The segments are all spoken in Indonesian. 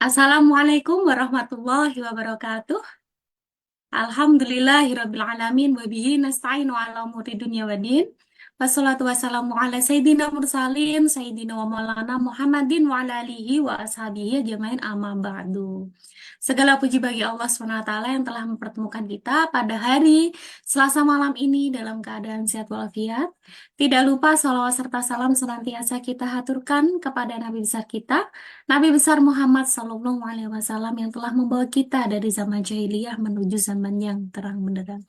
Assalamualaikum warahmatullahi wabarakatuh. Alhamdulillahirrabbilalamin. Wabihi nasta'inu ala umuri dunya wa din. Wassalatu wassalamu ala sayyidina mursalin, sayyidina wa maulana Muhammadin wa ala alihi wa ashabihi ajmain amma ba'du. Segala puji bagi Allah SWT yang telah mempertemukan kita pada hari Selasa malam ini dalam keadaan sehat walafiat. Tidak lupa salawat serta salam senantiasa kita haturkan kepada Nabi besar kita, Nabi besar Muhammad Sallallahu Alaihi Wasallam yang telah membawa kita dari zaman jahiliyah menuju zaman yang terang benderang.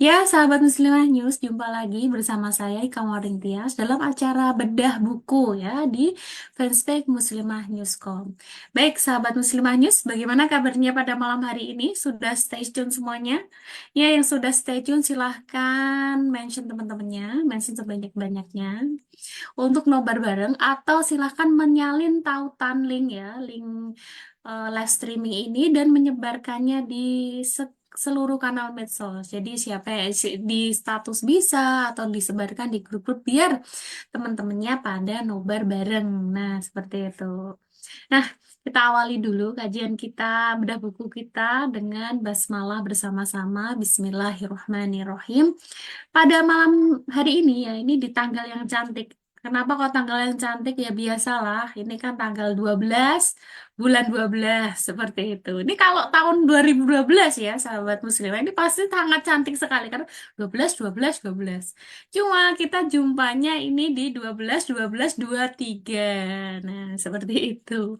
Ya, sahabat Muslimah News, jumpa lagi bersama saya Ika Waring Tias dalam acara bedah buku ya di fanspage Muslimah Newscom. Baik, sahabat Muslimah News, bagaimana kabarnya pada malam hari ini? Sudah stay tune semuanya? Ya, yang sudah stay tune silahkan mention teman-temannya, mention sebanyak-banyaknya untuk nobar bareng atau silahkan menyalin tautan link ya, link live streaming ini dan menyebarkannya di seluruh kanal medsos. Jadi siapa yang di status bisa atau disebarkan di grup-grup biar teman-temannya pada nobar bareng. Nah, seperti itu. Nah, kita awali dulu kajian kita, bedah buku kita dengan basmalah bersama-sama. Bismillahirrahmanirrahim. Pada malam hari ini ya, ini di tanggal yang cantik. Kenapa kok tanggal yang cantik? Ya biasalah, ini kan tanggal 12 bulan 12 seperti itu. Ini kalau tahun 2012 ya, sahabat muslimah, ini pasti sangat cantik sekali karena 12 12 12. Cuma kita jumpanya ini di 12 12 23. Nah, seperti itu.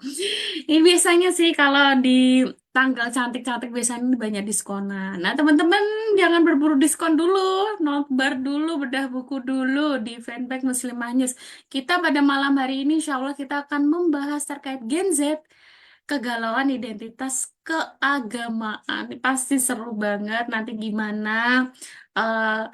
Ini biasanya sih kalau di tanggal cantik-cantik biasanya banyak diskonan. Nah, teman-teman jangan berburu diskon dulu, nobar dulu, bedah buku dulu di fanpage Muslimah News. Kita pada malam hari ini insya Allah kita akan membahas terkait Gen Z, kegalauan identitas keagamaan. Ini pasti seru banget. Nanti gimana eh,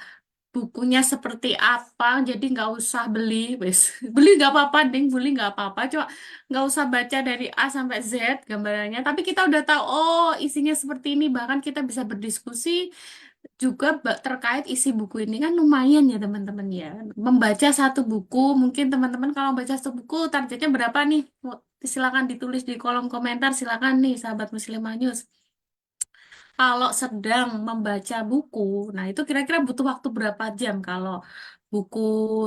bukunya seperti apa, jadi nggak usah beli, wes. Beli nggak apa-apa, ding, beli nggak apa-apa, coba nggak usah baca dari A sampai Z gambarannya, tapi kita udah tahu, oh isinya seperti ini, bahkan kita bisa berdiskusi juga terkait isi buku ini kan lumayan ya teman-teman ya, membaca satu buku, mungkin teman-teman kalau baca satu buku targetnya berapa nih? Silakan ditulis di kolom komentar, silakan nih sahabat Muslimah News. Kalau sedang membaca buku, nah itu kira-kira butuh waktu berapa jam? Kalau buku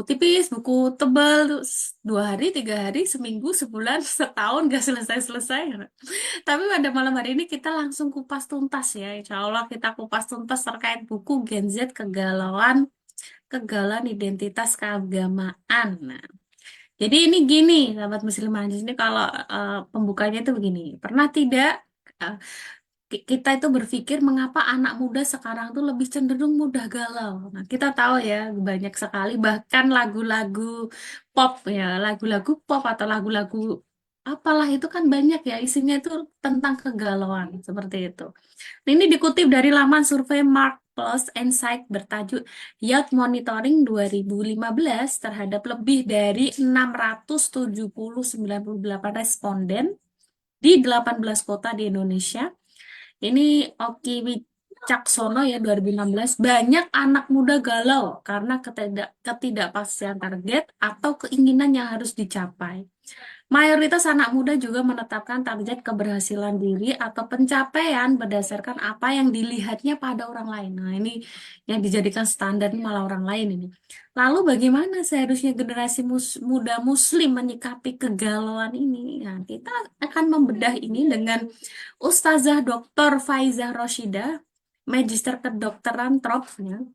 tipis, buku tebal, tuh 2 hari, 3 hari, seminggu, sebulan, setahun gak selesai-selesai. Tapi pada malam hari ini kita langsung kupas tuntas ya. Insya Allah kita kupas tuntas terkait buku Gen Z Kegalauan Identitas Keagamaan. Nah, jadi ini gini, sahabat muslimah, di sini kalau pembukanya itu begini. Pernah tidak eh, kita itu berpikir mengapa anak muda sekarang tuh lebih cenderung mudah galau. Nah, kita tahu ya banyak sekali bahkan lagu-lagu pop ya, lagu-lagu pop atau lagu-lagu apalah itu kan banyak ya isinya itu tentang kegalauan seperti itu. Nah, ini dikutip dari laman survei Mark Plus Insight bertajuk Youth Monitoring 2015 terhadap lebih dari 698 responden di 18 kota di Indonesia. Ini Oki Wicaksono ya 2016. Banyak anak muda galau karena ketidakpastian target atau keinginan yang harus dicapai. Mayoritas anak muda juga menetapkan target keberhasilan diri atau pencapaian berdasarkan apa yang dilihatnya pada orang lain. Nah, ini yang dijadikan standar ini malah orang lain ini. Lalu bagaimana seharusnya generasi muda muslim menyikapi kegalauan ini? Nah, kita akan membedah ini dengan Ustazah Dr. Faizah Roshidah, Magister Kedokteran Trop ya.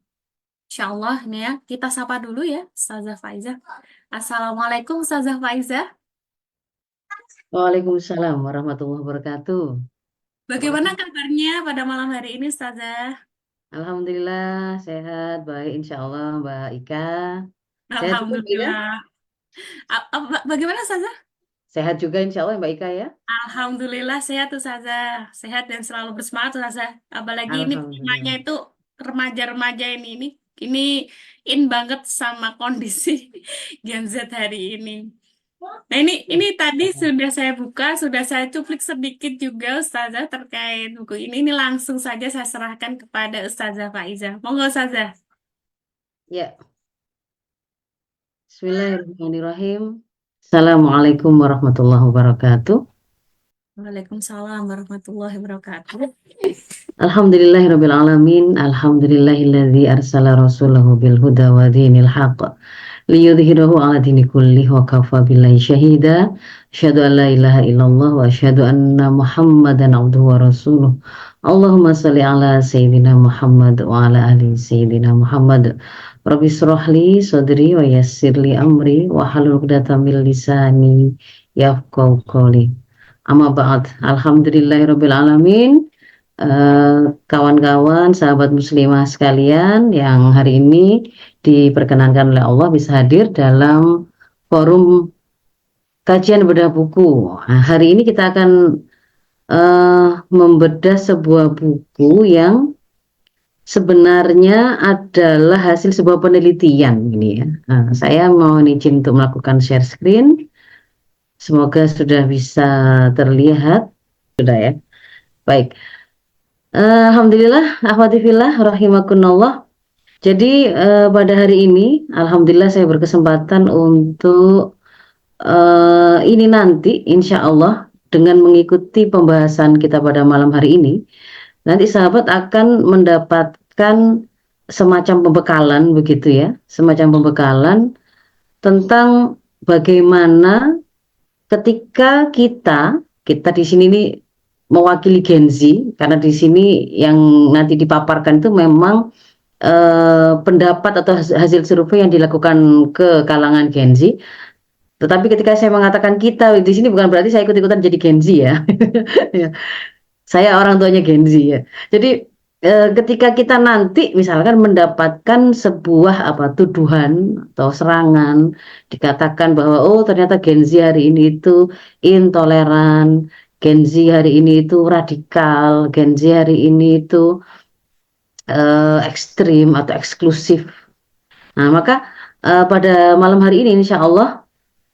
Insya Allah nih ya, kita sapa dulu ya, Ustazah Faizah. Assalamualaikum Ustazah Faizah. Waalaikumsalam warahmatullahi wabarakatuh. Bagaimana Waalaikum- kabarnya pada malam hari ini, Ustazah? Alhamdulillah sehat, baik insya Allah Mbak Ika. Sehat juga Mbak Ika? Alhamdulillah. Bagaimana, Ustazah? Sehat juga insya Allah Mbak Ika ya? Alhamdulillah sehat, Ustazah. Sehat dan selalu bersemangat, Ustazah. Apalagi ini temanya Alhamdulillah. itu remaja-remaja ini in banget sama kondisi Gen Z hari ini. Nah, ini tadi sudah saya buka, sudah saya cuplik sedikit juga Ustazah terkait buku ini. Ini langsung saja saya serahkan kepada Ustazah Faizah. Monggo Ustazah. Ya, Bismillahirrahmanirrahim. Assalamualaikum warahmatullahi wabarakatuh. Waalaikumsalam warahmatullahi wabarakatuh. Alhamdulillahirabbil alamin. Alhamdulillahilladzi arsala rasulahu bil huda wa dinil haqq liyudhhirahu 'ala dini kullih wa kafa billahi syahida. Asyhadu an la ilaha illallah wa asyhadu anna Muhammadan abduhu wa rasuluh. Allahumma shalli ala sayyidina Muhammad wa ala ali sayyidina Muhammad. Rabbi shrah li sadri wa yassir li amri wa hlul 'uqdatam min lisani yafqahu qawli. Amma ba'd. Alhamdulillahirabbil alamin. Kawan-kawan, sahabat muslimah sekalian yang hari ini diperkenankan oleh Allah bisa hadir dalam forum kajian bedah buku. Nah, hari ini kita akan membedah sebuah buku yang sebenarnya adalah hasil sebuah penelitian ini ya. Nah, saya mau izin untuk melakukan share screen. Semoga sudah bisa terlihat. Sudah ya. Baik. Alhamdulillah, akhwatifillah, rahimakunallah. Jadi pada hari ini, alhamdulillah saya berkesempatan untuk ini nanti, insya Allah dengan mengikuti pembahasan kita pada malam hari ini, nanti sahabat akan mendapatkan semacam pembekalan begitu ya, semacam pembekalan tentang bagaimana ketika kita di sini nih mewakili Gen Z, karena di sini yang nanti dipaparkan itu memang pendapat atau hasil survei yang dilakukan ke kalangan Gen Z. Tetapi ketika saya mengatakan kita di sini bukan berarti saya ikut-ikutan jadi Gen Z ya. Saya orang tuanya Gen Z ya. Jadi ketika kita nanti misalkan mendapatkan sebuah tuduhan atau serangan, dikatakan bahwa oh ternyata Gen Z hari ini itu intoleran, Gen Z hari ini itu radikal, Gen Z hari ini itu ekstrim atau eksklusif. Nah, maka pada malam hari ini insya Allah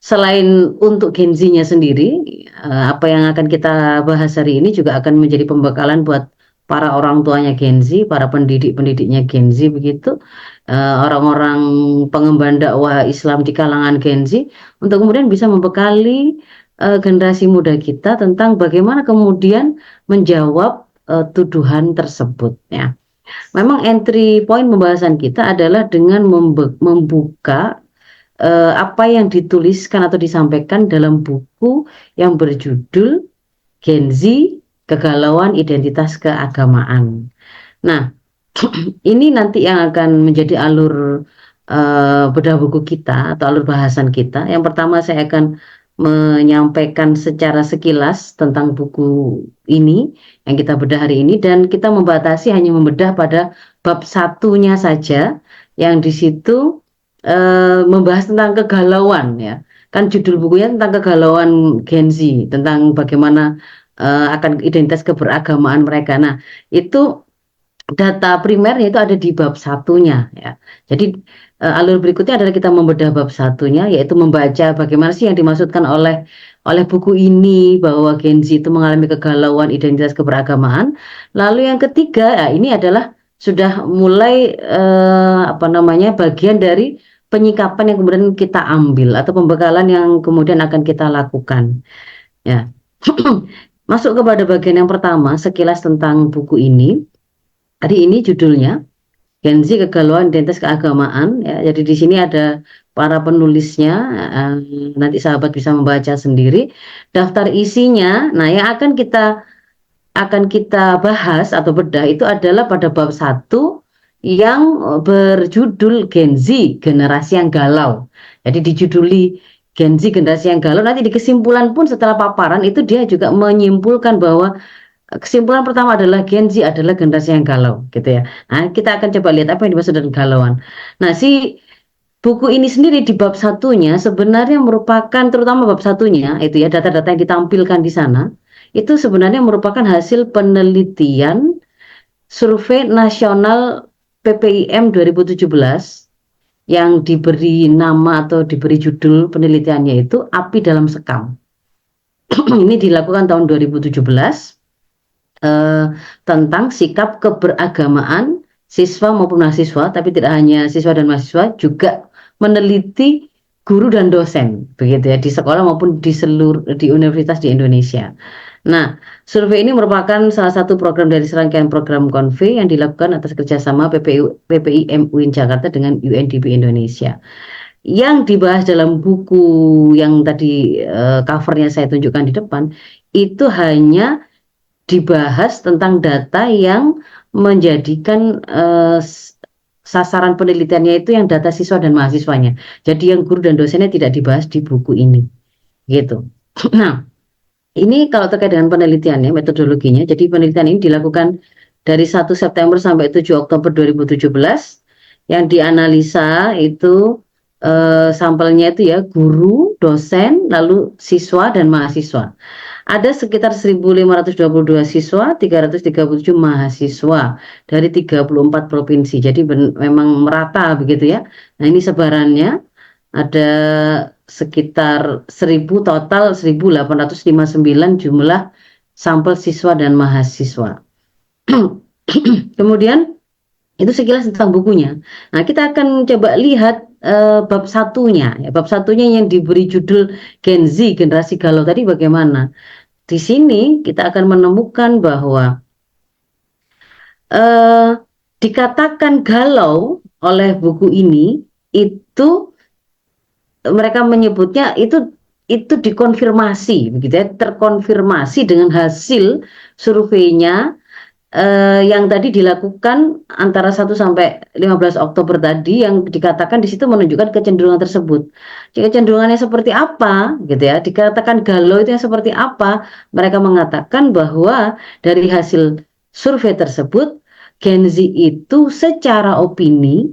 selain untuk Gen Z-nya sendiri, apa yang akan kita bahas hari ini juga akan menjadi pembekalan buat para orang tuanya Gen Z, para pendidik-pendidiknya Gen Z begitu, orang-orang pengemban dakwah Islam di kalangan Gen Z untuk kemudian bisa membekali generasi muda kita tentang bagaimana kemudian menjawab tuduhan tersebut ya. Memang entry point pembahasan kita adalah dengan membuka apa yang dituliskan atau disampaikan dalam buku yang berjudul Gen Z, Kegalauan Identitas Keagamaan. Nah, ini nanti yang akan menjadi alur bedah buku kita atau alur bahasan kita. Yang pertama saya akan menyampaikan secara sekilas tentang buku ini yang kita bedah hari ini, dan kita membatasi hanya membedah pada bab satunya saja yang di situ membahas tentang kegalauan ya. Kan judul bukunya tentang kegalauan Gen Z, tentang bagaimana akan identitas keberagamaan mereka. Nah, itu data primernya itu ada di bab satunya ya. Jadi alur berikutnya adalah kita membedah bab satunya, yaitu membaca bagaimana sih yang dimaksudkan oleh buku ini bahwa Gen Z itu mengalami kegalauan identitas keberagamaan. Lalu yang ketiga, ini adalah sudah mulai bagian dari penyikapan yang kemudian kita ambil atau pembekalan yang kemudian akan kita lakukan. Ya. Masuk kepada bagian yang pertama, sekilas tentang buku ini. Hari ini judulnya Gen Z Kegalauan Identitas Keagamaan ya. Jadi di sini ada para penulisnya, nanti sahabat bisa membaca sendiri daftar isinya. Nah, yang akan kita bahas atau bedah itu adalah pada bab 1 yang berjudul Gen Z Generasi yang Galau. Jadi dijuduli Gen Z Generasi yang Galau, nanti di kesimpulan pun setelah paparan itu dia juga menyimpulkan bahwa kesimpulan pertama adalah Gen Z adalah generasi yang galau, gitu ya. Nah, kita akan coba lihat apa yang dimaksud dengan galauan. Nah, si buku ini sendiri di bab satunya sebenarnya merupakan, terutama bab satunya, itu ya, data-data yang ditampilkan di sana, itu sebenarnya merupakan hasil penelitian survei nasional PPIM 2017 yang diberi nama atau diberi judul penelitiannya itu Api dalam Sekam. Ini dilakukan tahun 2017. Tentang sikap keberagamaan siswa maupun mahasiswa, tapi tidak hanya siswa dan mahasiswa, juga meneliti guru dan dosen begitu ya, di sekolah maupun di universitas di Indonesia. Nah, survei ini merupakan salah satu program dari serangkaian program Konve yang dilakukan atas kerjasama PPIM UIN Jakarta dengan UNDP Indonesia. Yang dibahas dalam buku yang tadi covernya saya tunjukkan di depan, itu hanya dibahas tentang data yang menjadikan sasaran penelitiannya itu yang data siswa dan mahasiswanya. Jadi yang guru dan dosennya tidak dibahas di buku ini, gitu. Nah, ini kalau terkait dengan penelitiannya, metodologinya, jadi penelitian ini dilakukan dari 1 September sampai 7 Oktober 2017. Yang dianalisa itu sampelnya itu ya guru, dosen, lalu siswa dan mahasiswa. Ada sekitar 1.522 siswa, 337 mahasiswa dari 34 provinsi. Jadi memang merata begitu ya. Nah, ini sebarannya ada sekitar 1.000 total 1.859 jumlah sampel siswa dan mahasiswa. Kemudian itu sekilas tentang bukunya. Nah, kita akan coba lihat bab satunya. Ya, bab satunya yang diberi judul Gen Z, generasi galau tadi bagaimana. Di sini kita akan menemukan bahwa dikatakan galau oleh buku ini itu mereka menyebutnya itu dikonfirmasi begitu ya, terkonfirmasi dengan hasil surveinya yang tadi dilakukan antara 1 sampai 15 Oktober tadi, yang dikatakan di situ menunjukkan kecenderungan tersebut. Kecenderungannya seperti apa gitu ya, dikatakan galau itu yang seperti apa, mereka mengatakan bahwa dari hasil survei tersebut Gen Z itu secara opini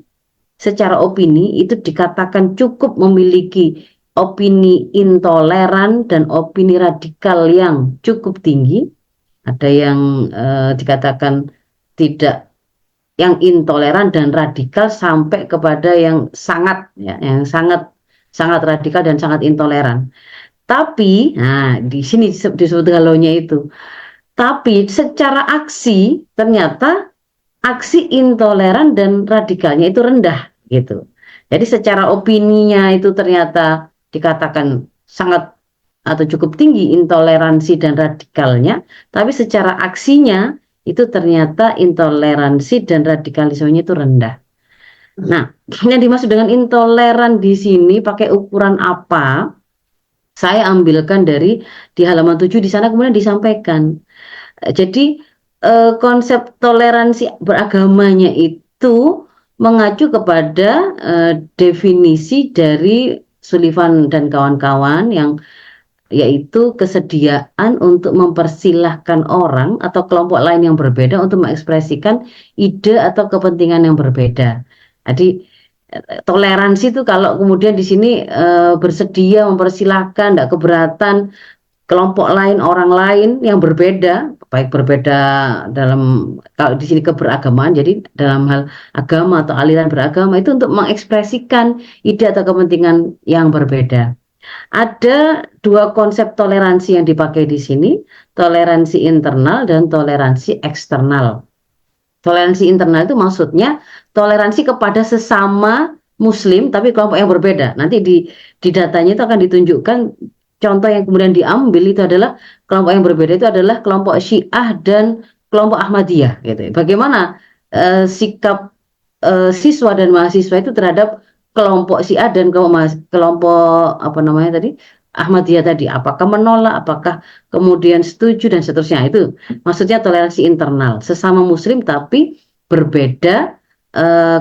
itu dikatakan cukup memiliki opini intoleran dan opini radikal yang cukup tinggi. Ada yang dikatakan tidak, yang intoleran dan radikal sampai kepada yang sangat ya, yang sangat sangat radikal dan sangat intoleran. Tapi, nah di sini disebut galaunya itu. Tapi secara aksi ternyata aksi intoleran dan radikalnya itu rendah gitu. Jadi secara opininya itu ternyata dikatakan sangat atau cukup tinggi intoleransi dan radikalnya, tapi secara aksinya itu ternyata intoleransi dan radikalismenya itu rendah. Nah, yang dimaksud dengan intoleran di sini pakai ukuran apa? Saya ambilkan dari di halaman 7 di sana kemudian disampaikan. Jadi konsep toleransi beragamanya itu mengacu kepada definisi dari Sullivan dan kawan-kawan, yang yaitu kesediaan untuk mempersilahkan orang atau kelompok lain yang berbeda untuk mengekspresikan ide atau kepentingan yang berbeda. Jadi toleransi itu kalau kemudian di sini bersedia mempersilahkan, tidak keberatan kelompok lain, orang lain yang berbeda, baik berbeda dalam, kalau di sini keberagamaan, jadi dalam hal agama atau aliran beragama, itu untuk mengekspresikan ide atau kepentingan yang berbeda. Ada dua konsep toleransi yang dipakai di sini, toleransi internal dan toleransi eksternal. Toleransi internal itu maksudnya toleransi kepada sesama Muslim tapi kelompok yang berbeda. Nanti di datanya itu akan ditunjukkan contoh yang kemudian diambil itu adalah kelompok yang berbeda itu adalah kelompok Syiah dan kelompok Ahmadiyah gitu. Bagaimana sikap siswa dan mahasiswa itu terhadap kelompok Syiah dan kelompok apa namanya tadi Ahmadiyah tadi, apakah menolak, apakah kemudian setuju dan seterusnya. Itu maksudnya toleransi internal, sesama Muslim tapi berbeda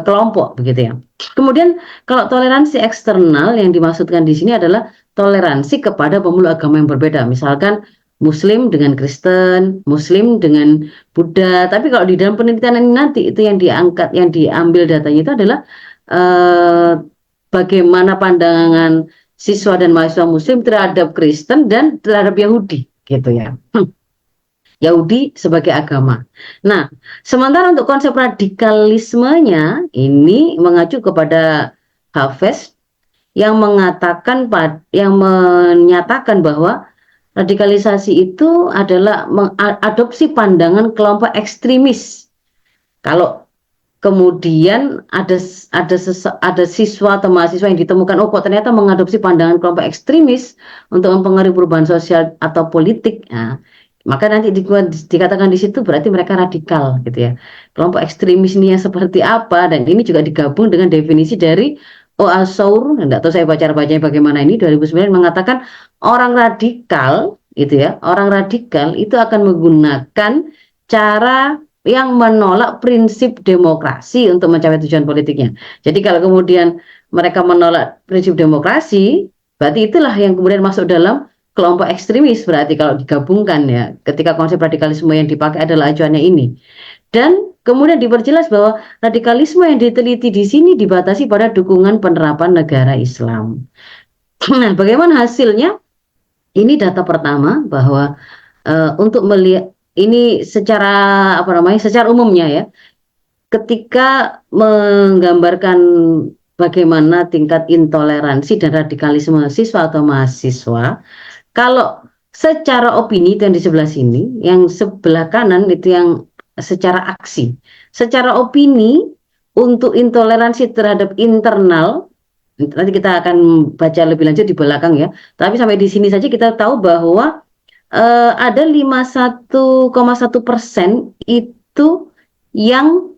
kelompok begitu ya. Kemudian kalau toleransi eksternal yang dimaksudkan di sini adalah toleransi kepada pemeluk agama yang berbeda, misalkan Muslim dengan Kristen, Muslim dengan Buddha. Tapi kalau di dalam penelitian ini nanti itu yang diangkat, yang diambil datanya itu adalah bagaimana pandangan siswa dan mahasiswa Muslim terhadap Kristen dan terhadap Yahudi, gitu ya. Yahudi sebagai agama. Nah, sementara untuk konsep radikalismenya ini mengacu kepada Hafez yang mengatakan, yang menyatakan bahwa radikalisasi itu adalah mengadopsi pandangan kelompok ekstremis. Kalau kemudian ada siswa atau mahasiswa yang ditemukan, oh kok ternyata mengadopsi pandangan kelompok ekstremis untuk mempengaruhi perubahan sosial atau politik. Nah, Maka nanti dikatakan di situ berarti mereka radikal gitu ya. Kelompok ekstremis ini yang seperti apa, dan ini juga digabung dengan definisi dari Oasour, enggak tahu saya bacanya bagaimana, ini 2009 mengatakan orang radikal gitu ya. Orang radikal itu akan menggunakan cara yang menolak prinsip demokrasi untuk mencapai tujuan politiknya. Jadi kalau kemudian mereka menolak prinsip demokrasi, berarti itulah yang kemudian masuk dalam kelompok ekstremis, berarti kalau digabungkan ya, ketika konsep radikalisme yang dipakai adalah acuannya ini. Dan kemudian diperjelas bahwa radikalisme yang diteliti di sini dibatasi pada dukungan penerapan negara Islam. Nah, bagaimana hasilnya? Ini data pertama bahwa untuk melihat ini secara apa namanya, secara umumnya ya, ketika menggambarkan bagaimana tingkat intoleransi dan radikalisme siswa atau mahasiswa, kalau secara opini itu yang di sebelah sini, yang sebelah kanan itu yang secara aksi. Secara opini untuk intoleransi terhadap internal, nanti kita akan baca lebih lanjut di belakang ya. Tapi sampai di sini saja kita tahu bahwa ada 51,1% itu yang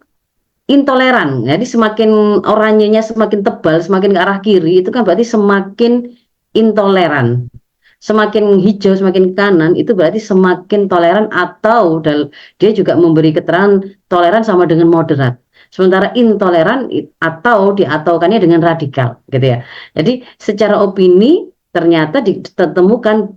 intoleran. Jadi semakin oranyenya semakin tebal, semakin ke arah kiri, itu kan berarti semakin intoleran. Semakin hijau, semakin kanan, itu berarti semakin toleran, atau dia juga memberi keterangan toleran sama dengan moderat. Sementara intoleran atau diataukannya dengan radikal, gitu ya. Jadi secara opini ternyata ditemukan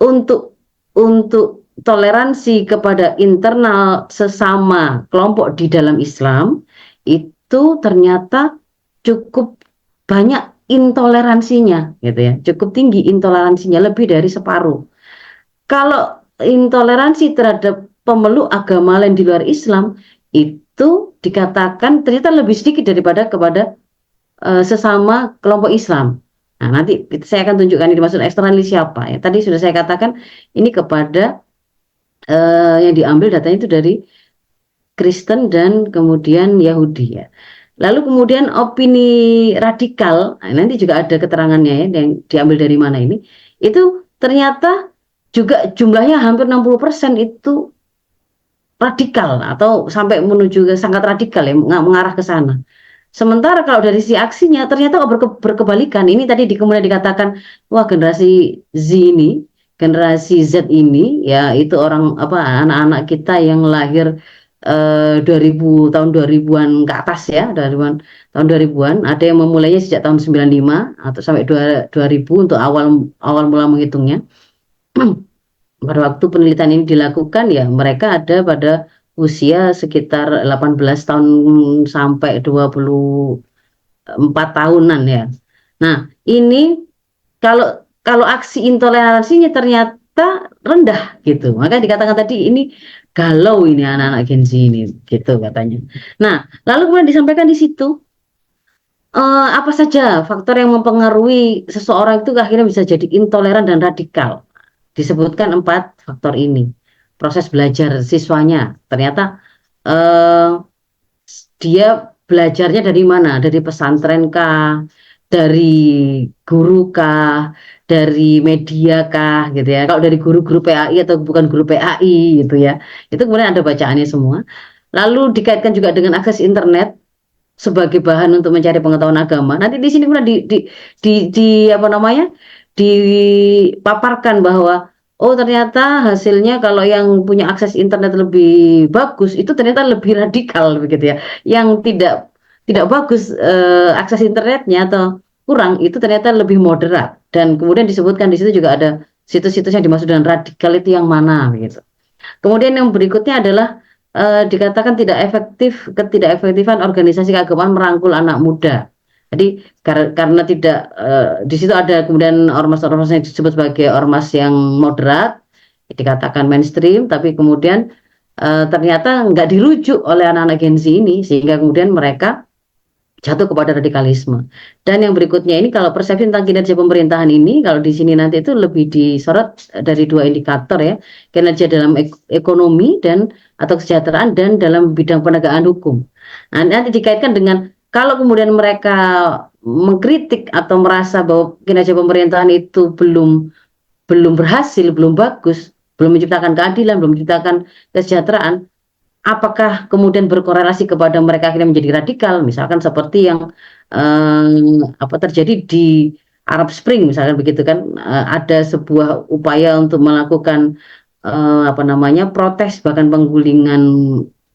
untuk toleransi kepada internal sesama kelompok di dalam Islam itu ternyata cukup banyak intoleransinya, gitu ya, cukup tinggi intoleransinya, lebih dari separuh. Kalau intoleransi terhadap pemeluk agama lain di luar Islam itu dikatakan ternyata lebih sedikit daripada kepada sesama kelompok Islam. Nah, nanti saya akan tunjukkan ini dimaksud eksternal siapa ya. Tadi sudah saya katakan ini kepada yang diambil datanya itu dari Kristen dan kemudian Yahudi ya. Lalu kemudian opini radikal, nah nanti juga ada keterangannya ya, yang diambil dari mana ini. Itu ternyata juga jumlahnya hampir 60% itu radikal, atau sampai menuju ke sangat radikal ya, mengarah ke sana. Sementara kalau dari sisi aksinya ternyata berkebalikan. Ini tadi kemudian dikatakan, wah generasi Z ini, generasi Z ini ya itu orang apa, anak-anak kita yang lahir 2000, tahun 2000-an ke atas ya, tahun 2000-an, ada yang memulainya sejak tahun 95 atau sampai 2000 untuk awal mula menghitungnya. Pada waktu penelitian ini dilakukan ya, mereka ada pada usia sekitar 18 tahun sampai 24 tahunan ya. Nah, ini kalau aksi intoleransinya ternyata rendah gitu. Maka dikatakan tadi ini galau ini anak-anak Gen Z ini gitu katanya. Nah, lalu kemudian disampaikan di situ apa saja faktor yang mempengaruhi seseorang itu akhirnya bisa jadi intoleran dan radikal. Disebutkan 4 faktor ini. Proses belajar siswanya, ternyata dia belajarnya dari mana? Dari pesantren kah? Dari guru kah? Dari media kah? Gitu ya. Kalau dari guru-guru PAI atau bukan guru PAI gitu ya. Itu kemudian ada bacaannya semua. Lalu dikaitkan juga dengan akses internet sebagai bahan untuk mencari pengetahuan agama. Nanti di sini kemudian di apa namanya? Dipaparkan bahwa oh ternyata hasilnya kalau yang punya akses internet lebih bagus itu ternyata lebih radikal begitu ya. Yang tidak bagus akses internetnya atau kurang itu ternyata lebih moderat. Dan kemudian disebutkan di situ juga ada situs-situs yang dimaksud dengan radikal itu yang mana begitu. Kemudian yang berikutnya adalah dikatakan ketidakefektifan organisasi keagamaan merangkul anak muda. Jadi karena tidak di situ ada kemudian ormas-ormas yang disebut sebagai ormas yang moderat, dikatakan mainstream, tapi kemudian ternyata nggak dirujuk oleh anak-anak Gen Z ini, sehingga kemudian mereka jatuh kepada radikalisme. Dan yang berikutnya ini kalau persepsi tentang kinerja pemerintahan ini, kalau di sini nanti itu lebih disorot dari 2 indikator ya, kinerja dalam ekonomi dan atau kesejahteraan dan dalam bidang penegakan hukum. Nah, nanti dikaitkan dengan kalau kemudian mereka mengkritik atau merasa bahwa kinerja pemerintahan itu belum berhasil, belum bagus, belum menciptakan keadilan, belum menciptakan kesejahteraan, apakah kemudian berkorelasi kepada mereka akhirnya menjadi radikal, misalkan seperti yang apa terjadi di Arab Spring misalkan begitu kan, ada sebuah upaya untuk melakukan apa namanya protes, bahkan penggulingan,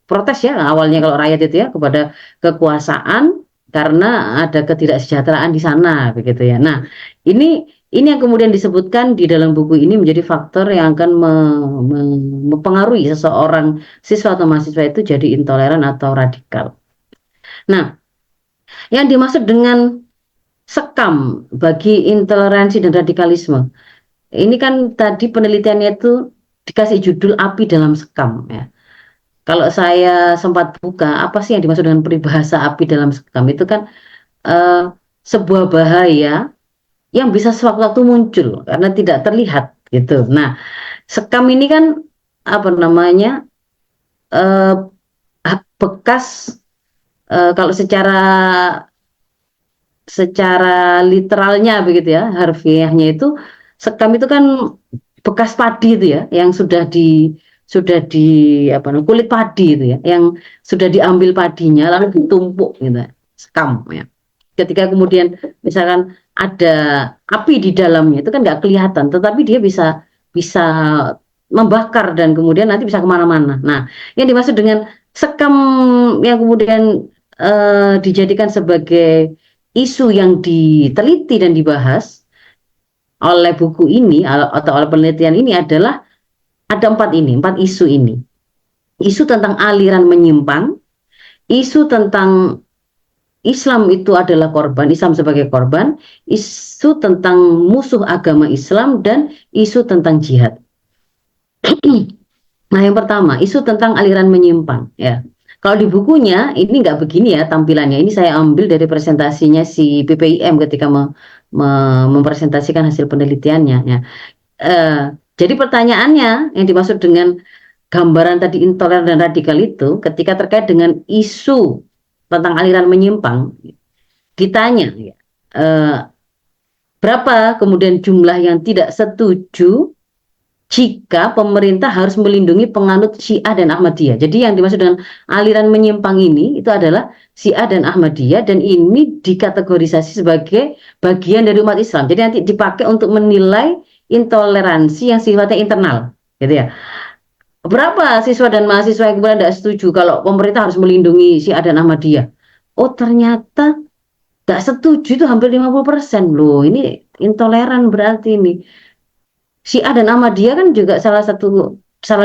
protes ya awalnya kalau rakyat itu ya kepada kekuasaan karena ada ketidaksejahteraan di sana begitu ya. Nah, ini yang kemudian disebutkan di dalam buku ini menjadi faktor yang akan mempengaruhi seseorang siswa atau mahasiswa itu jadi intoleran atau radikal. Nah, yang dimaksud dengan sekam bagi intoleransi dan radikalisme, ini kan tadi penelitiannya itu dikasih judul api dalam sekam ya. Kalau saya sempat buka, apa sih yang dimaksud dengan peribahasa api dalam sekam itu kan eh, sebuah bahaya yang bisa sewaktu-waktu muncul karena tidak terlihat gitu. Nah, sekam ini kan apa namanya eh, bekas, kalau secara literalnya begitu ya, harfiahnya itu sekam itu kan bekas padi itu ya, yang sudah di apa namanya kulit padi itu ya, yang sudah diambil padinya lalu ditumpuk gitu, sekam ya. Ketika kemudian misalkan ada api di dalamnya itu kan nggak kelihatan, tetapi dia bisa bisa membakar dan kemudian nanti bisa kemana-mana. Nah, yang dimaksud dengan sekam yang kemudian dijadikan sebagai isu yang diteliti dan dibahas oleh buku ini atau oleh penelitian ini adalah ada empat isu ini. Isu tentang aliran menyimpang, isu tentang Islam itu adalah korban, Islam sebagai korban, isu tentang musuh agama Islam, dan isu tentang jihad. Nah, yang pertama, isu tentang aliran menyimpang. Ya, kalau di bukunya ini nggak begini ya tampilannya. Ini saya ambil dari presentasinya si PPIM ketika mempresentasikan hasil penelitiannya. Ya. Eh, jadi pertanyaannya yang dimaksud dengan gambaran tadi intoleran dan radikal itu, ketika terkait dengan isu tentang aliran menyimpang, ditanya ya, eh, berapa kemudian jumlah yang tidak setuju jika pemerintah harus melindungi penganut Syiah dan Ahmadiyah. Jadi yang dimaksud dengan aliran menyimpang ini itu adalah Syiah dan Ahmadiyah, dan ini dikategorisasi sebagai bagian dari umat Islam. Jadi nanti dipakai untuk menilai intoleransi yang sifatnya internal, gitu ya. Berapa siswa dan mahasiswa yang kemudian tidak setuju kalau pemerintah harus melindungi Syiah dan Ahmadiyah? Oh, ternyata nggak setuju itu hampir 50% loh. Ini intoleran berarti ini. Syiah dan Ahmadiyah kan juga salah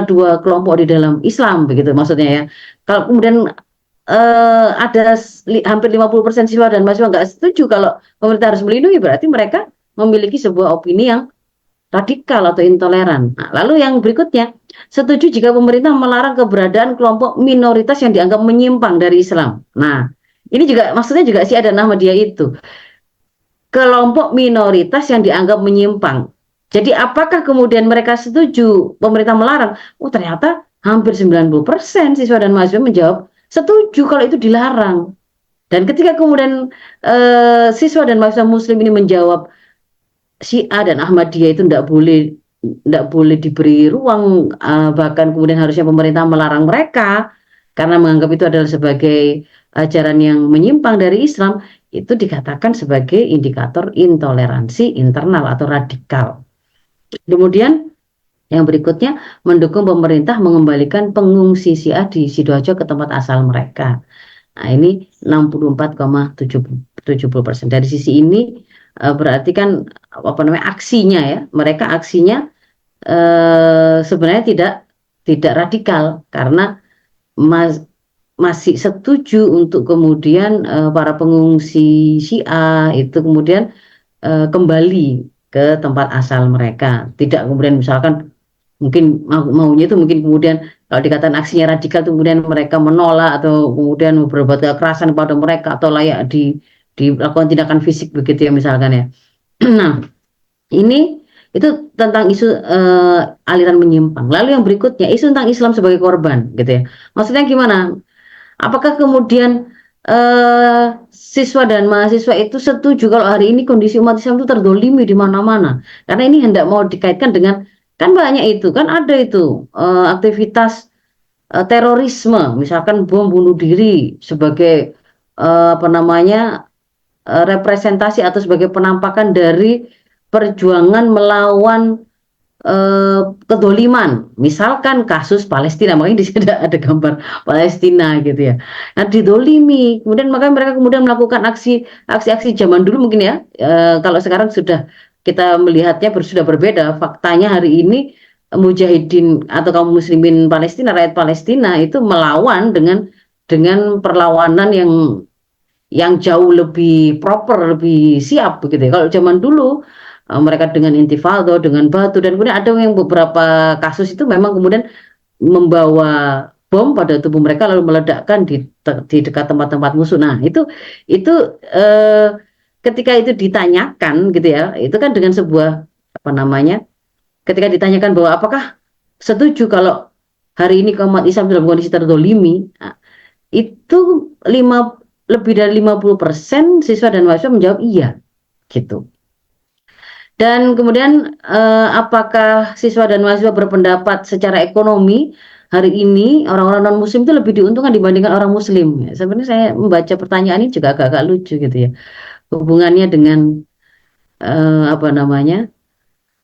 dua kelompok di dalam Islam begitu maksudnya ya. Kalau kemudian ada hampir 50% siswa dan mahasiswa nggak setuju kalau pemerintah harus melindungi, berarti mereka memiliki sebuah opini yang radikal atau intoleran. Nah, lalu yang berikutnya, setuju jika pemerintah melarang keberadaan kelompok minoritas yang dianggap menyimpang dari Islam. Nah, ini juga maksudnya juga Syiah dan Ahmadiyah itu kelompok minoritas yang dianggap menyimpang. Jadi apakah kemudian mereka setuju pemerintah melarang? Oh, ternyata hampir 90% siswa dan mahasiswa menjawab setuju kalau itu dilarang. Dan ketika kemudian siswa dan mahasiswa muslim ini menjawab Syiah dan Ahmadiyah itu tidak boleh diberi ruang, bahkan kemudian harusnya pemerintah melarang mereka karena menganggap itu adalah sebagai ajaran yang menyimpang dari Islam, itu dikatakan sebagai indikator intoleransi internal atau radikal. Kemudian yang berikutnya, mendukung pemerintah mengembalikan pengungsi Syiah di Sidoarjo ke tempat asal mereka. Nah, ini 64,70%. Dari sisi ini berarti kan apa namanya aksinya ya, mereka aksinya sebenarnya tidak radikal karena masih setuju untuk kemudian para pengungsi Syiah itu kemudian kembali ke tempat asal mereka. Tidak kemudian misalkan mungkin maunya itu mungkin kemudian kalau dikatakan aksinya radikal itu kemudian mereka menolak atau kemudian berbuat kekerasan kepada mereka atau layak dilakukan tindakan fisik begitu ya misalkan ya. Nah, ini itu tentang isu aliran menyimpang. Lalu yang berikutnya isu tentang Islam sebagai korban gitu ya. Maksudnya gimana? Apakah kemudian siswa dan mahasiswa itu setuju kalau hari ini kondisi umat Islam itu terdolimi di mana-mana? Karena ini hendak mau dikaitkan dengan Kan banyak itu, kan ada itu aktivitas terorisme, misalkan bom bunuh diri sebagai apa namanya representasi atau sebagai penampakan dari perjuangan melawan kedoliman, misalkan kasus Palestina, makanya di sini ada gambar Palestina gitu ya. Nah, didolimi, kemudian maka mereka kemudian melakukan aksi-aksi zaman dulu mungkin ya. Kalau sekarang sudah kita melihatnya sudah berbeda. Faktanya hari ini mujahidin atau kaum muslimin Palestina, rakyat Palestina itu melawan dengan perlawanan yang jauh lebih proper, lebih siap begitu ya. Kalau zaman dulu mereka dengan intifado, dengan batu, dan kemudian ada yang beberapa kasus itu memang kemudian membawa bom pada tubuh mereka lalu meledakkan di dekat tempat-tempat musuh. Nah, itu ketika itu ditanyakan gitu ya, itu kan dengan sebuah apa namanya? Ketika ditanyakan bahwa apakah setuju kalau hari ini umat Islam dalam kondisi terdolimi, nah, itu lebih dari 50% siswa dan mahasiswa menjawab iya gitu. Dan kemudian apakah siswa dan mahasiswa berpendapat secara ekonomi hari ini orang-orang non muslim itu lebih diuntungkan dibandingkan orang muslim? Ya, sebenarnya saya membaca pertanyaan ini juga agak-agak lucu gitu ya. Hubungannya dengan apa namanya?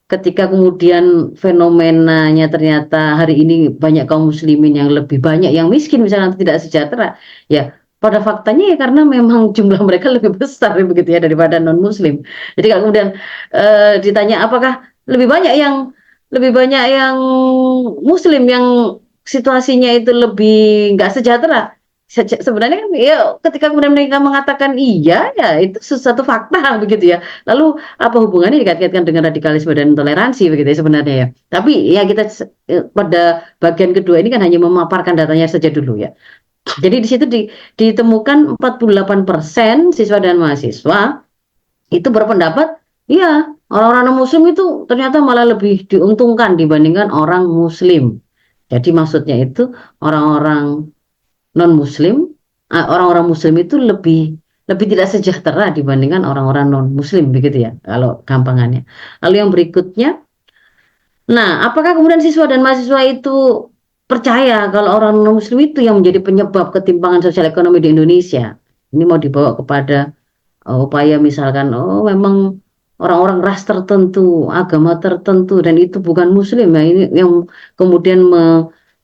Ketika kemudian fenomenanya ternyata hari ini banyak kaum muslimin yang lebih banyak yang miskin misalnya tidak sejahtera, ya pada faktanya ya karena memang jumlah mereka lebih besar begitu ya daripada non muslim. Jadi kalau kemudian ditanya apakah lebih banyak yang muslim yang situasinya itu lebih nggak sejahtera, sebenarnya kan ya ketika kemudian mereka mengatakan iya ya itu sesuatu fakta begitu ya. Lalu apa hubungannya dikait-kaitkan dengan radikalisme dan intoleransi begitu ya sebenarnya ya. Tapi ya kita pada bagian kedua ini kan hanya memaparkan datanya saja dulu ya. Jadi di situ ditemukan 48% siswa dan mahasiswa itu berpendapat iya orang-orang non muslim itu ternyata malah lebih diuntungkan dibandingkan orang muslim. Jadi maksudnya itu orang-orang non muslim, orang-orang muslim itu lebih lebih tidak sejahtera dibandingkan orang-orang non muslim begitu ya kalau gampangannya. Lalu yang berikutnya, nah apakah kemudian siswa dan mahasiswa itu percaya kalau orang non muslim itu yang menjadi penyebab ketimpangan sosial ekonomi di Indonesia? Ini mau dibawa kepada upaya misalkan oh memang orang-orang ras tertentu, agama tertentu dan itu bukan muslim ya ini yang kemudian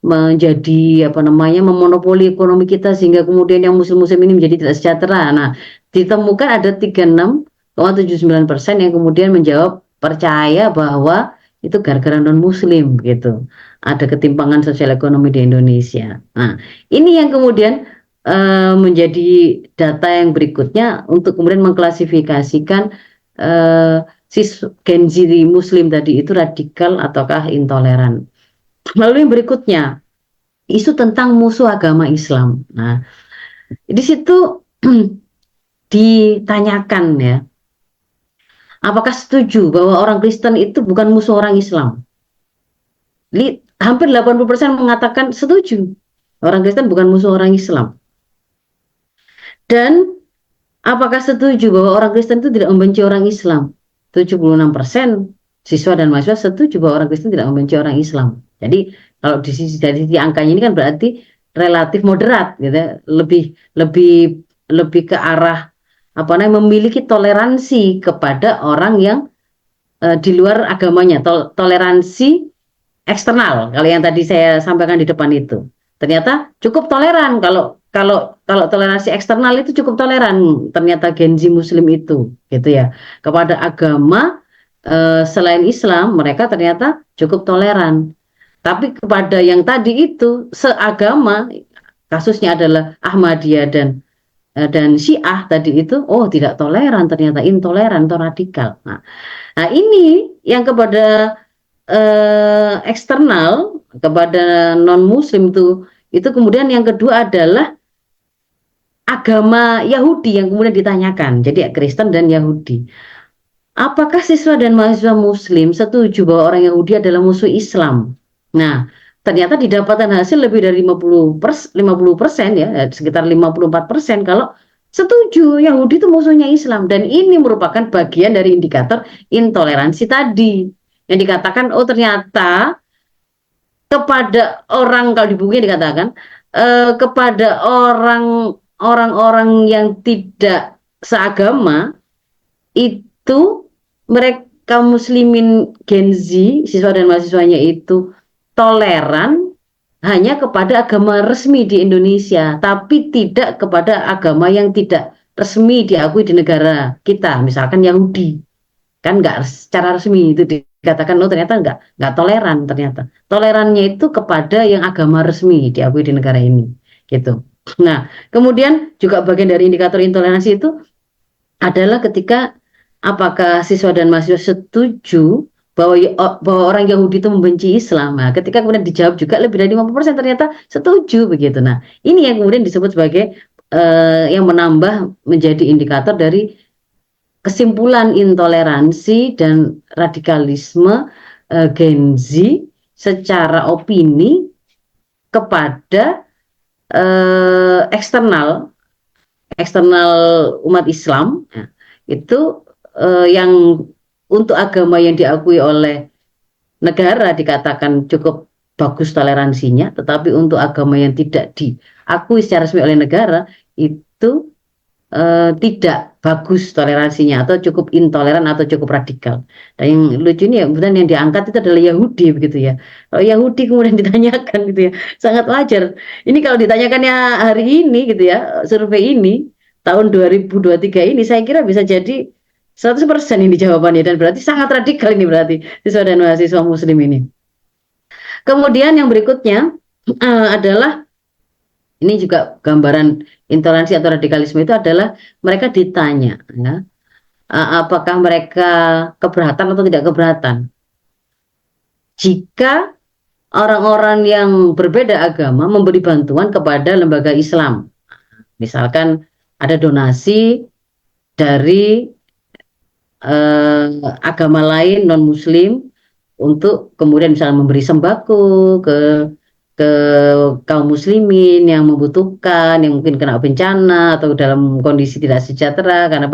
menjadi apa namanya memonopoli ekonomi kita sehingga kemudian yang muslim-muslim ini menjadi tidak sejahtera. Nah, ditemukan ada 36,79% yang kemudian menjawab percaya bahwa itu gara-gara non muslim gitu. Ada ketimpangan sosial ekonomi di Indonesia. Nah, ini yang kemudian menjadi data yang berikutnya untuk kemudian mengklasifikasikan Gen Z Muslim tadi itu radikal ataukah intoleran. Lalu yang berikutnya isu tentang musuh agama Islam. Nah, di situ ditanyakan ya, apakah setuju bahwa orang Kristen itu bukan musuh orang Islam? Hampir 80% mengatakan setuju. Orang Kristen bukan musuh orang Islam. Dan apakah setuju bahwa orang Kristen itu tidak membenci orang Islam? 76% siswa dan mahasiswa setuju bahwa orang Kristen tidak membenci orang Islam. Jadi kalau dari sisi angkanya ini kan berarti relatif moderat, gitu, lebih lebih lebih ke arah apa namanya memiliki toleransi kepada orang yang di luar agamanya, toleransi eksternal. Kalau yang tadi saya sampaikan di depan itu, ternyata cukup toleran kalau toleransi eksternal itu cukup toleran ternyata Gen Z Muslim itu gitu ya kepada agama selain Islam mereka ternyata cukup toleran tapi kepada yang tadi itu seagama kasusnya adalah Ahmadiyah dan Syiah tadi itu oh tidak toleran ternyata intoleran atau radikal. Nah ini yang kepada eksternal kepada non Muslim itu kemudian yang kedua adalah agama Yahudi yang kemudian ditanyakan, jadi Kristen dan Yahudi. Apakah siswa dan mahasiswa Muslim setuju bahwa orang Yahudi adalah musuh Islam? Nah, ternyata didapatkan hasil lebih dari 50% ya, sekitar 54% kalau setuju Yahudi itu musuhnya Islam dan ini merupakan bagian dari indikator intoleransi tadi. yang dikatakan oh ternyata kepada orang, kalau di bukunya dikatakan kepada orang-orang yang tidak seagama itu, mereka muslimin Gen Z, siswa dan mahasiswanya itu toleran hanya kepada agama resmi di Indonesia, tapi tidak kepada agama yang tidak resmi diakui di negara kita, misalkan Yahudi. Kan nggak secara resmi itu dikatakan, oh ternyata nggak toleran, ternyata tolerannya itu kepada yang agama resmi diakui di negara ini, gitu. Nah, kemudian juga bagian dari indikator intoleransi itu adalah ketika apakah siswa dan mahasiswa setuju bahwa orang Yahudi itu membenci Islam. Nah, ketika kemudian dijawab juga lebih dari 50% ternyata setuju begitu. Nah, ini yang kemudian disebut sebagai yang menambah menjadi indikator dari kesimpulan intoleransi dan radikalisme Gen Z secara opini kepada eksternal eksternal umat Islam, ya, itu yang untuk agama yang diakui oleh negara dikatakan cukup bagus toleransinya, tetapi untuk agama yang tidak diakui secara resmi oleh negara itu tidak bagus toleransinya, atau cukup intoleran atau cukup radikal. Dan yang lucu ini ya, kemudian yang diangkat itu adalah Yahudi begitu ya. Kalau Yahudi kemudian ditanyakan gitu ya, sangat wajar. Ini kalau ditanyakannya hari ini gitu ya, survei ini tahun 2023 ini, saya kira bisa jadi 100% ini jawabannya, dan berarti sangat radikal ini berarti siswa dan mahasiswa muslim ini. Kemudian yang berikutnya adalah, ini juga gambaran intoleransi atau radikalisme itu adalah mereka ditanya ya, apakah mereka keberatan atau tidak keberatan jika orang-orang yang berbeda agama memberi bantuan kepada lembaga Islam. Misalkan ada donasi dari agama lain non muslim untuk kemudian misalnya memberi sembako ke kaum muslimin yang membutuhkan, yang mungkin kena bencana atau dalam kondisi tidak sejahtera, karena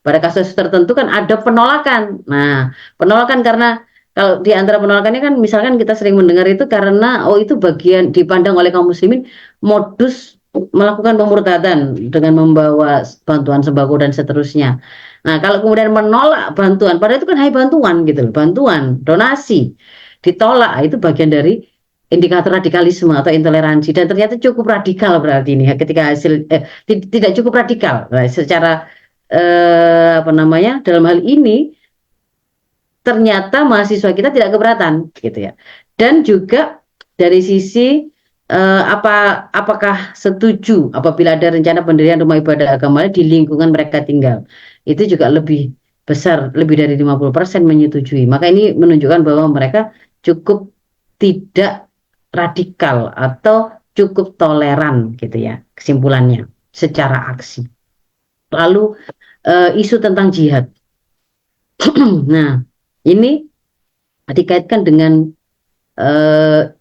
pada kasus tertentu kan ada penolakan. Nah, penolakan karena kalau di antara penolakannya kan misalkan kita sering mendengar itu karena oh itu bagian dipandang oleh kaum muslimin modus melakukan pemurtadan dengan membawa bantuan sembako dan seterusnya. Nah, kalau kemudian menolak bantuan, padahal itu kan hanya bantuan gitu, bantuan, donasi, ditolak, itu bagian dari indikator radikalisme atau intoleransi, dan ternyata cukup radikal berarti ini ya, ketika hasil tidak cukup radikal secara apa namanya, dalam hal ini ternyata mahasiswa kita tidak keberatan gitu ya. Dan juga dari sisi apakah setuju apabila ada rencana pendirian rumah ibadah agama di lingkungan mereka tinggal, itu juga lebih besar, lebih dari 50% menyetujui. Maka ini menunjukkan bahwa mereka cukup tidak radikal atau cukup toleran gitu ya, kesimpulannya secara aksi. Lalu isu tentang jihad. Nah, ini dikaitkan dengan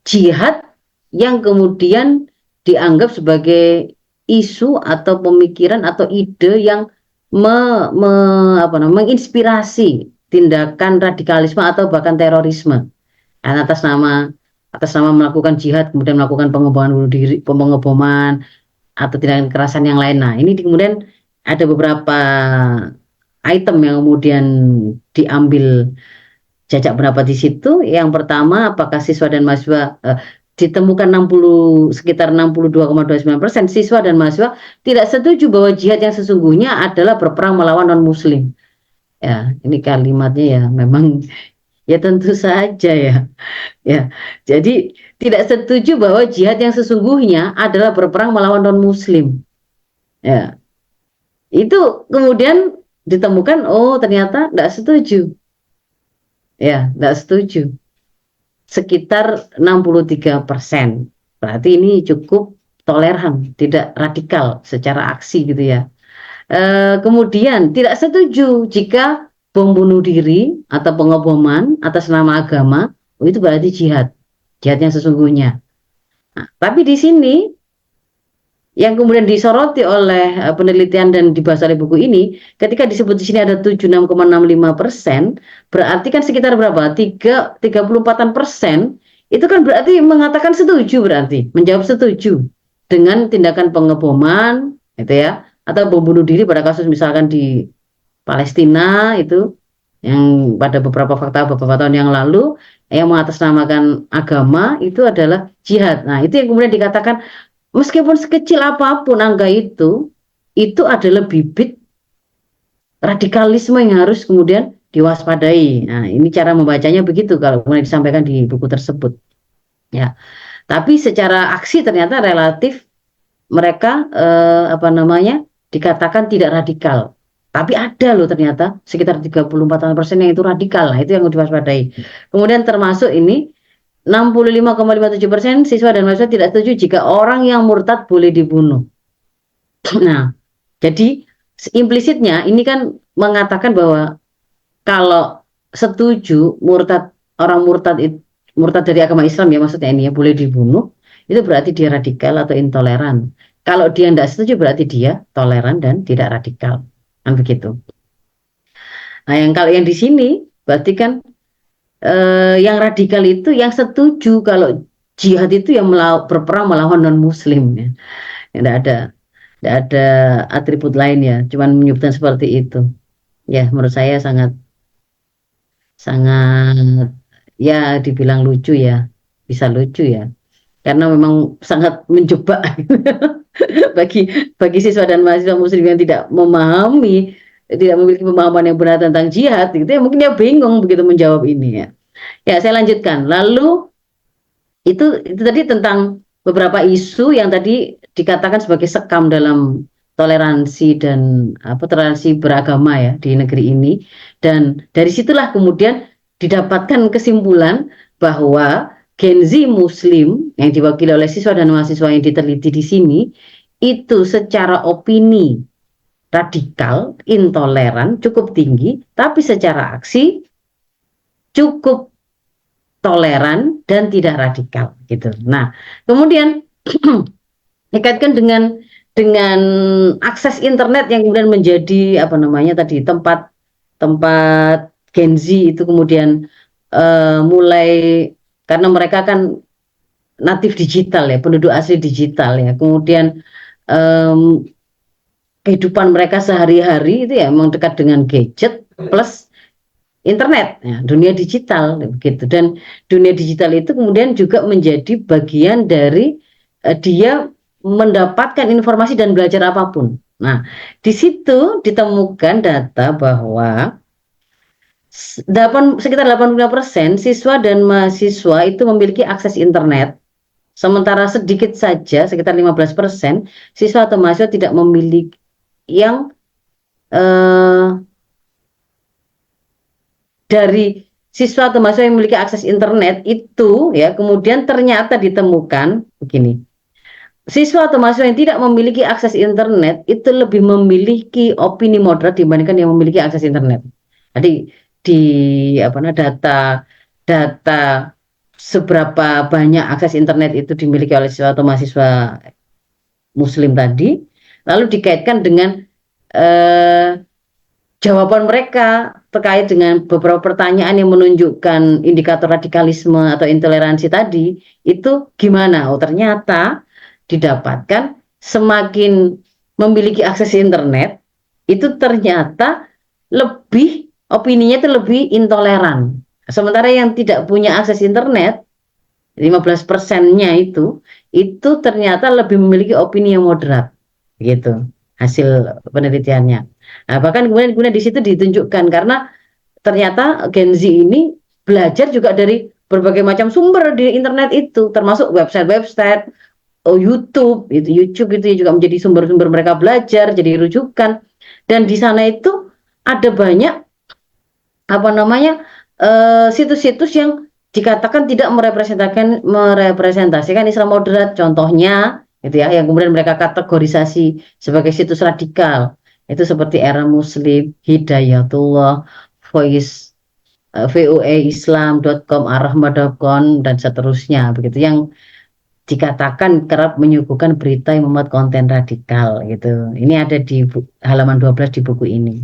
jihad yang kemudian dianggap sebagai isu atau pemikiran atau ide yang menginspirasi tindakan radikalisme atau bahkan terorisme, atas nama melakukan jihad kemudian melakukan pengeboman bunuh diri, pengeboman atau tindakan kekerasan yang lain. Nah, ini kemudian ada beberapa item yang kemudian diambil jajak pendapat di situ. Yang pertama, apakah siswa dan mahasiswa ditemukan sekitar 62,29% siswa dan mahasiswa tidak setuju bahwa jihad yang sesungguhnya adalah berperang melawan non-muslim. Ya, ini kalimatnya ya memang ya tentu saja ya. Ya, jadi tidak setuju bahwa jihad yang sesungguhnya adalah berperang melawan non-muslim. Ya, itu kemudian ditemukan, oh ternyata tidak setuju. Ya, tidak setuju. Sekitar 63%. Berarti ini cukup toleran, tidak radikal secara aksi gitu ya. Kemudian tidak setuju jika bom bunuh diri atau pengeboman atas nama agama, itu berarti jihad yang sesungguhnya. Nah, tapi di sini yang kemudian disoroti oleh penelitian dan dibahas oleh buku ini, ketika disebut di sini ada 76,65%, berarti kan sekitar berapa? 34%, itu kan berarti mengatakan setuju, berarti menjawab setuju dengan tindakan pengeboman, gitu ya, atau bom bunuh diri pada kasus misalkan di Palestina itu, yang pada beberapa tahun yang lalu yang mengatasnamakan agama itu adalah jihad. Nah, itu yang kemudian dikatakan meskipun sekecil apapun angka itu adalah bibit radikalisme yang harus kemudian diwaspadai. Nah, ini cara membacanya begitu kalau kemudian disampaikan di buku tersebut. Ya, tapi secara aksi ternyata relatif mereka dikatakan tidak radikal. Tapi ada loh ternyata sekitar 34% yang itu radikal. Nah, itu yang diwaspadai. Kemudian termasuk ini 65,57% siswa dan mahasiswa tidak setuju jika orang yang murtad boleh dibunuh. Nah, jadi implisitnya ini kan mengatakan bahwa kalau setuju orang murtad dari agama Islam ya, maksudnya ini ya, boleh dibunuh, itu berarti dia radikal atau intoleran. Kalau dia tidak setuju berarti dia toleran dan tidak radikal, kan begitu. Nah, kalau yang di sini berarti kan yang radikal itu yang setuju kalau jihad itu yang berperang melawan non Muslim ya. Tidak ada atribut lain ya, cuman menyebutkan seperti itu. Ya, menurut saya sangat sangat ya dibilang lucu ya, bisa lucu ya, karena memang sangat menjebak bagi bagi siswa dan mahasiswa muslim yang tidak memiliki pemahaman yang benar tentang jihad gitu ya, mungkin dia bingung begitu menjawab ini ya. Ya, saya lanjutkan. Lalu itu tadi tentang beberapa isu yang tadi dikatakan sebagai sekam dalam toleransi dan toleransi beragama ya di negeri ini, dan dari situlah kemudian didapatkan kesimpulan bahwa Gen Z Muslim yang diwakili oleh siswa dan mahasiswa yang diteliti di sini itu secara opini radikal, intoleran, cukup tinggi, tapi secara aksi cukup toleran dan tidak radikal gitu. Nah, kemudian dikaitkan dengan akses internet yang kemudian menjadi tempat Gen Z itu kemudian mulai, karena mereka kan natif digital ya, penduduk asli digital ya, kemudian kehidupan mereka sehari-hari itu ya memang dekat dengan gadget plus internet ya, dunia digital begitu. Dan dunia digital itu kemudian juga menjadi bagian dari dia mendapatkan informasi dan belajar apapun. Nah, di situ ditemukan data bahwa sekitar 85% siswa dan mahasiswa itu memiliki akses internet, sementara sedikit saja sekitar 15% siswa atau mahasiswa tidak memiliki, yang dari siswa atau mahasiswa yang memiliki akses internet itu ya, kemudian ternyata ditemukan begini. Siswa atau mahasiswa yang tidak memiliki akses internet itu lebih memiliki opini moderat dibandingkan yang memiliki akses internet. Jadi di data seberapa banyak akses internet itu dimiliki oleh siswa atau mahasiswa muslim tadi, lalu dikaitkan dengan jawaban mereka terkait dengan beberapa pertanyaan yang menunjukkan indikator radikalisme atau intoleransi tadi, itu gimana? Oh, ternyata didapatkan semakin memiliki akses internet, itu ternyata lebih, opininya itu lebih intoleran. Sementara yang tidak punya akses internet, 15%-nya itu ternyata lebih memiliki opini yang moderat. Gitu, hasil penelitiannya. Nah, bahkan kemudian di situ ditunjukkan karena ternyata Gen Z ini belajar juga dari berbagai macam sumber di internet itu, termasuk website-website, YouTube itu juga menjadi sumber-sumber mereka belajar, jadi rujukan. Dan di sana itu ada banyak situs-situs yang dikatakan tidak merepresentasikan Islam moderat, contohnya gitu ya, yang kemudian mereka kategorisasi sebagai situs radikal. Itu seperti Era Muslim, Hidayatullah, Voice, voaislam.com, arrahma.com dan seterusnya begitu, yang dikatakan kerap menyuguhkan berita yang memuat konten radikal gitu. Ini ada di halaman 12 di buku ini.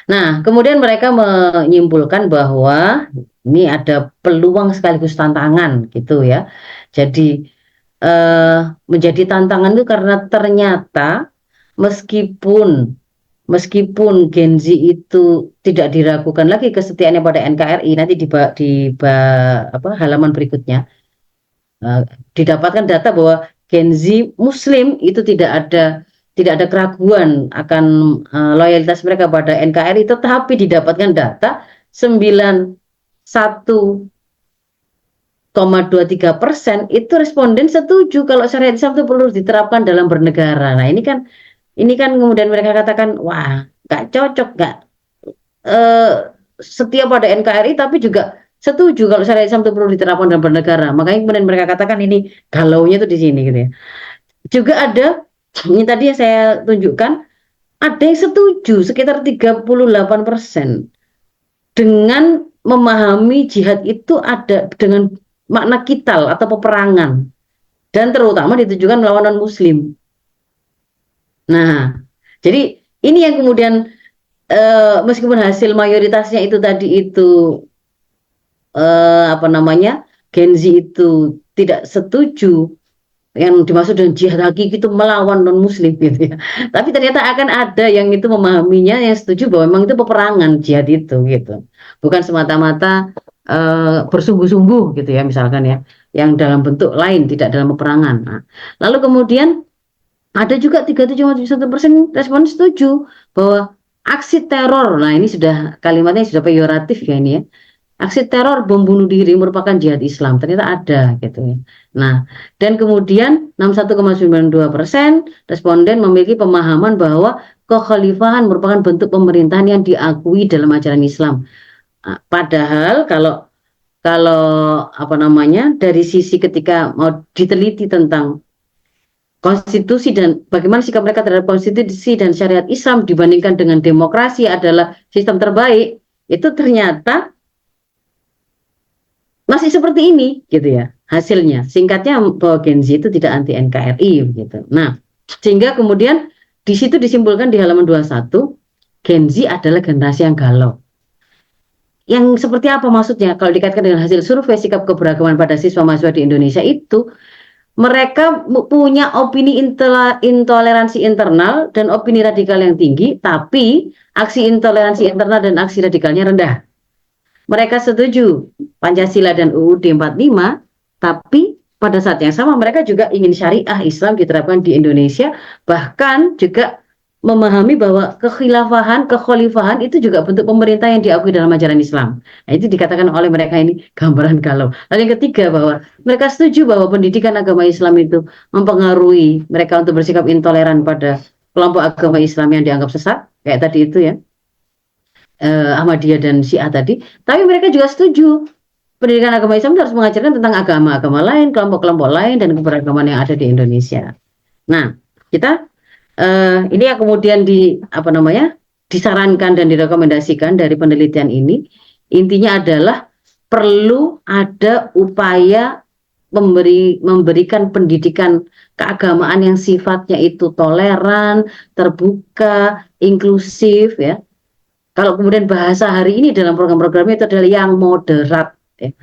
Nah, kemudian mereka menyimpulkan bahwa ini ada peluang sekaligus tantangan gitu ya. Jadi menjadi tantangan itu karena ternyata meskipun meskipun Gen Z itu tidak diragukan lagi kesetiaannya pada NKRI, nanti halaman berikutnya didapatkan data bahwa Gen Z Muslim itu tidak ada keraguan akan loyalitas mereka pada NKRI, tetapi didapatkan data 91,23% itu responden setuju kalau syariat Islam itu perlu diterapkan dalam bernegara. Nah, ini kan kemudian mereka katakan, wah, nggak cocok, nggak eh, setia pada NKRI, tapi juga setuju kalau syariat Islam itu perlu diterapkan dalam bernegara. Makanya kemudian mereka katakan ini galaunya itu di sini gitu ya. Juga ada, ini tadi yang saya tunjukkan, ada yang setuju sekitar 38% dengan memahami jihad itu ada dengan makna kital atau peperangan, dan terutama ditujukan melawan non-muslim. Nah, jadi ini yang kemudian meskipun hasil mayoritasnya itu tadi itu Gen Z itu tidak setuju yang dimaksud dengan jihad hakiki itu melawan non muslim gitu ya, tapi ternyata akan ada yang itu memahaminya yang setuju bahwa memang itu peperangan jihad itu gitu, bukan semata-mata bersungguh-sungguh gitu ya, misalkan ya, yang dalam bentuk lain tidak dalam peperangan. Nah, lalu kemudian ada juga 37,1% respon setuju bahwa aksi teror, nah ini sudah kalimatnya sudah peyoratif ya ini ya, aksi teror bom bunuh diri merupakan jihad Islam, ternyata ada gitu ya. Nah, dan kemudian 61,92% responden memiliki pemahaman bahwa kekhalifahan merupakan bentuk pemerintahan yang diakui dalam ajaran Islam. Nah, padahal kalau kalau dari sisi ketika mau diteliti tentang konstitusi dan bagaimana sikap mereka terhadap konstitusi dan syariat Islam dibandingkan dengan demokrasi adalah sistem terbaik, itu ternyata masih seperti ini gitu ya hasilnya. Singkatnya bahwa Gen Z itu tidak anti NKRI gitu. Nah, sehingga kemudian di situ disimpulkan di halaman 21, Gen Z adalah generasi yang galau. Yang seperti apa maksudnya? Kalau dikaitkan dengan hasil survei sikap keberagaman pada siswa mahasiswa di Indonesia itu, mereka punya opini intoleransi internal dan opini radikal yang tinggi, tapi aksi intoleransi internal dan aksi radikalnya rendah. Mereka setuju Pancasila dan UUD 45, tapi pada saat yang sama mereka juga ingin syariah Islam diterapkan di Indonesia, bahkan juga memahami bahwa kekhalifahan itu juga bentuk pemerintah yang diakui dalam ajaran Islam. Nah, itu dikatakan oleh mereka ini gambaran galau. Lalu yang ketiga, bahwa mereka setuju bahwa pendidikan agama Islam itu mempengaruhi mereka untuk bersikap intoleran pada kelompok agama Islam yang dianggap sesat, kayak tadi itu ya, Ahmadiyah dan Syiah tadi. Tapi mereka juga setuju pendidikan agama Islam harus mengajarkan tentang agama-agama lain, kelompok-kelompok lain, dan keberagaman yang ada di Indonesia. Nah, kita ini yang kemudian disarankan dan direkomendasikan dari penelitian ini, intinya adalah perlu ada upaya memberikan pendidikan keagamaan yang sifatnya itu toleran, terbuka, inklusif ya. Kalau kemudian bahasa hari ini dalam program-programnya itu adalah yang moderat ya.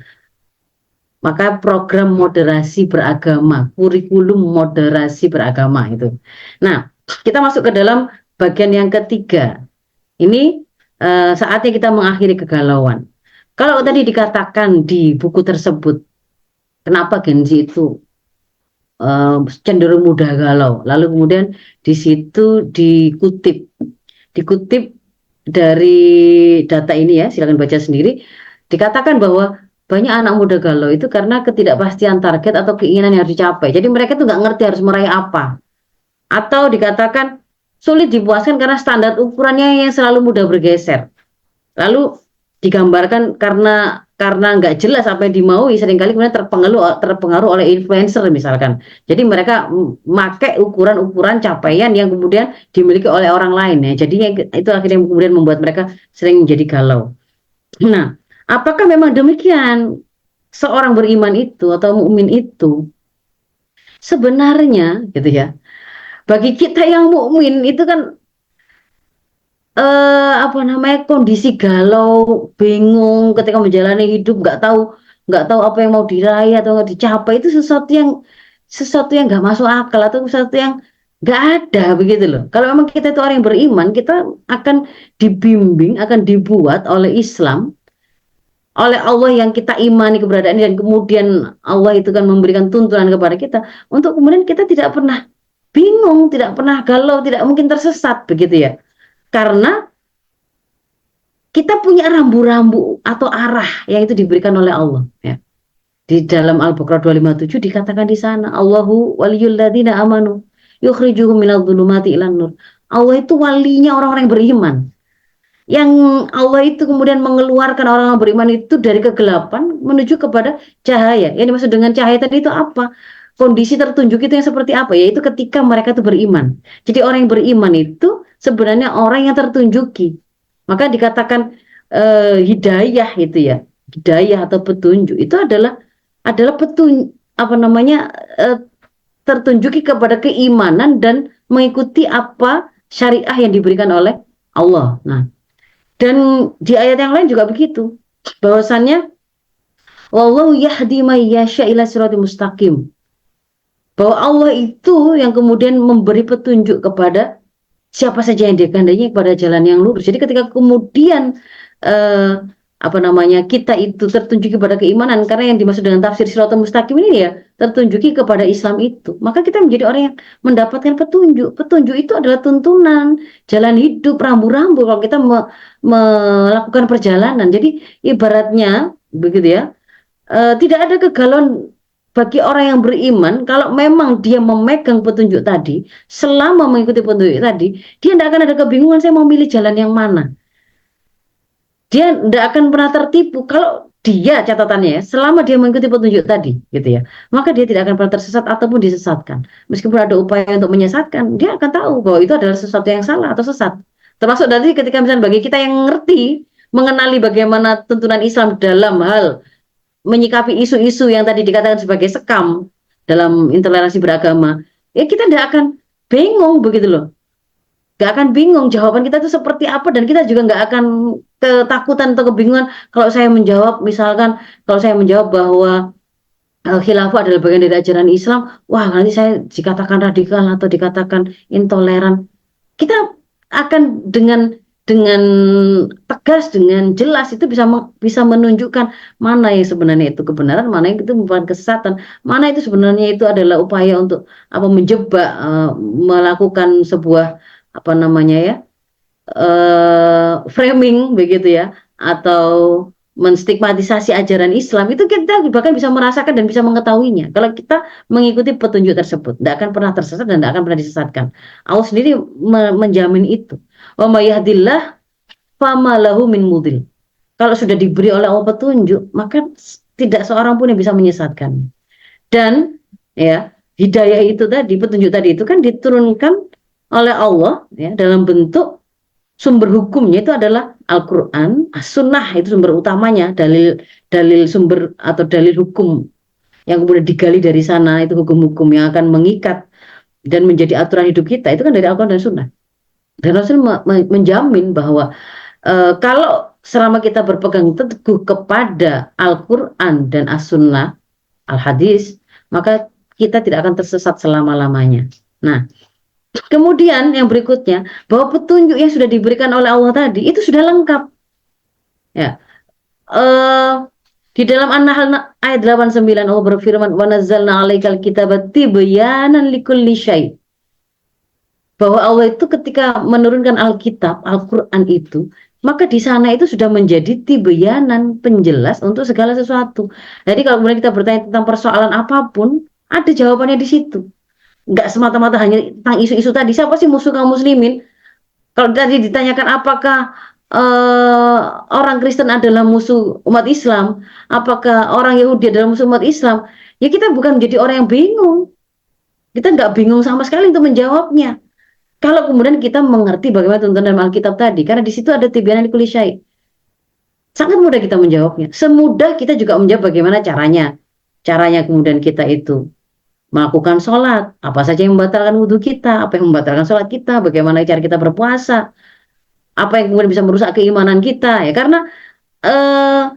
Maka program moderasi beragama, kurikulum moderasi beragama itu. Nah, kita masuk ke dalam bagian yang ketiga. Ini saatnya kita mengakhiri kegalauan. Kalau tadi dikatakan di buku tersebut, kenapa Gen Z itu cenderung mudah galau. Lalu kemudian di situ dikutip dari data ini ya, silakan baca sendiri. Dikatakan bahwa banyak anak muda galau itu karena ketidakpastian target atau keinginan yang harus dicapai. Jadi mereka tuh nggak ngerti harus meraih apa. Atau dikatakan sulit dipuaskan karena standar ukurannya yang selalu mudah bergeser. Lalu digambarkan karena nggak jelas apa yang dimaui, seringkali kemudian terpengaruh oleh influencer misalkan. Jadi mereka memakai ukuran-ukuran capaian yang kemudian dimiliki oleh orang lain ya. Jadi itu akhirnya kemudian membuat mereka sering menjadi galau. Nah, apakah memang demikian? seorang beriman itu atau mukmin itu sebenarnya gitu ya. Bagi kita yang mukmin itu kan apa namanya kondisi galau, bingung ketika menjalani hidup, nggak tahu apa yang mau diraih atau nggak dicapai itu sesuatu yang nggak masuk akal atau sesuatu yang nggak ada begitu loh. Kalau memang kita itu orang yang beriman, kita akan dibimbing, akan dibuat oleh Islam, oleh Allah yang kita imani keberadaannya dan kemudian Allah itu kan memberikan tuntunan kepada kita untuk kemudian kita tidak pernah bingung, tidak pernah galau, tidak mungkin tersesat begitu ya. Karena kita punya rambu-rambu atau arah yang itu diberikan oleh Allah ya. Di dalam Al-Baqarah 257 dikatakan di sana Allahu waliyul ladzina amanu yukhrijuhum minadh dhulumati ilan nur. Allah itu walinya orang-orang yang beriman. Yang Allah itu kemudian mengeluarkan orang-orang beriman itu dari kegelapan menuju kepada cahaya. Yang dimaksud dengan cahaya tadi itu apa? Kondisi tertunjuk itu yang seperti apa? Yaitu ketika mereka itu beriman. Jadi orang yang beriman itu sebenarnya orang yang tertunjuki. Maka dikatakan hidayah itu ya, hidayah atau petunjuk itu adalah apa namanya tertunjuki kepada keimanan dan mengikuti apa syariah yang diberikan oleh Allah. Nah, dan di ayat yang lain juga begitu. Bahwasannya wallahu yahdi may yasha ila siratal mustaqim. Bahwa Allah itu yang kemudian memberi petunjuk kepada siapa saja yang dikehendaki kepada jalan yang lurus. Jadi ketika kemudian eh, apa namanya kita itu tertunjuki kepada keimanan karena yang dimaksud dengan tafsir siratal mustaqim ini ya tertunjuki kepada Islam itu, maka kita menjadi orang yang mendapatkan petunjuk. Petunjuk itu adalah tuntunan jalan hidup, rambu-rambu kalau kita melakukan perjalanan. Jadi ibaratnya begitu ya, tidak ada kegalauan bagi orang yang beriman kalau memang dia memegang petunjuk tadi, selama mengikuti petunjuk tadi, dia tidak akan ada kebingungan saya mau milih jalan yang mana. Dia tidak akan pernah tertipu kalau dia catatannya ya, selama dia mengikuti petunjuk tadi, gitu ya, maka dia tidak akan pernah tersesat ataupun disesatkan. Meskipun ada upaya untuk menyesatkan, dia akan tahu bahwa itu adalah sesuatu yang salah atau sesat. Termasuk nanti ketika misalnya bagi kita yang ngerti, mengenali bagaimana tuntunan Islam dalam hal menyikapi isu-isu yang tadi dikatakan sebagai sekam dalam intoleransi beragama, ya kita tidak akan bingung begitu loh. Gak akan bingung jawaban kita itu seperti apa dan kita juga nggak akan ketakutan atau kebingungan kalau saya menjawab misalkan kalau saya menjawab bahwa khilafah adalah bagian dari ajaran Islam, wah nanti saya dikatakan radikal atau dikatakan intoleran. Kita akan dengan tegas, dengan jelas itu bisa menunjukkan mana yang sebenarnya itu kebenaran, mana yang itu merupakan kesesatan, mana itu sebenarnya itu adalah upaya untuk apa menjebak, melakukan sebuah apa namanya ya, framing begitu ya, atau menstigmatisasi ajaran Islam. Itu kita bahkan bisa merasakan dan bisa mengetahuinya kalau kita mengikuti petunjuk tersebut, tidak akan pernah tersesat dan tidak akan pernah disesatkan. Allah sendiri menjamin itu. Wa may yahdillah fama lahu min mudil. Kalau sudah diberi oleh Allah petunjuk, maka tidak seorang pun yang bisa menyesatkan. Dan ya, hidayah itu tadi, petunjuk tadi itu kan diturunkan oleh Allah ya dalam bentuk sumber hukumnya itu adalah Al-Qur'an, As-Sunnah itu sumber utamanya, dalil sumber atau dalil hukum yang kemudian digali dari sana itu hukum-hukum yang akan mengikat dan menjadi aturan hidup kita itu kan dari Al-Qur'an dan Sunnah. Dan Rasul menjamin bahwa kalau selama kita berpegang teguh kepada Al-Quran dan As-Sunnah, Al-Hadis, maka kita tidak akan tersesat selama-lamanya. Nah, kemudian yang berikutnya, bahwa petunjuk yang sudah diberikan oleh Allah tadi, itu sudah lengkap. Ya, di dalam An-Nahl ayat 89, Allah berfirman, وَنَزَّلْنَا عَلَيْكَ الْكِتَابَ تِبْيَانًا لِكُلِّ شَيْءٍ. Bahwa Allah itu ketika menurunkan Alkitab, Al-Quran itu, maka di sana itu sudah menjadi tibyanan, penjelas untuk segala sesuatu. Jadi kalau kemudian kita bertanya tentang persoalan apapun, ada jawabannya di situ. Nggak semata-mata hanya tentang isu-isu tadi. Siapa sih musuh kaum muslimin? Kalau tadi ditanyakan apakah orang Kristen adalah musuh umat Islam, apakah orang Yahudi adalah musuh umat Islam, ya kita bukan menjadi orang yang bingung. Kita nggak bingung sama sekali untuk menjawabnya. Kalau kemudian kita mengerti bagaimana tuntunan dalam Alkitab tadi, karena di situ ada tibyanan likulli syai'. Sangat mudah kita menjawabnya. Semudah kita juga menjawab bagaimana caranya. Caranya kemudian kita itu melakukan sholat. Apa saja yang membatalkan wudhu kita, apa yang membatalkan sholat kita, bagaimana cara kita berpuasa, apa yang kemudian bisa merusak keimanan kita. Ya karena eh,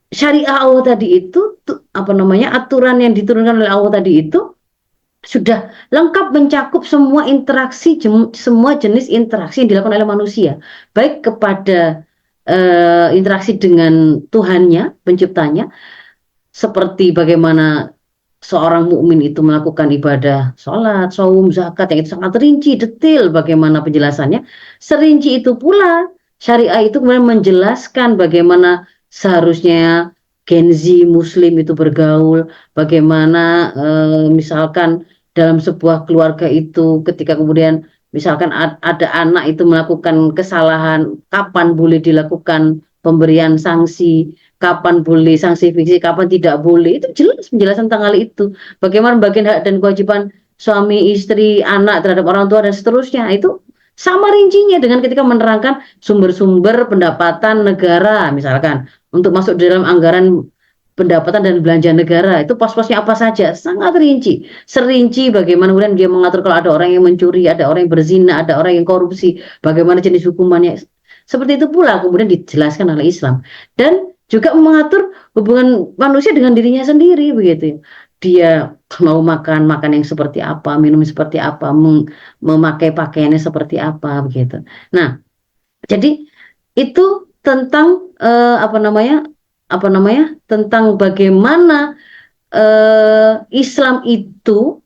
syariah Allah tadi itu, apa namanya, aturan yang diturunkan oleh Allah tadi itu sudah lengkap mencakup semua interaksi, semua jenis interaksi yang dilakukan oleh manusia, baik kepada interaksi dengan Tuhannya, penciptanya, seperti bagaimana seorang mukmin itu melakukan ibadah sholat, saum, zakat, yang itu sangat rinci, detail bagaimana penjelasannya. Serinci itu pula syariah itu kemudian menjelaskan bagaimana seharusnya Gen Z Muslim itu bergaul, bagaimana misalkan dalam sebuah keluarga itu ketika kemudian misalkan ada anak itu melakukan kesalahan, kapan boleh dilakukan pemberian sanksi, kapan boleh sanksi fiksi, kapan tidak boleh. Itu jelas penjelasan tentang hal itu. Bagaimana bagian hak dan kewajiban suami, istri, anak terhadap orang tua dan seterusnya. Itu sama rincinya dengan ketika menerangkan sumber-sumber pendapatan negara misalkan untuk masuk di dalam anggaran pendapatan dan belanja negara itu pos-posnya apa saja, sangat rinci, serinci bagaimana kemudian dia mengatur kalau ada orang yang mencuri, ada orang yang berzina, ada orang yang korupsi, bagaimana jenis hukumannya. Seperti itu pula kemudian dijelaskan oleh Islam dan juga mengatur hubungan manusia dengan dirinya sendiri begitu ya. Dia mau makan makan yang seperti apa, minum seperti apa, memakai pakaiannya seperti apa begitu. Nah, jadi itu tentang apa namanya tentang bagaimana Islam itu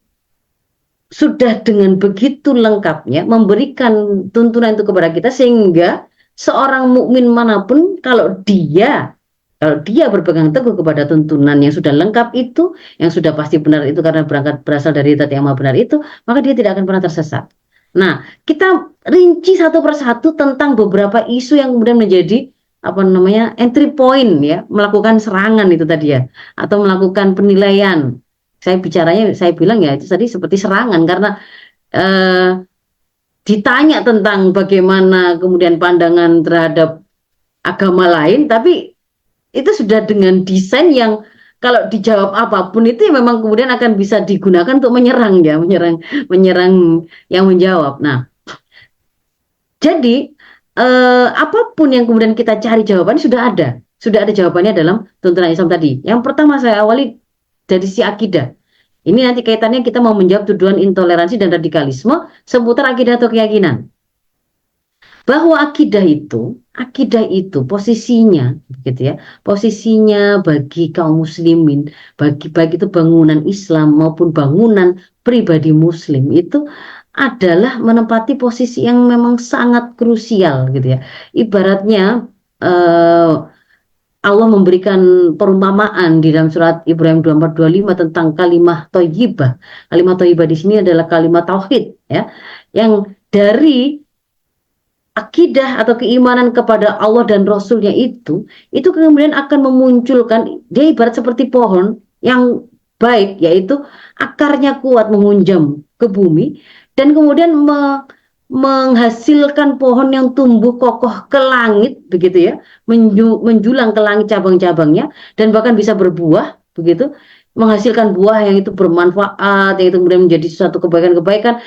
sudah dengan begitu lengkapnya memberikan tuntunan itu kepada kita sehingga seorang mukmin manapun kalau dia berpegang teguh kepada tuntunan yang sudah lengkap itu, yang sudah pasti benar itu karena berasal dari Zat yang Maha benar itu, maka dia tidak akan pernah tersesat. Nah, kita rinci satu persatu tentang beberapa isu yang kemudian menjadi apa namanya entry point ya, melakukan serangan itu tadi ya, atau melakukan penilaian. Saya bilang ya itu tadi seperti serangan karena eh, ditanya tentang bagaimana kemudian pandangan terhadap agama lain, tapi itu sudah dengan desain yang kalau dijawab apapun itu ya memang kemudian akan bisa digunakan untuk menyerang ya, menyerang yang menjawab. Nah, jadi apapun yang kemudian kita cari jawabannya sudah ada jawabannya dalam tuntunan Islam tadi. Yang pertama saya awali dari si akidah. Ini nanti kaitannya kita mau menjawab tuduhan intoleransi dan radikalisme seputar akidah atau keyakinan. Bahwa akidah itu posisinya gitu ya, posisinya bagi kaum muslimin, bagi baik itu bangunan Islam maupun bangunan pribadi muslim itu adalah menempati posisi yang memang sangat krusial gitu ya. Ibaratnya eh, Allah memberikan perumpamaan di dalam surat Ibrahim 24:25 tentang kalimat thayyibah. Kalimat thayyibah di sini adalah kalimat tauhid ya, yang dari akidah atau keimanan kepada Allah dan Rasulnya itu kemudian akan memunculkan, dia ibarat seperti pohon yang baik, yaitu akarnya kuat menghunjam ke bumi dan kemudian menghasilkan pohon yang tumbuh kokoh ke langit, begitu ya, menjulang ke langit cabang-cabangnya dan bahkan bisa berbuah, begitu, menghasilkan buah yang itu bermanfaat, yang itu kemudian menjadi suatu kebaikan-kebaikan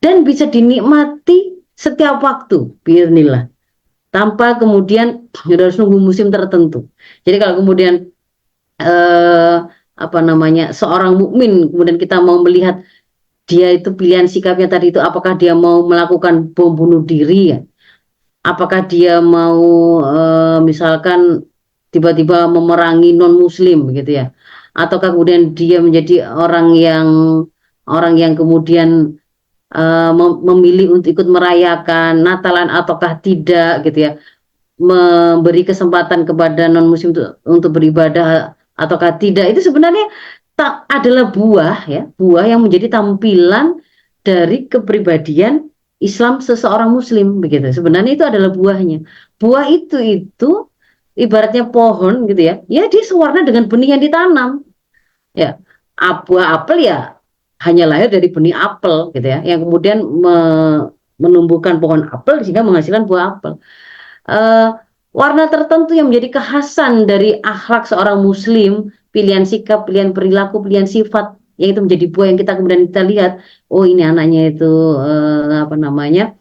dan bisa dinikmati setiap waktu, biarnillah, tanpa kemudian harus nunggu musim tertentu. Jadi kalau kemudian eh, apa namanya seorang mukmin kemudian kita mau melihat dia itu pilihan sikapnya tadi itu, apakah dia mau melakukan bom bunuh diri ya, apakah dia mau misalkan tiba-tiba memerangi non muslim gitu ya, ataukah kemudian dia menjadi orang yang kemudian memilih untuk ikut merayakan Natalan ataukah tidak gitu ya, memberi kesempatan kepada non muslim untuk beribadah ataukah tidak, itu sebenarnya tak adalah buah ya, buah yang menjadi tampilan dari kepribadian Islam seseorang muslim begitu. Sebenarnya itu adalah buahnya. Buah itu ibaratnya pohon gitu ya, ya dia sewarna dengan benih yang ditanam ya. Buah apel ya hanya lahir dari benih apel gitu ya, yang kemudian menumbuhkan pohon apel sehingga menghasilkan buah apel. warna tertentu yang menjadi kekhasan dari akhlak seorang muslim, pilihan sikap, pilihan perilaku, pilihan sifat, yang itu menjadi buah yang kita kemudian kita lihat, oh ini anaknya itu apa namanya,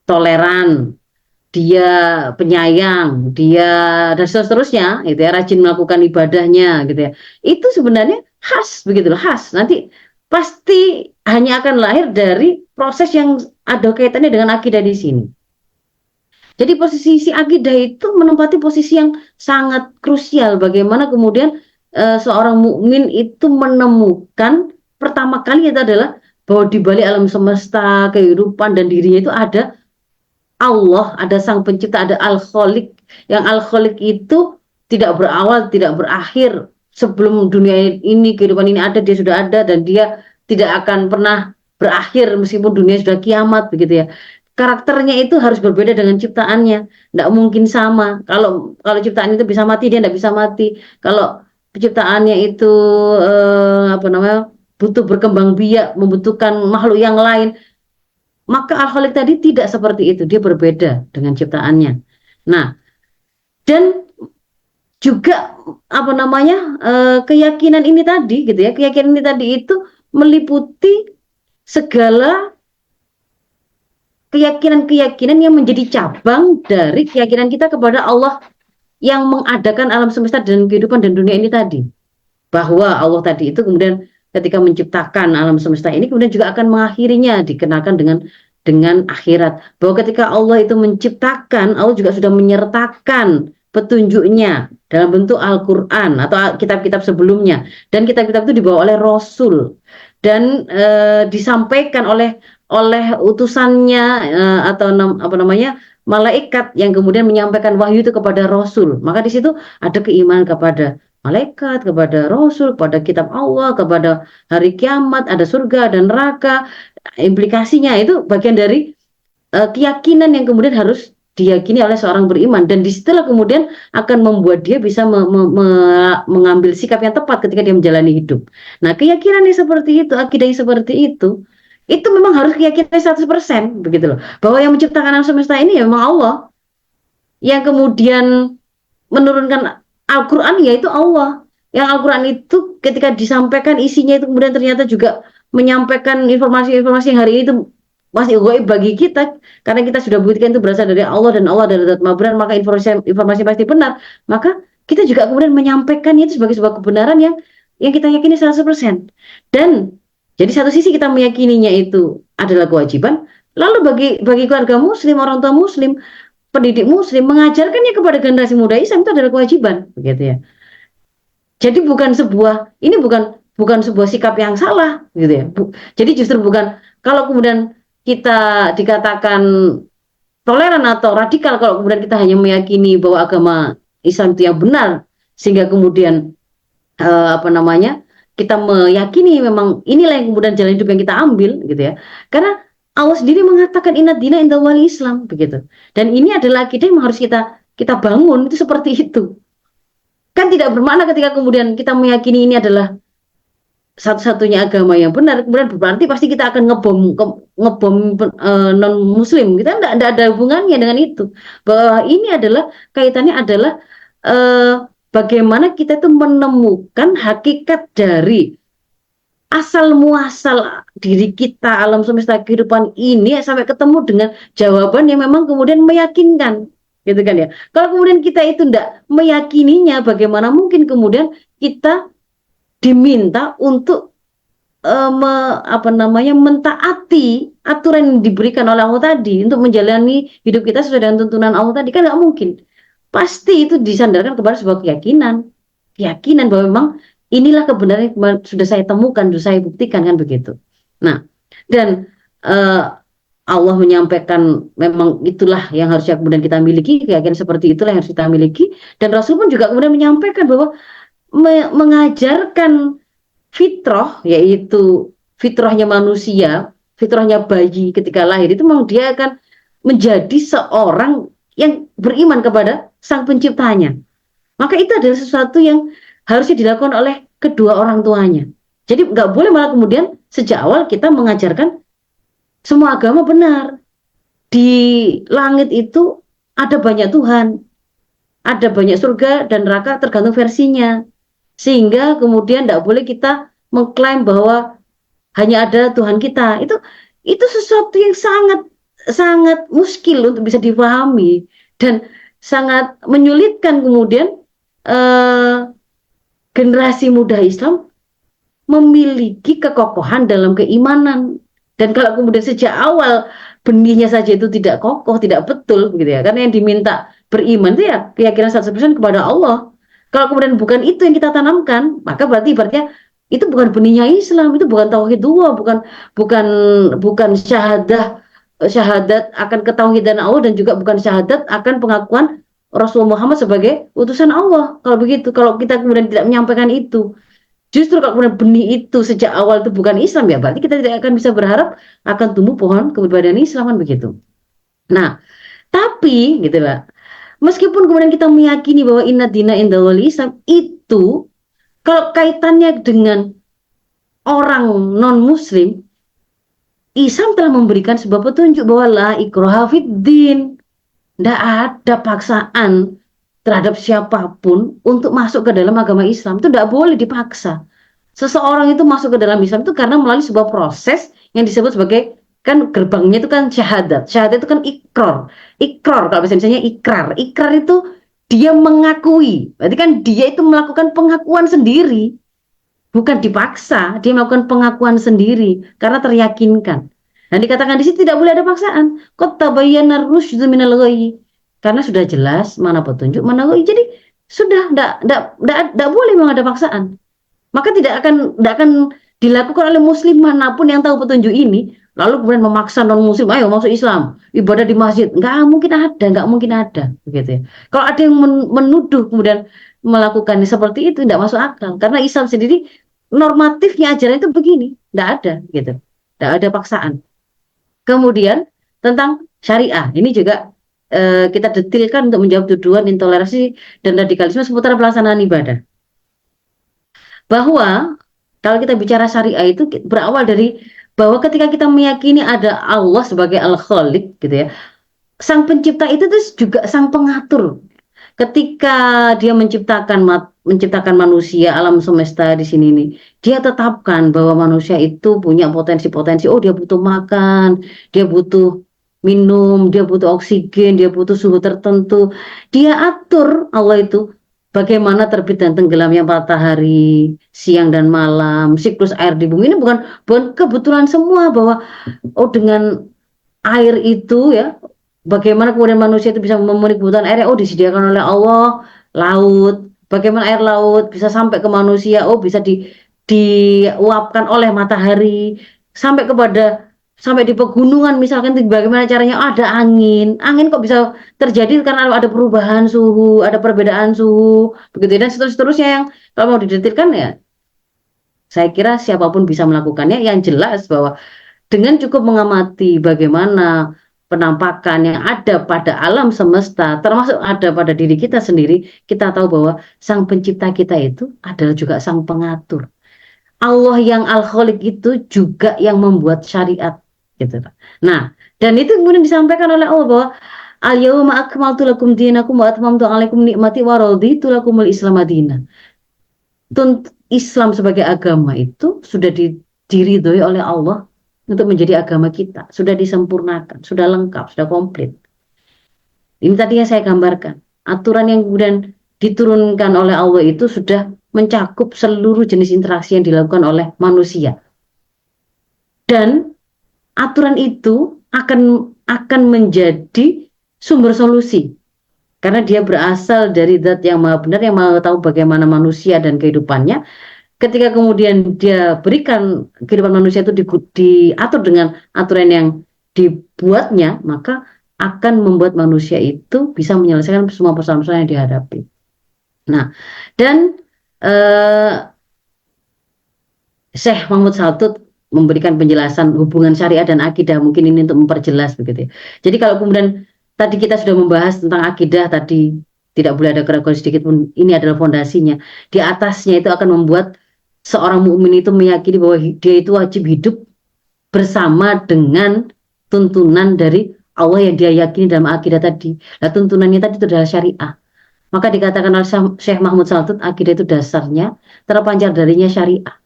toleran, dia penyayang, dia dan seterusnya, itu ya, rajin melakukan ibadahnya, gitu ya. Itu sebenarnya khas, begitu loh, khas. Nanti pasti hanya akan lahir dari proses yang ada kaitannya dengan akidah di sini. Jadi posisi si akidah itu menempati posisi yang sangat krusial. Bagaimana kemudian seorang mukmin itu menemukan pertama kali itu adalah bahwa di balik alam semesta, kehidupan dan dirinya itu ada Allah, ada Sang Pencipta, ada Al-Khaliq. Yang Al-Khaliq itu tidak berawal, tidak berakhir. Sebelum dunia ini, kehidupan ini ada, dia sudah ada dan dia tidak akan pernah berakhir meskipun dunia sudah kiamat, begitu ya. Karakternya itu harus berbeda dengan ciptaannya, tidak mungkin sama. Kalau ciptaan itu bisa mati, dia tidak bisa mati. Kalau penciptaannya itu apa namanya, butuh berkembang biak, membutuhkan makhluk yang lain, maka Al-Khaliq tadi tidak seperti itu, dia berbeda dengan ciptaannya. Nah, dan juga apa namanya, keyakinan ini tadi, gitu ya, keyakinan ini tadi itu meliputi segala keyakinan-keyakinan yang menjadi cabang dari keyakinan kita kepada Allah yang mengadakan alam semesta dan kehidupan dan dunia ini tadi. Bahwa Allah tadi itu kemudian ketika menciptakan alam semesta ini kemudian juga akan mengakhirinya, dikenakan dengan akhirat. Bahwa ketika Allah itu menciptakan, Allah juga sudah menyertakan petunjuknya dalam bentuk Al-Quran atau kitab-kitab sebelumnya, dan kitab-kitab itu dibawa oleh Rasul dan disampaikan oleh utusannya, atau apa namanya, malaikat yang kemudian menyampaikan wahyu itu kepada Rasul. Maka di situ ada keimanan kepada malaikat, kepada Rasul, kepada kitab Allah, kepada hari kiamat, ada surga dan neraka. Implikasinya itu bagian dari keyakinan yang kemudian harus diyakini oleh seorang beriman, dan disitulah kemudian akan membuat dia bisa mengambil sikap yang tepat ketika dia menjalani hidup. Nah, keyakinan yang seperti itu, akidah yang seperti itu memang harus keyakinan 100%, begitu loh. Bahwa yang menciptakan alam semesta ini ya memang Allah. Yang kemudian menurunkan Al-Quran yaitu Allah. Yang Al-Quran itu ketika disampaikan isinya itu kemudian ternyata juga menyampaikan informasi-informasi yang hari ini itu masih gaib bagi kita, karena kita sudah buktikan itu berasal dari Allah dan Allah dari zat maha benar, maka informasi pasti benar. Maka kita juga kemudian menyampaikannya itu sebagai sebuah kebenaran yang kita yakini 100%. Dan jadi satu sisi kita meyakininya itu adalah kewajiban, lalu bagi keluarga muslim, orang tua muslim, pendidik muslim mengajarkannya kepada generasi muda Islam itu adalah kewajiban, begitu ya. Jadi bukan sebuah sikap yang salah, gitu ya. Jadi justru bukan, kalau kemudian kita dikatakan toleran atau radikal kalau kemudian kita hanya meyakini bahwa agama Islam itu yang benar, sehingga kemudian apa namanya, kita meyakini memang inilah yang kemudian jalan hidup yang kita ambil, gitu ya. Karena Allah sendiri mengatakan inna dina inda wali Islam, begitu. Dan ini adalah akidah yang harus kita bangun itu seperti itu. Kan tidak bermakna ketika kemudian kita meyakini ini adalah satu-satunya agama yang benar, kemudian berarti pasti kita akan ngebom non muslim. Kita tidak ada hubungannya dengan itu. Bahwa ini adalah kaitannya adalah bagaimana kita itu menemukan hakikat dari asal muasal diri kita, alam semesta kehidupan ini, sampai ketemu dengan jawaban yang memang kemudian meyakinkan, gitu kan ya. Kalau kemudian kita itu tidak meyakininya, bagaimana mungkin kemudian kita diminta untuk mentaati aturan yang diberikan oleh Allah tadi untuk menjalani hidup kita sesuai dengan tuntunan Allah tadi, kan nggak mungkin. Pasti itu disandarkan kepada sebuah keyakinan bahwa memang inilah kebenaran yang sudah saya temukan, sudah saya buktikan, kan begitu. Nah, dan Allah menyampaikan memang itulah yang harusnya kemudian kita miliki, keyakinan seperti itulah yang harus kita miliki, dan Rasul pun juga kemudian menyampaikan bahwa mengajarkan fitrah, yaitu fitrahnya manusia, fitrahnya bayi ketika lahir itu memang dia akan menjadi seorang yang beriman kepada Sang Penciptanya. Maka itu adalah sesuatu yang harusnya dilakukan oleh kedua orang tuanya. Jadi nggak boleh malah kemudian sejak awal kita mengajarkan semua agama benar. Di langit itu ada banyak Tuhan. ada banyak surga dan neraka tergantung versinya. Sehingga kemudian tidak boleh kita mengklaim bahwa hanya ada Tuhan kita. Itu sesuatu yang sangat sangat muskil untuk bisa dipahami dan sangat menyulitkan kemudian eh, generasi muda Islam memiliki kekokohan dalam keimanan. Dan kalau kemudian sejak awal benihnya saja itu tidak kokoh, tidak betul gitu ya. Karena yang diminta beriman itu ya keyakinan 100% kepada Allah. Kalau kemudian bukan itu yang kita tanamkan, maka berarti itu bukan benihnya Islam, itu bukan tauhid dua, bukan bukan syahadat akan ketauhidan Allah dan juga bukan syahadat akan pengakuan Rasulullah Muhammad sebagai utusan Allah. Kalau begitu, kalau kita kemudian tidak menyampaikan itu, justru kalau kemudian benih itu sejak awal itu bukan Islam, ya berarti kita tidak akan bisa berharap akan tumbuh pohon kepribadian Islam kan begitu. Nah, tapi gitu lah. Meskipun kemudian kita meyakini bahwa inna dina indal Islam itu kalau kaitannya dengan orang non muslim, Islam telah memberikan sebuah petunjuk bahwa la ikraha fiddin. Tidak ada paksaan terhadap siapapun untuk masuk ke dalam agama Islam. Itu tidak boleh dipaksa. Seseorang itu masuk ke dalam Islam itu karena melalui sebuah proses yang disebut sebagai, kan gerbangnya itu kan syahadat. Syahadat itu kan ikrar. Ikrar, kalau misalnya ikrar. Ikrar itu dia mengakui. Berarti kan dia itu melakukan pengakuan sendiri. Bukan dipaksa, dia melakukan pengakuan sendiri karena teryakinkan. Dan dikatakan di sini tidak boleh ada paksaan. Qad tabayyana rusydu minal ghayy. Karena sudah jelas mana petunjuk, mana ghayy. Jadi sudah tidak boleh memang ada paksaan. Maka tidak akan dilakukan oleh muslim manapun yang tahu petunjuk ini lalu kemudian memaksa non muslim ayo masuk Islam, ibadah di masjid. Nggak mungkin ada begitu ya. Kalau ada yang menuduh kemudian melakukan seperti itu tidak masuk akal karena Islam sendiri normatifnya ajaran itu begini, tidak ada gitu. Tidak ada paksaan. Kemudian tentang syariah, ini juga kita detilkan untuk menjawab tuduhan intoleransi dan radikalisme seputar pelaksanaan ibadah. Bahwa kalau kita bicara syariah itu berawal dari bahwa ketika kita meyakini ada Allah sebagai Al-Khaliq gitu ya, sang pencipta itu tuh juga sang pengatur. Ketika dia menciptakan manusia alam semesta di sini nih, dia tetapkan bahwa manusia itu punya potensi-potensi. Oh, dia butuh makan, dia butuh minum, dia butuh oksigen, dia butuh suhu tertentu. Dia atur Allah itu bagaimana terbit dan tenggelamnya matahari, siang dan malam, siklus air di bumi. Ini bukan kebetulan semua bahwa dengan air itu ya, bagaimana kemudian manusia itu bisa memenuhi kebutuhan air? Oh, disediakan oleh Allah. Laut, bagaimana air laut bisa sampai ke manusia? Oh, bisa diuapkan oleh matahari sampai di pegunungan misalkan. Bagaimana caranya? Ada angin kok bisa terjadi karena ada perubahan suhu, ada perbedaan suhu begitu, dan seterusnya yang kalau mau didetilkan ya saya kira siapapun bisa melakukannya. Yang jelas bahwa dengan cukup mengamati bagaimana penampakan yang ada pada alam semesta, termasuk ada pada diri kita sendiri, kita tahu bahwa sang pencipta kita itu adalah juga sang pengatur. Allah yang Al-Khaliq itu juga yang membuat syariat gitu. Nah, dan itu kemudian disampaikan oleh Allah bahwa al-yauma akmaltu lakum dinakum wa atmamtu 'alaikum nikmati wa raditu lakumul Islam madina. Islam sebagai agama itu sudah diridhoi oleh Allah untuk menjadi agama kita, sudah disempurnakan, sudah lengkap, sudah komplit. Ini tadi yang saya gambarkan. Aturan yang kemudian diturunkan oleh Allah itu sudah mencakup seluruh jenis interaksi yang dilakukan oleh manusia. Dan aturan itu akan menjadi sumber solusi. Karena dia berasal dari zat yang maha benar, yang maha tahu bagaimana manusia dan kehidupannya. Ketika kemudian dia berikan kehidupan manusia itu diatur dengan aturan yang dibuatnya, maka akan membuat manusia itu bisa menyelesaikan semua persoalan yang dihadapi. Nah, dan Syekh Mahmud Saltut memberikan penjelasan hubungan syariah dan akidah, mungkin ini untuk memperjelas begitu ya. Jadi kalau kemudian tadi kita sudah membahas tentang akidah tadi, tidak boleh ada keraguan sedikit pun, ini adalah fondasinya. Di atasnya itu akan membuat seorang mukmin itu meyakini bahwa dia itu wajib hidup bersama dengan tuntunan dari Allah yang dia yakini dalam akidah tadi. Nah, tuntunannya tadi itu adalah syariah. Maka dikatakan oleh Syekh Mahmud Saltut, akidah itu dasarnya terpancar darinya syariah.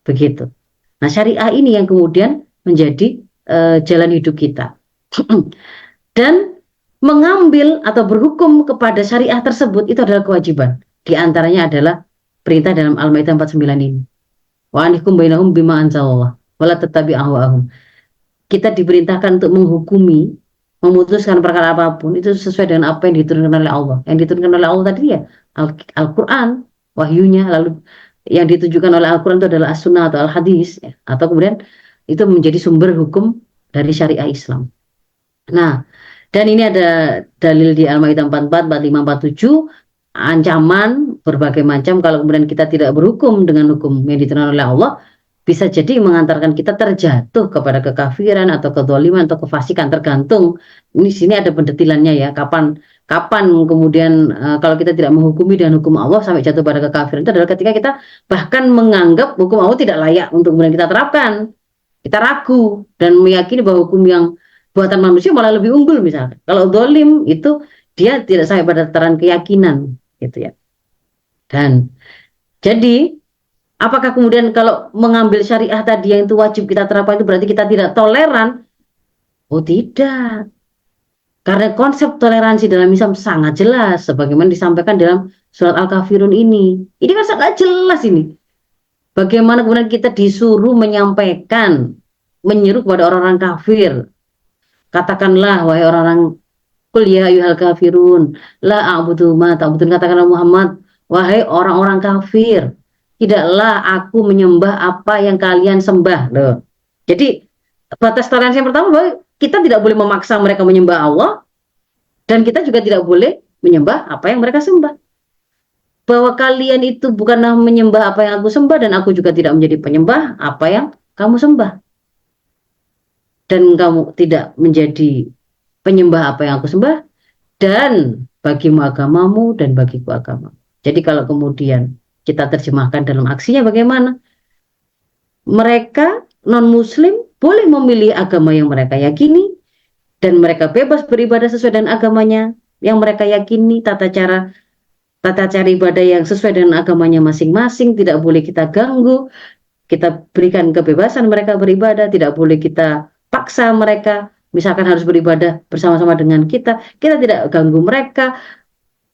Begitu. Nah, syariah ini yang kemudian menjadi jalan hidup kita. Dan mengambil atau berhukum kepada syariah tersebut itu adalah kewajiban. Di antaranya adalah perintah dalam Al-Maidah 49 ini. Wa anikum bainahum bima anzalallah wala tattabi' ahwa'ahum. Kita diperintahkan untuk menghukumi, memutuskan perkara apapun itu sesuai dengan apa yang diturunkan oleh Allah. Yang diturunkan oleh Allah tadi ya Al-Qur'an, wahyunya, lalu yang ditujukan oleh Al-Qur'an itu adalah As-Sunnah atau Al-Hadis ya. Atau kemudian itu menjadi sumber hukum dari syariah Islam. Nah, dan ini ada dalil di Al-Maidah 44, 45, 47, ancaman berbagai macam kalau kemudian kita tidak berhukum dengan hukum yang diturunkan oleh Allah, bisa jadi mengantarkan kita terjatuh kepada kekafiran atau kezaliman atau kefasikan, tergantung. Ini sini ada pendetilannya ya, kapan kemudian kalau kita tidak menghukumi dengan hukum Allah sampai jatuh pada kekafiran, itu adalah ketika kita bahkan menganggap hukum Allah tidak layak untuk kemudian kita terapkan. Kita ragu dan meyakini bahwa hukum yang buatan manusia malah lebih unggul misalnya. Kalau dolim itu dia tidak sampai pada tataran keyakinan gitu ya. Dan jadi apakah kemudian kalau mengambil syariah tadi yang itu wajib kita terapkan itu berarti kita tidak toleran? Oh tidak. Karena konsep toleransi dalam Islam sangat jelas sebagaimana disampaikan dalam surat Al-Kafirun ini. Ini kan sangat jelas ini. Bagaimana kemudian kita disuruh menyampaikan, menyeru kepada orang-orang kafir. Katakanlah wahai orang-orang, qul ya ayyuhal kafirun la a'budu ma ta'budun, katakanlah Muhammad, wahai orang-orang kafir, tidaklah aku menyembah apa yang kalian sembah. Loh. Jadi batas toleransi yang pertama bahwa kita tidak boleh memaksa mereka menyembah Allah dan kita juga tidak boleh menyembah apa yang mereka sembah. Bahwa kalian itu bukanlah menyembah apa yang aku sembah dan aku juga tidak menjadi penyembah apa yang kamu sembah. Dan kamu tidak menjadi penyembah apa yang aku sembah, dan bagimu agamamu dan bagiku agama. Jadi kalau kemudian kita terjemahkan dalam aksinya bagaimana? Mereka non-muslim boleh memilih agama yang mereka yakini dan mereka bebas beribadah sesuai dengan agamanya yang mereka yakini, tata cara ibadah yang sesuai dengan agamanya masing-masing, tidak boleh kita ganggu, kita berikan kebebasan mereka beribadah, tidak boleh kita paksa mereka, misalkan harus beribadah bersama-sama dengan kita tidak ganggu mereka,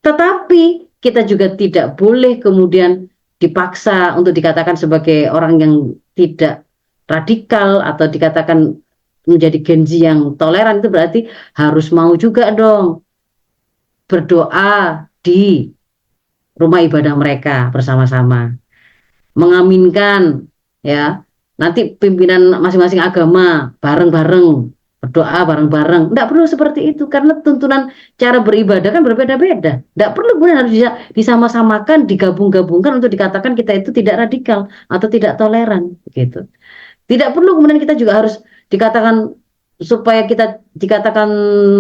tetapi kita juga tidak boleh kemudian dipaksa untuk dikatakan sebagai orang yang tidak radikal atau dikatakan menjadi genzi yang toleran. Itu berarti harus mau juga dong berdoa di rumah ibadah mereka bersama-sama, mengaminkan ya, nanti pimpinan masing-masing agama bareng-bareng berdoa bareng-bareng. Tidak perlu seperti itu karena tuntunan cara beribadah kan berbeda-beda. Tidak perlu kemudian harus disama-samakan, digabung-gabungkan untuk dikatakan kita itu tidak radikal atau tidak toleran gitu. Tidak perlu kemudian kita juga harus dikatakan, supaya kita dikatakan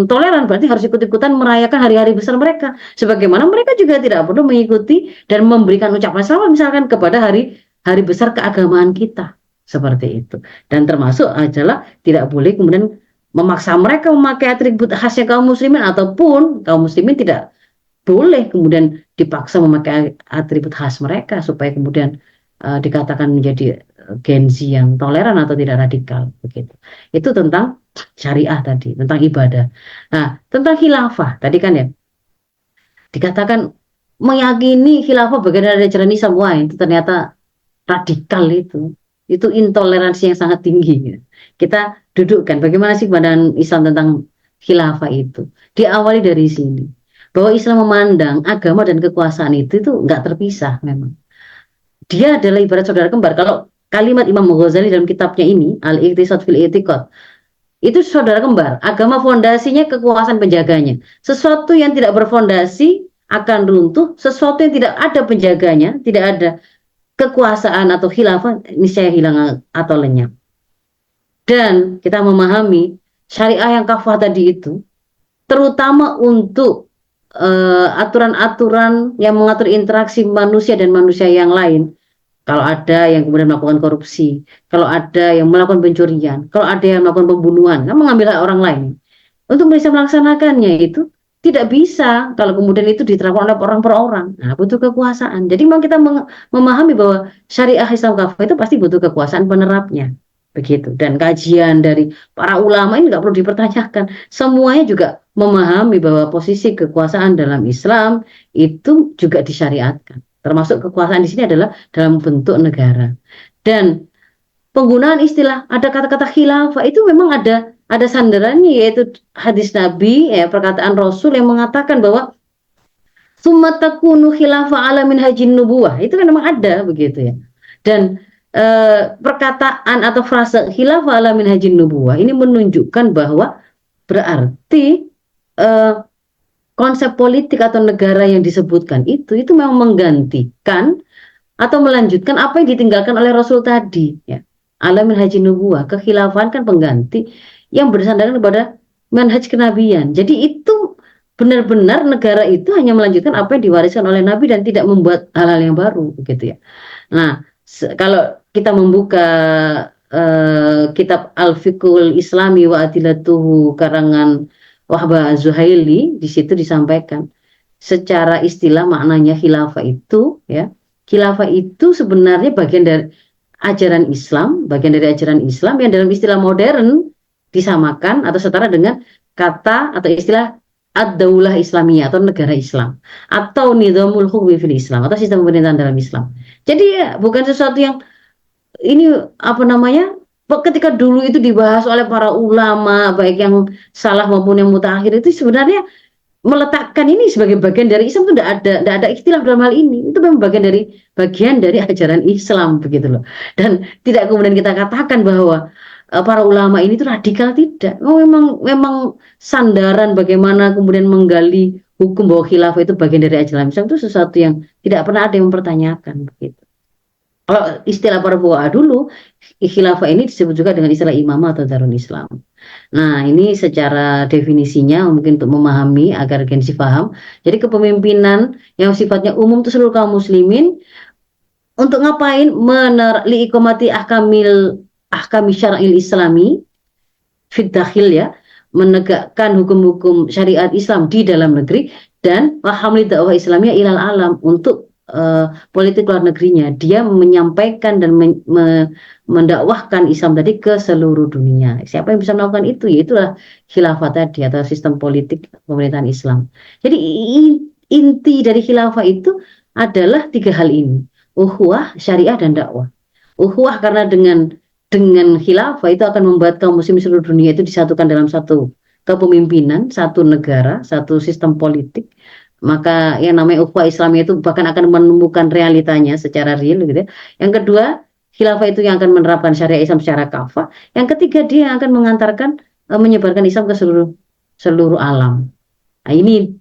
toleran berarti harus ikut-ikutan merayakan hari-hari besar mereka. Sebagaimana mereka juga tidak perlu mengikuti dan memberikan ucapan selamat misalkan kepada hari besar keagamaan kita. Seperti itu. Dan termasuk adalah tidak boleh kemudian memaksa mereka memakai atribut khasnya kaum muslimin, ataupun kaum muslimin tidak boleh kemudian dipaksa memakai atribut khas mereka supaya kemudian dikatakan menjadi genzi yang toleran atau tidak radikal begitu. Itu tentang syariah tadi, tentang ibadah. Nah, tentang khilafah tadi kan ya dikatakan meyakini khilafah bagian dari jalan Islam. Wah, itu ternyata radikal, itu intoleransi yang sangat tinggi. Kita dudukkan bagaimana sih pandangan Islam tentang khilafah itu. Diawali dari sini bahwa Islam memandang agama dan kekuasaan itu nggak terpisah. Memang dia adalah ibarat saudara kembar. Kalau kalimat Imam Ghazali dalam kitabnya ini Al-Iqtisad fil I'tiqad, itu saudara kembar. Agama fondasinya, kekuasaan penjaganya. Sesuatu yang tidak berfondasi akan runtuh, sesuatu yang tidak ada penjaganya, tidak ada kekuasaan atau khilafah, niscaya hilang atau lenyap. Dan kita memahami syariah yang kafah tadi itu terutama untuk aturan-aturan yang mengatur interaksi manusia dan manusia yang lain. Kalau ada yang kemudian melakukan korupsi, kalau ada yang melakukan pencurian, kalau ada yang melakukan pembunuhan, kan mengambil hak orang lain. Untuk bisa melaksanakannya itu tidak bisa kalau kemudian itu diterapkan oleh orang per orang. Nah, butuh kekuasaan. Jadi memang kita memahami bahwa syariah Islam kafah itu pasti butuh kekuasaan penerapnya. Begitu. Dan kajian dari para ulama ini nggak perlu dipertanyakan. Semuanya juga memahami bahwa posisi kekuasaan dalam Islam itu juga disyariatkan. Termasuk kekuasaan di sini adalah dalam bentuk negara. Dan penggunaan istilah ada kata-kata khilafah itu memang ada sandarannya, yaitu hadis Nabi, ya, perkataan Rasul yang mengatakan bahwa summa takunu khilafah ala minhajin nubuwah, itu kan memang ada begitu ya. Dan perkataan atau frase khilafah ala minhajin nubuwah ini menunjukkan bahwa berarti eh, konsep politik atau negara yang disebutkan itu memang menggantikan atau melanjutkan apa yang ditinggalkan oleh Rasul tadi, ya. Alamin haji nubuwah, kekhilafahan kan pengganti yang bersandarkan kepada manhaj kenabian. Jadi itu benar-benar negara itu hanya melanjutkan apa yang diwariskan oleh Nabi dan tidak membuat hal-hal yang baru, gitu ya. Nah, kalau kita membuka kitab Al-Fiqhul Islami wa Adilatuhu karangan Wahbah Az-Zuhaili, di situ disampaikan secara istilah maknanya khilafah itu, ya. Khilafah itu sebenarnya bagian dari ajaran Islam, bagian dari ajaran Islam yang dalam istilah modern disamakan atau setara dengan kata atau istilah ad-daulah Islamiyah atau negara Islam atau nizamul hukmi fil Islam atau sistem pemerintahan dalam Islam. Jadi ya bukan sesuatu yang ini apa namanya, ketika dulu itu dibahas oleh para ulama baik yang salah maupun yang mutakhir itu sebenarnya meletakkan ini sebagai bagian dari Islam itu tidak ada ikhtilaf dalam hal ini. Itu memang bagian dari ajaran Islam begitu loh. Dan tidak kemudian kita katakan bahwa para ulama ini tuh radikal, tidak. Oh, memang sandaran bagaimana kemudian menggali hukum bahwa khilafah itu bagian dari ajaran Islam itu sesuatu yang tidak pernah ada yang mempertanyakan begitu. Kalau istilah para fuqaha dulu, khilafah ini disebut juga dengan istilah imamah atau darul Islam. Nah, ini secara definisinya mungkin untuk memahami agar Gensi paham. Jadi kepemimpinan yang sifatnya umum itu seluruh kaum muslimin untuk ngapain? Liikomati ahkami syar'il islami fid dakhil, ya, menegakkan hukum-hukum syariat Islam di dalam negeri dan wahamli dakwah Islamiyah ilal alam untuk politik luar negerinya. Dia menyampaikan dan mendakwahkan Islam tadi ke seluruh dunia. Siapa yang bisa melakukan itu? Yaitulah khilafah tadi atau sistem politik pemerintahan Islam. Jadi inti dari khilafah itu adalah tiga hal ini: ukhuwah, syariah, dan dakwah. Ukhuwah karena dengan khilafah itu akan membuat kaum muslim seluruh dunia itu disatukan dalam satu kepemimpinan, satu negara, satu sistem politik. Maka yang namanya ukhuwah Islamiyah itu bahkan akan menemukan realitanya secara real gitu ya. Yang kedua, khilafah itu yang akan menerapkan syariat Islam secara kafah. Yang ketiga, dia yang akan mengantarkan menyebarkan Islam ke seluruh alam. Nah, ini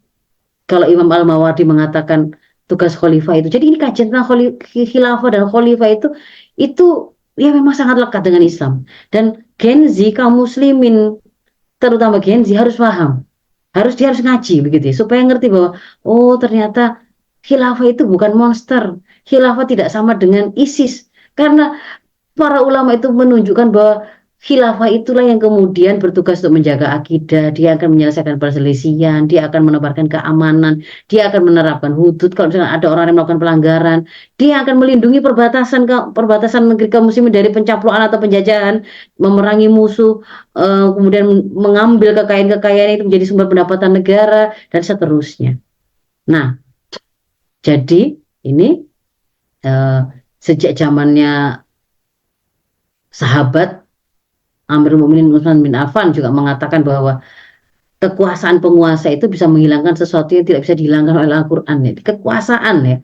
kalau Imam Al-Mawardi mengatakan tugas khalifah itu. Jadi ini kajian tentang khilafah dan khalifah itu ya memang sangat lekat dengan Islam. Dan Gen Z, kaum muslimin terutama Gen Z harus paham. Dia harus ngaji begitu ya, supaya ngerti bahwa oh ternyata khilafah itu bukan monster. Khilafah tidak sama dengan ISIS. Karena para ulama itu menunjukkan bahwa khilafah itulah yang kemudian bertugas untuk menjaga akidah, dia akan menyelesaikan perselisihan, dia akan menebarkan keamanan, dia akan menerapkan hudud kalau misalnya ada orang yang melakukan pelanggaran, dia akan melindungi perbatasan negeri kaum muslimin dari pencaplokan atau penjajahan, memerangi musuh, kemudian mengambil kekayaan-kekayaan itu menjadi sumber pendapatan negara dan seterusnya. Nah, jadi ini sejak zamannya sahabat Amirul Mukminin Utsman bin Affan juga mengatakan bahwa kekuasaan penguasa itu bisa menghilangkan sesuatu yang tidak bisa dihilangkan oleh Al-Quran, ya. Kekuasaan, ya.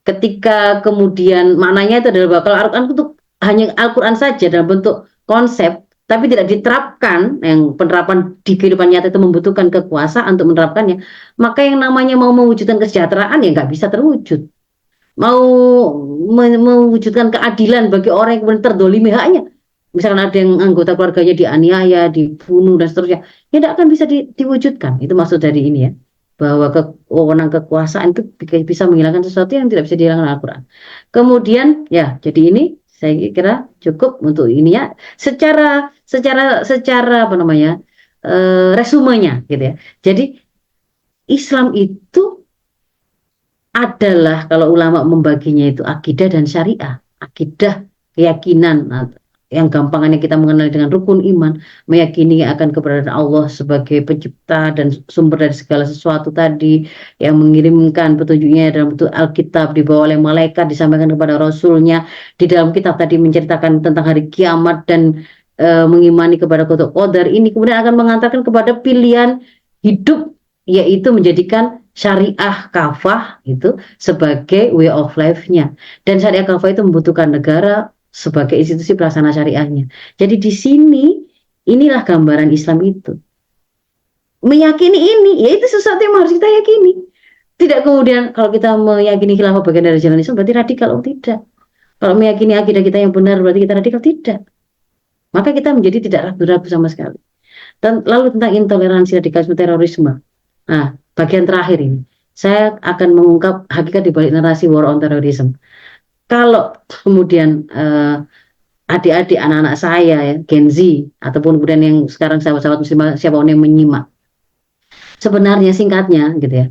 Ketika kemudian maknanya itu adalah bahwa kalau Al-Quran itu hanya Al-Quran saja dalam bentuk konsep, tapi tidak diterapkan, yang penerapan di kehidupan nyata itu membutuhkan kekuasaan untuk menerapkannya, maka yang namanya mau mewujudkan kesejahteraan ya nggak bisa terwujud. Mau mewujudkan keadilan bagi orang yang kemudian terdolimi haknya, misalkan ada yang anggota keluarganya dianiaya, dibunuh dan seterusnya, ya tidak akan bisa diwujudkan. Itu maksud dari ini, ya, bahwa wewenang kekuasaan itu bisa menghilangkan sesuatu yang tidak bisa dihilangkan Al-Quran. Kemudian ya, jadi ini saya kira cukup untuk ini, ya, secara apa namanya, resumenya gitu ya. Jadi Islam itu adalah, kalau ulama membaginya itu akidah dan syariah. Akidah, keyakinan, yang gampangannya kita mengenali dengan rukun iman, meyakini akan keberadaan Allah sebagai pencipta dan sumber dari segala sesuatu tadi, yang mengirimkan petunjuknya dalam bentuk Alkitab, dibawa oleh malaikat, disampaikan kepada Rasulnya. Di dalam kitab tadi menceritakan tentang hari kiamat dan mengimani kepada qadar. Ini kemudian akan mengantarkan kepada pilihan hidup, yaitu menjadikan syariah kafah itu sebagai way of life-nya. Dan syariah kafah itu membutuhkan negara sebagai institusi pelaksana syariahnya. Jadi di sini, inilah gambaran Islam itu. Meyakini ini, ya itu sesuatu yang harus kita yakini. Tidak kemudian kalau kita meyakini khilafah bagian dari jalan Islam berarti radikal. Oh tidak. Kalau meyakini akidah kita yang benar berarti kita radikal. Tidak. Maka kita menjadi tidak ragu-ragu sama sekali. Dan lalu tentang intoleransi, radikalisme, terorisme. Nah, bagian terakhir ini, saya akan mengungkap hakikat di balik narasi war on terrorism. Kalau kemudian adik-adik, anak-anak saya ya, Gen Z, ataupun kemudian yang sekarang sahabat-sahabat muslimah, siapapun yang menyimak, sebenarnya singkatnya gitu ya,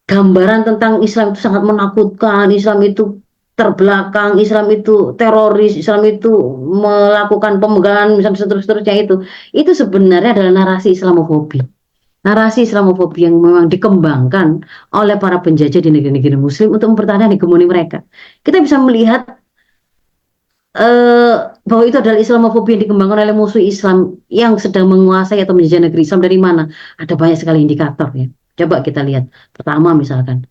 gambaran tentang Islam itu sangat menakutkan, Islam itu terbelakang, Islam itu teroris, Islam itu melakukan pemegangan misalnya seterusnya, itu sebenarnya adalah narasi Islamofobi. Narasi Islamofobi yang memang dikembangkan oleh para penjajah di negeri-negeri Muslim untuk mempertahankan hegemoni mereka. Kita bisa melihat bahwa itu adalah Islamofobi yang dikembangkan oleh musuh Islam yang sedang menguasai atau menjajah negeri Islam. Dari mana? Ada banyak sekali indikator ya. Coba kita lihat. Pertama misalkan,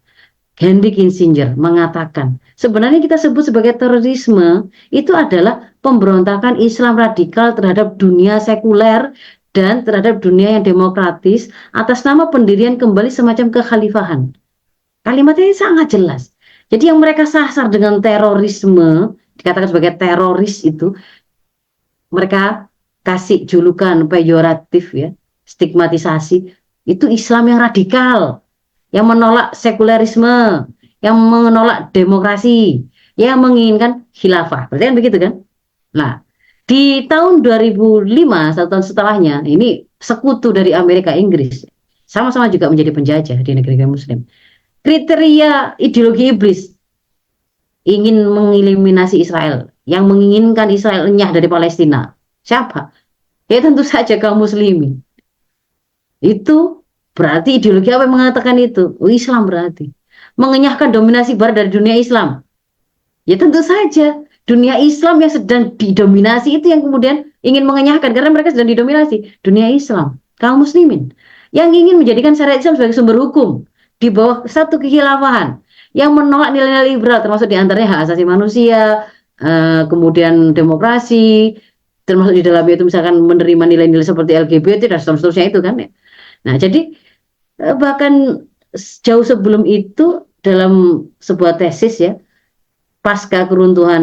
Henry Kissinger mengatakan sebenarnya kita sebut sebagai terorisme itu adalah pemberontakan Islam radikal terhadap dunia sekuler dan terhadap dunia yang demokratis atas nama pendirian kembali semacam kekhalifahan. Kalimatnya ini sangat jelas. Jadi yang mereka sasar dengan terorisme, dikatakan sebagai teroris itu, mereka kasih julukan peyoratif ya, stigmatisasi, itu Islam yang radikal, yang menolak sekulerisme, yang menolak demokrasi, yang menginginkan khilafah. Berarti kan begitu kan? Nah, di tahun 2005, 1 tahun setelahnya, ini sekutu dari Amerika Inggris, sama-sama juga menjadi penjajah di negeri Muslim. Kriteria ideologi iblis ingin mengeliminasi Israel, yang menginginkan Israel lenyah dari Palestina. Siapa? Ya tentu saja kaum muslimin. Itu berarti ideologi apa yang mengatakan itu? Oh, Islam berarti. Mengenyahkan dominasi barat dari dunia Islam. Ya tentu saja. Dunia Islam yang sedang didominasi itu yang kemudian ingin mengenyahkan. Karena mereka sedang didominasi. Dunia Islam. Kaum muslimin. Yang ingin menjadikan syariat Islam sebagai sumber hukum. Di bawah satu kekhilafahan. Yang menolak nilai-nilai liberal. Termasuk diantaranya hak asasi manusia. Kemudian demokrasi. Termasuk di dalamnya itu misalkan menerima nilai-nilai seperti LGBT dan seterusnya itu kan ya. Nah, jadi bahkan jauh sebelum itu dalam sebuah tesis ya, pasca keruntuhan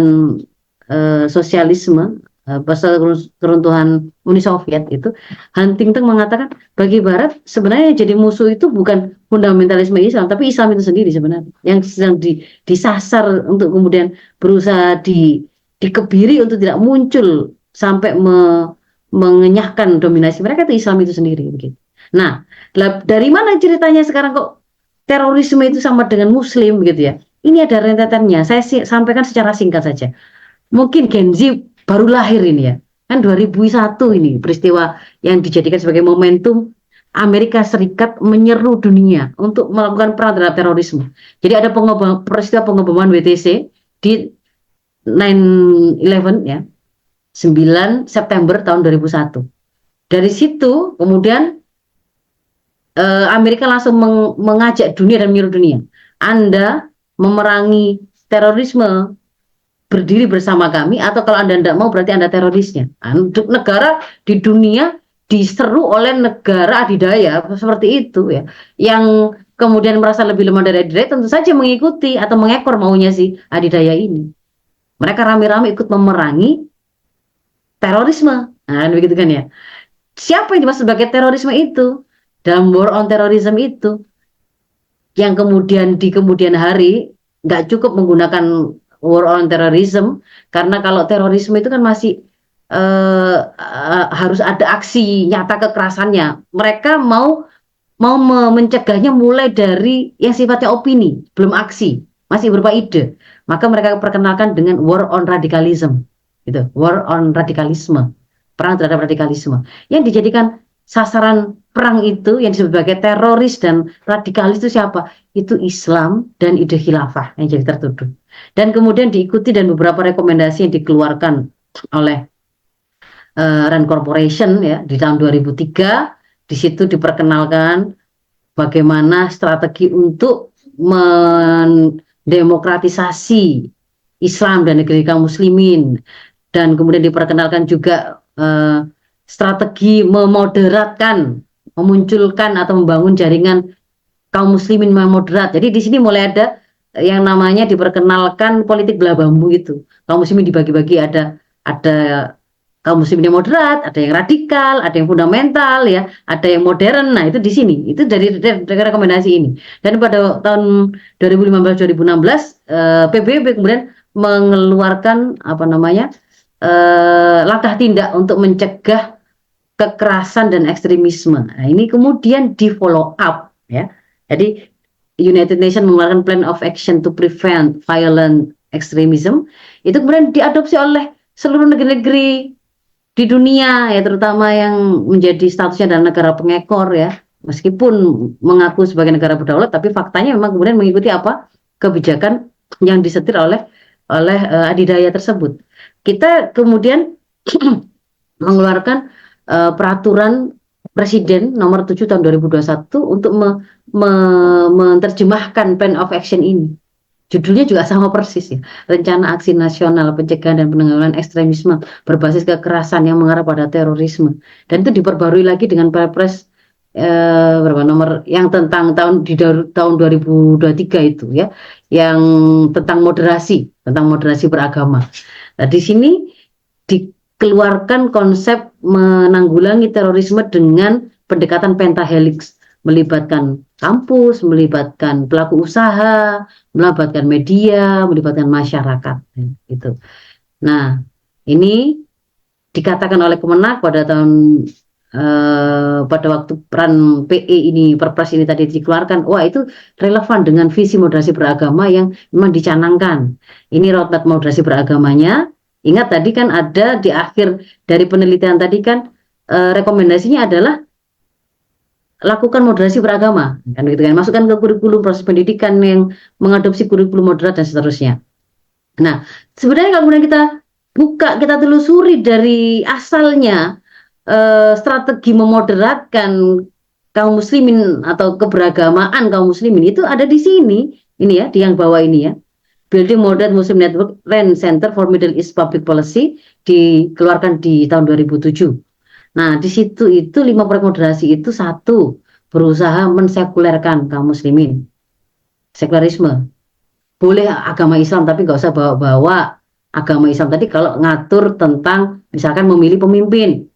sosialisme, pasca keruntuhan Uni Soviet itu, Huntington mengatakan bagi Barat sebenarnya jadi musuh itu bukan fundamentalisme Islam, tapi Islam itu sendiri sebenarnya yang sedang disasar untuk kemudian berusaha dikebiri untuk tidak muncul sampai mengenyahkan dominasi mereka, itu Islam itu sendiri begitu. Nah, dari mana ceritanya sekarang kok terorisme itu sama dengan Muslim gitu ya? Ini ada rentetannya. Saya sampaikan secara singkat saja. Mungkin Gen Z baru lahir ini ya. Kan 2001 ini peristiwa yang dijadikan sebagai momentum Amerika Serikat menyeru dunia untuk melakukan perang terhadap terorisme. Jadi ada peristiwa pengeboman WTC di 9/11 ya. 9 September tahun 2001. Dari situ kemudian Amerika langsung mengajak dunia dan menyuruh dunia, Anda memerangi terorisme, berdiri bersama kami, atau kalau Anda tidak mau berarti Anda terorisnya. Negara di dunia diseru oleh negara adidaya seperti itu ya, yang kemudian merasa lebih lemah dari adidaya tentu saja mengikuti atau mengekor maunya si adidaya ini. Mereka rame-rame ikut memerangi terorisme. Nah, begitu kan ya. Siapa yang dimaksud sebagai terorisme itu? Dalam war on terrorism itu, yang kemudian di kemudian hari nggak cukup menggunakan war on terrorism, karena kalau terorisme itu kan masih harus ada aksi nyata kekerasannya. Mereka mau mau mencegahnya mulai dari yang sifatnya opini, belum aksi, masih berupa ide. Maka mereka perkenalkan dengan war on radicalism, gitu, war on radikalisme, perang terhadap radikalisme, yang dijadikan sasaran perang itu yang disebut sebagai teroris dan radikalis itu siapa? Itu Islam dan ide khilafah yang jadi tertuduh. Dan kemudian diikuti dan beberapa rekomendasi yang dikeluarkan oleh Rand Corporation ya di tahun 2003. Di situ diperkenalkan bagaimana strategi untuk mendemokratisasi Islam dan negeri kaum muslimin, dan kemudian diperkenalkan juga strategi memoderatkan, memunculkan atau membangun jaringan kaum muslimin yang moderat. Jadi di sini mulai ada yang namanya diperkenalkan politik belah bambu itu. Kaum muslimin dibagi-bagi, ada kaum muslimin yang moderat, ada yang radikal, ada yang fundamental ya, ada yang modern. Nah, itu di sini. Itu dari rekomendasi ini. Dan pada tahun 2015-2016 PBB kemudian mengeluarkan apa namanya? Langkah tindak untuk mencegah kekerasan dan ekstremisme. Nah, ini kemudian di follow up ya. Jadi United Nations mengeluarkan Plan of Action to Prevent Violent Extremism. Itu kemudian diadopsi oleh seluruh negeri-negeri di dunia ya, terutama yang menjadi statusnya adalah negara pengekor ya. Meskipun mengaku sebagai negara berdaulat, tapi faktanya memang kemudian mengikuti apa kebijakan yang disetir oleh adidaya tersebut. Kita kemudian mengeluarkan peraturan Presiden nomor 7 tahun 2021 untuk menerjemahkan Plan of Action ini. Judulnya juga sama persis ya, Rencana Aksi Nasional Pencegahan dan Penanggulangan Ekstremisme berbasis kekerasan yang mengarah pada terorisme. Dan itu diperbarui lagi dengan Perpres berapa nomor yang tentang tahun 2023 itu ya, yang tentang moderasi beragama. Nah, di sini dikeluarkan konsep menanggulangi terorisme dengan pendekatan pentahelix, melibatkan kampus, melibatkan pelaku usaha, melibatkan media, melibatkan masyarakat gitu. Nah, ini dikatakan oleh Kemenak pada pada waktu peran PE ini, Perpres ini tadi dikeluarkan, wah itu relevan dengan visi moderasi beragama yang memang dicanangkan. Ini roadmap moderasi beragamanya. Ingat tadi kan ada di akhir dari penelitian tadi kan rekomendasinya adalah lakukan moderasi beragama, kan gitu kan, masukkan ke kurikulum proses pendidikan yang mengadopsi kurikulum moderat dan seterusnya. Nah, sebenarnya kalau kemudian kita buka, kita telusuri dari asalnya strategi memoderatkan kaum muslimin atau keberagamaan kaum muslimin itu ada di sini, ini ya, di yang bawah ini ya. Building Modern Muslim Network Rand Center for Middle East Public Policy dikeluarkan di tahun 2007. Nah, di situ itu 5 proyek moderasi itu, satu, berusaha mensekulerkan kaum muslimin. Sekularisme. Boleh agama Islam tapi nggak usah bawa-bawa agama Islam tadi kalau ngatur tentang misalkan memilih pemimpin.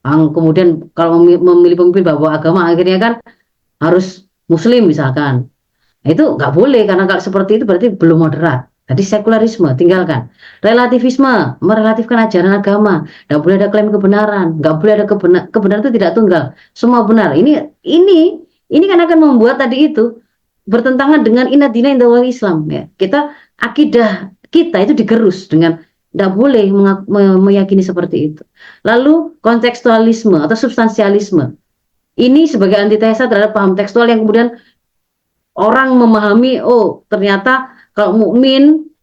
Kemudian kalau memilih pemimpin bawa agama akhirnya kan harus muslim misalkan. Nah, itu nggak boleh, karena kalau seperti itu berarti belum moderat. Jadi sekularisme tinggalkan. Relativisme, merelatifkan ajaran agama. Nggak boleh ada klaim kebenaran, nggak boleh ada kebenaran itu tidak tunggal. Semua benar. Ini kan akan membuat tadi itu bertentangan dengan inna dina inda wal Islam ya. Akidah kita itu digerus dengan tidak boleh meyakini seperti itu. Lalu kontekstualisme atau substansialisme. Ini sebagai antitesa terhadap paham tekstual yang kemudian orang memahami, oh ternyata kalau mukmin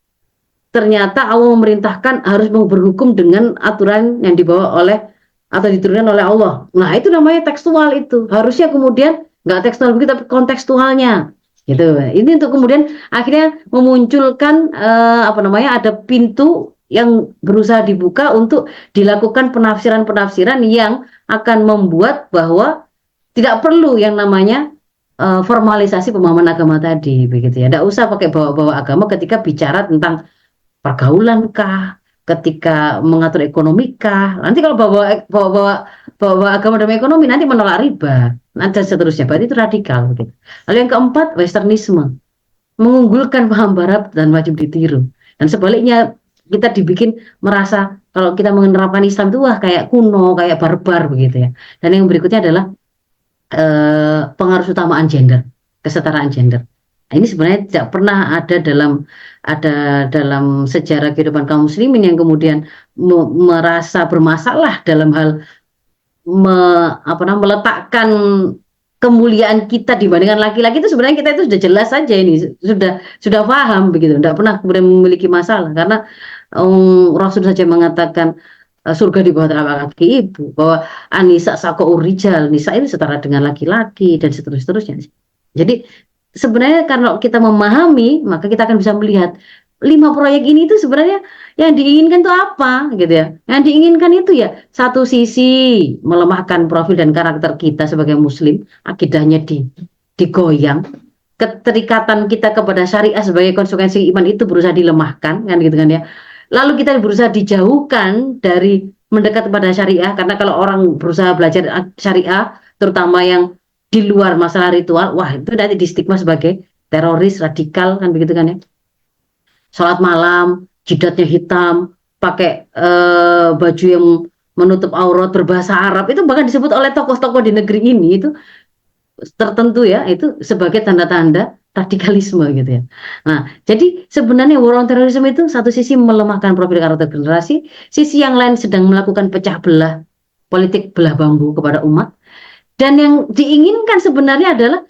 ternyata Allah memerintahkan harus berhukum dengan aturan yang dibawa oleh atau diturunkan oleh Allah. Nah, itu namanya tekstual itu. Harusnya kemudian nggak tekstual begitu tapi kontekstualnya. Gitu. Ini untuk kemudian akhirnya memunculkan ada pintu yang berusaha dibuka untuk dilakukan penafsiran-penafsiran yang akan membuat bahwa tidak perlu yang namanya formalisasi pemahaman agama tadi, begitu ya. Tidak usah pakai bawa-bawa agama ketika bicara tentang pergaulan kah, ketika mengatur ekonomi kah. Nanti kalau bawa agama dalam ekonomi nanti menolak riba, dan seterusnya. Berarti itu radikal, begitu. Lalu yang keempat, westernisme, mengunggulkan paham barat dan wajib ditiru. Dan sebaliknya kita dibikin merasa kalau kita menerapkan Islam itu wah kayak kuno, kayak barbar begitu ya. Dan yang berikutnya adalah pengaruh utamaan gender, kesetaraan gender. Nah, ini sebenarnya tidak pernah ada dalam sejarah kehidupan kaum muslimin yang kemudian merasa bermasalah dalam hal meletakkan kemuliaan kita dibandingkan laki-laki. Itu sebenarnya kita itu sudah jelas saja, ini sudah paham begitu, tidak pernah kemudian memiliki masalah karena Rasul saja mengatakan surga di bawah telapak kaki ibu, bahwa anisa sako urijal, nisa ini setara dengan laki-laki dan seterusnya. Jadi sebenarnya kalau kita memahami, maka kita akan bisa melihat 5 proyek ini itu sebenarnya yang diinginkan itu apa gitu ya. Yang diinginkan itu ya satu sisi melemahkan profil dan karakter kita sebagai muslim, akidahnya digoyang, keterikatan kita kepada syariah sebagai konsekuensi iman itu berusaha dilemahkan kan gitu kan ya. Lalu kita berusaha dijauhkan dari mendekat kepada syariah, karena kalau orang berusaha belajar syariah terutama yang di luar masalah ritual, wah itu nanti distigma sebagai teroris radikal kan begitu kan ya. Sholat malam, jidatnya hitam, pakai baju yang menutup aurat, berbahasa Arab, itu bahkan disebut oleh tokoh-tokoh di negeri ini itu tertentu ya, itu sebagai tanda-tanda radikalisme gitu ya. Nah, jadi sebenarnya war on terrorism itu satu sisi melemahkan profil karakter generasi, sisi yang lain sedang melakukan pecah belah politik belah bambu kepada umat, dan yang diinginkan sebenarnya adalah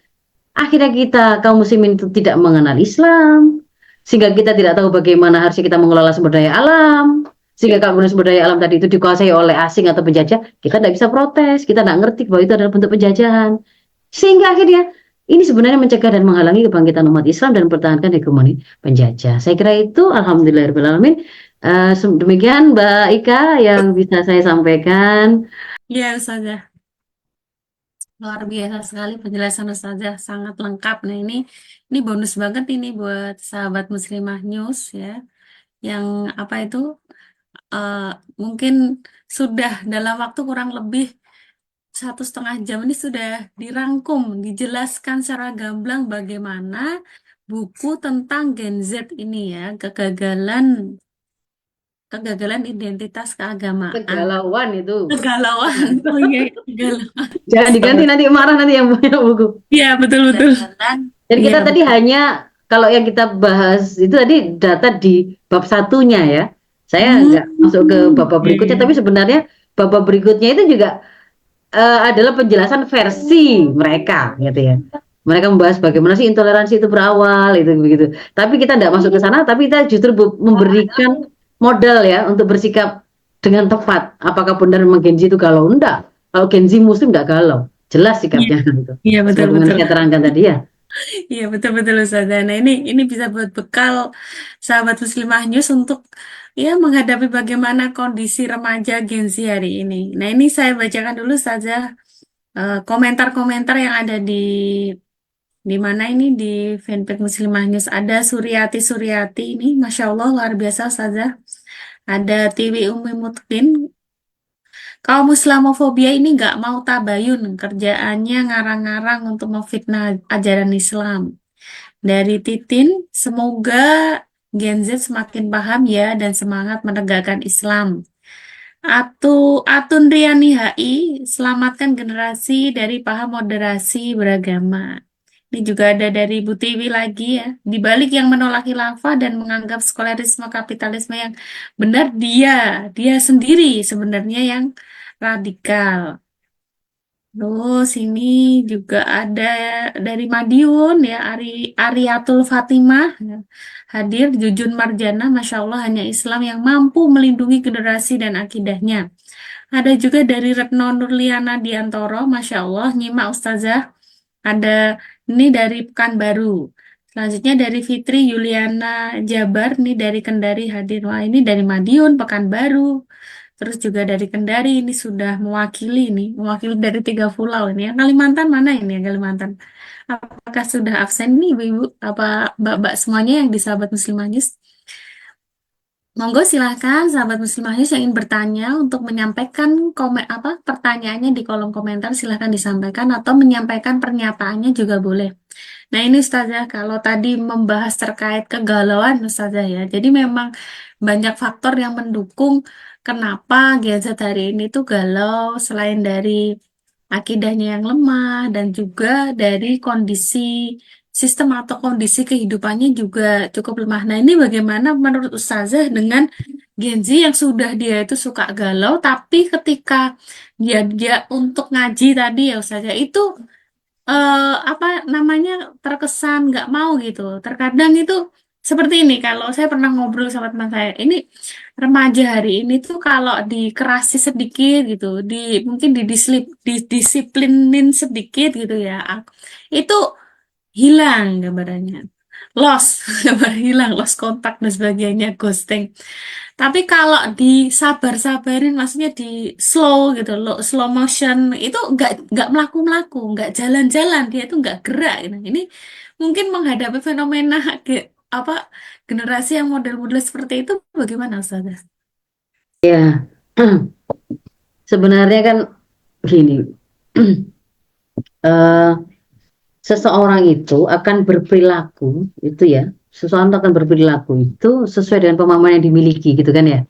akhirnya kita kaum muslimin itu tidak mengenal Islam, sehingga kita tidak tahu bagaimana harusnya kita mengelola sumber daya alam, sehingga kalau sumber daya alam tadi itu dikuasai oleh asing atau penjajah, kita tidak bisa protes, kita tidak ngerti bahwa itu adalah bentuk penjajahan, sehingga akhirnya ini sebenarnya mencegah dan menghalangi kebangkitan umat Islam dan mempertahankan hegemoni penjajah. Saya kira itu alhamdulillahirobbilalamin. Demikian Mbak Ika yang bisa saya sampaikan. Ya, Ustazah. Luar biasa sekali penjelasan Ustazah, sangat lengkap. Nah, ini bonus banget ini buat sahabat Muslimah News ya, yang apa itu eh, mungkin sudah dalam waktu kurang lebih 1,5 jam ini sudah dirangkum, dijelaskan secara gamblang bagaimana buku tentang Gen Z ini ya, kegagalan identitas keagamaan, Kegalauan itu. kegalauan. Oh iya, kegalauan. Jangan diganti nanti marah nanti yang punya buku. Iya, betul-betul. Dan Iya, kita tadi betul. hanya kalau yang kita bahas itu tadi data di bab satunya ya. Saya nggak masuk ke bab Iya, berikutnya, iya. tapi sebenarnya bab berikutnya itu juga adalah penjelasan versi mereka gitu ya. Mereka membahas bagaimana sih intoleransi itu berawal itu begitu. Tapi kita tidak masuk ke sana, tapi kita justru memberikan modal ya untuk bersikap dengan tepat. Apakah benar memang Gen Z itu galau? Enggak. Kalau Gen Z Muslim enggak galau. Jelas Iya, sikapnya gitu. iya, Sebagaimana betul-betul. saya terangkan tadi ya. Iya, betul-betul Ustazah. Nah, ini bisa buat bekal sahabat Muslimah News untuk ya menghadapi bagaimana kondisi remaja Gen Z hari ini. Nah, ini saya bacakan dulu saja komentar-komentar yang ada di mana ini di fanpage Muslimah News. Ada Suryati ini, Masya Allah luar biasa Ustazah. Ada Tiwi Umi Mutkin. Kaum Islamofobia ini nggak mau tabayun, kerjaannya ngarang-ngarang untuk memfitnah ajaran Islam. Dari Titin, semoga Gen Z semakin paham ya dan semangat menegakkan Islam. Atun Riani HI, selamatkan generasi dari paham moderasi beragama. Ini juga ada dari Bu Tiwi lagi ya. Di balik yang menolak khilafah dan menganggap sekularisme kapitalisme yang benar, dia sendiri sebenarnya yang radikal. Terus ini juga ada dari Madiun ya, Ariatul Fatimah ya. Hadir Jujun Marjana, Masya Allah hanya Islam yang mampu melindungi generasi dan akidahnya. Ada juga dari Retno Nurliana Diantoro, Masya Allah, nyimak Ustazah. Ada ini dari Pekanbaru. Selanjutnya dari Fitri Yuliana Jabar, ini dari Kendari hadir. Wah, ini dari Madiun, Pekanbaru. Terus juga dari Kendari ini sudah mewakili dari 3 pulau ini ya. Kalimantan mana ini ya Kalimantan? Apakah sudah absen nih Ibu-ibu? Apa Mbak-mbak semuanya yang di sahabat Muslimah News? Monggo silahkan sahabat Muslimah News yang ingin bertanya untuk menyampaikan pertanyaannya di kolom komentar silahkan disampaikan atau menyampaikan pernyataannya juga boleh. Nah ini Ustazah, kalau tadi membahas terkait kegalauan Ustazah ya, jadi memang banyak faktor yang mendukung kenapa Gen Z hari ini tuh galau, selain dari akidahnya yang lemah, dan juga dari kondisi sistem atau kondisi kehidupannya juga cukup lemah. Nah, ini bagaimana menurut Ustazah dengan Gen Z yang sudah dia itu suka galau, tapi ketika dia untuk ngaji tadi ya Ustazah, itu apa namanya terkesan nggak mau gitu. Terkadang itu seperti ini. Kalau saya pernah ngobrol sama teman saya, ini remaja hari ini tuh kalau dikerasi sedikit gitu, mungkin didisiplinin sedikit gitu ya, itu hilang gambarannya. Lost, hilang, lost kontak dan sebagainya, ghosting. Tapi kalau disabar-sabarin, maksudnya di slow gitu, slow motion, itu nggak melaku-melaku, nggak jalan-jalan, dia itu nggak gerak. Gitu. Ini mungkin menghadapi fenomena apa generasi yang model-model seperti itu, bagaimana Ustazah? Ya, sebenarnya kan gini, eh, seseorang itu akan berperilaku itu ya, seseorang itu akan berperilaku itu sesuai dengan pemahaman yang dimiliki gitu kan ya.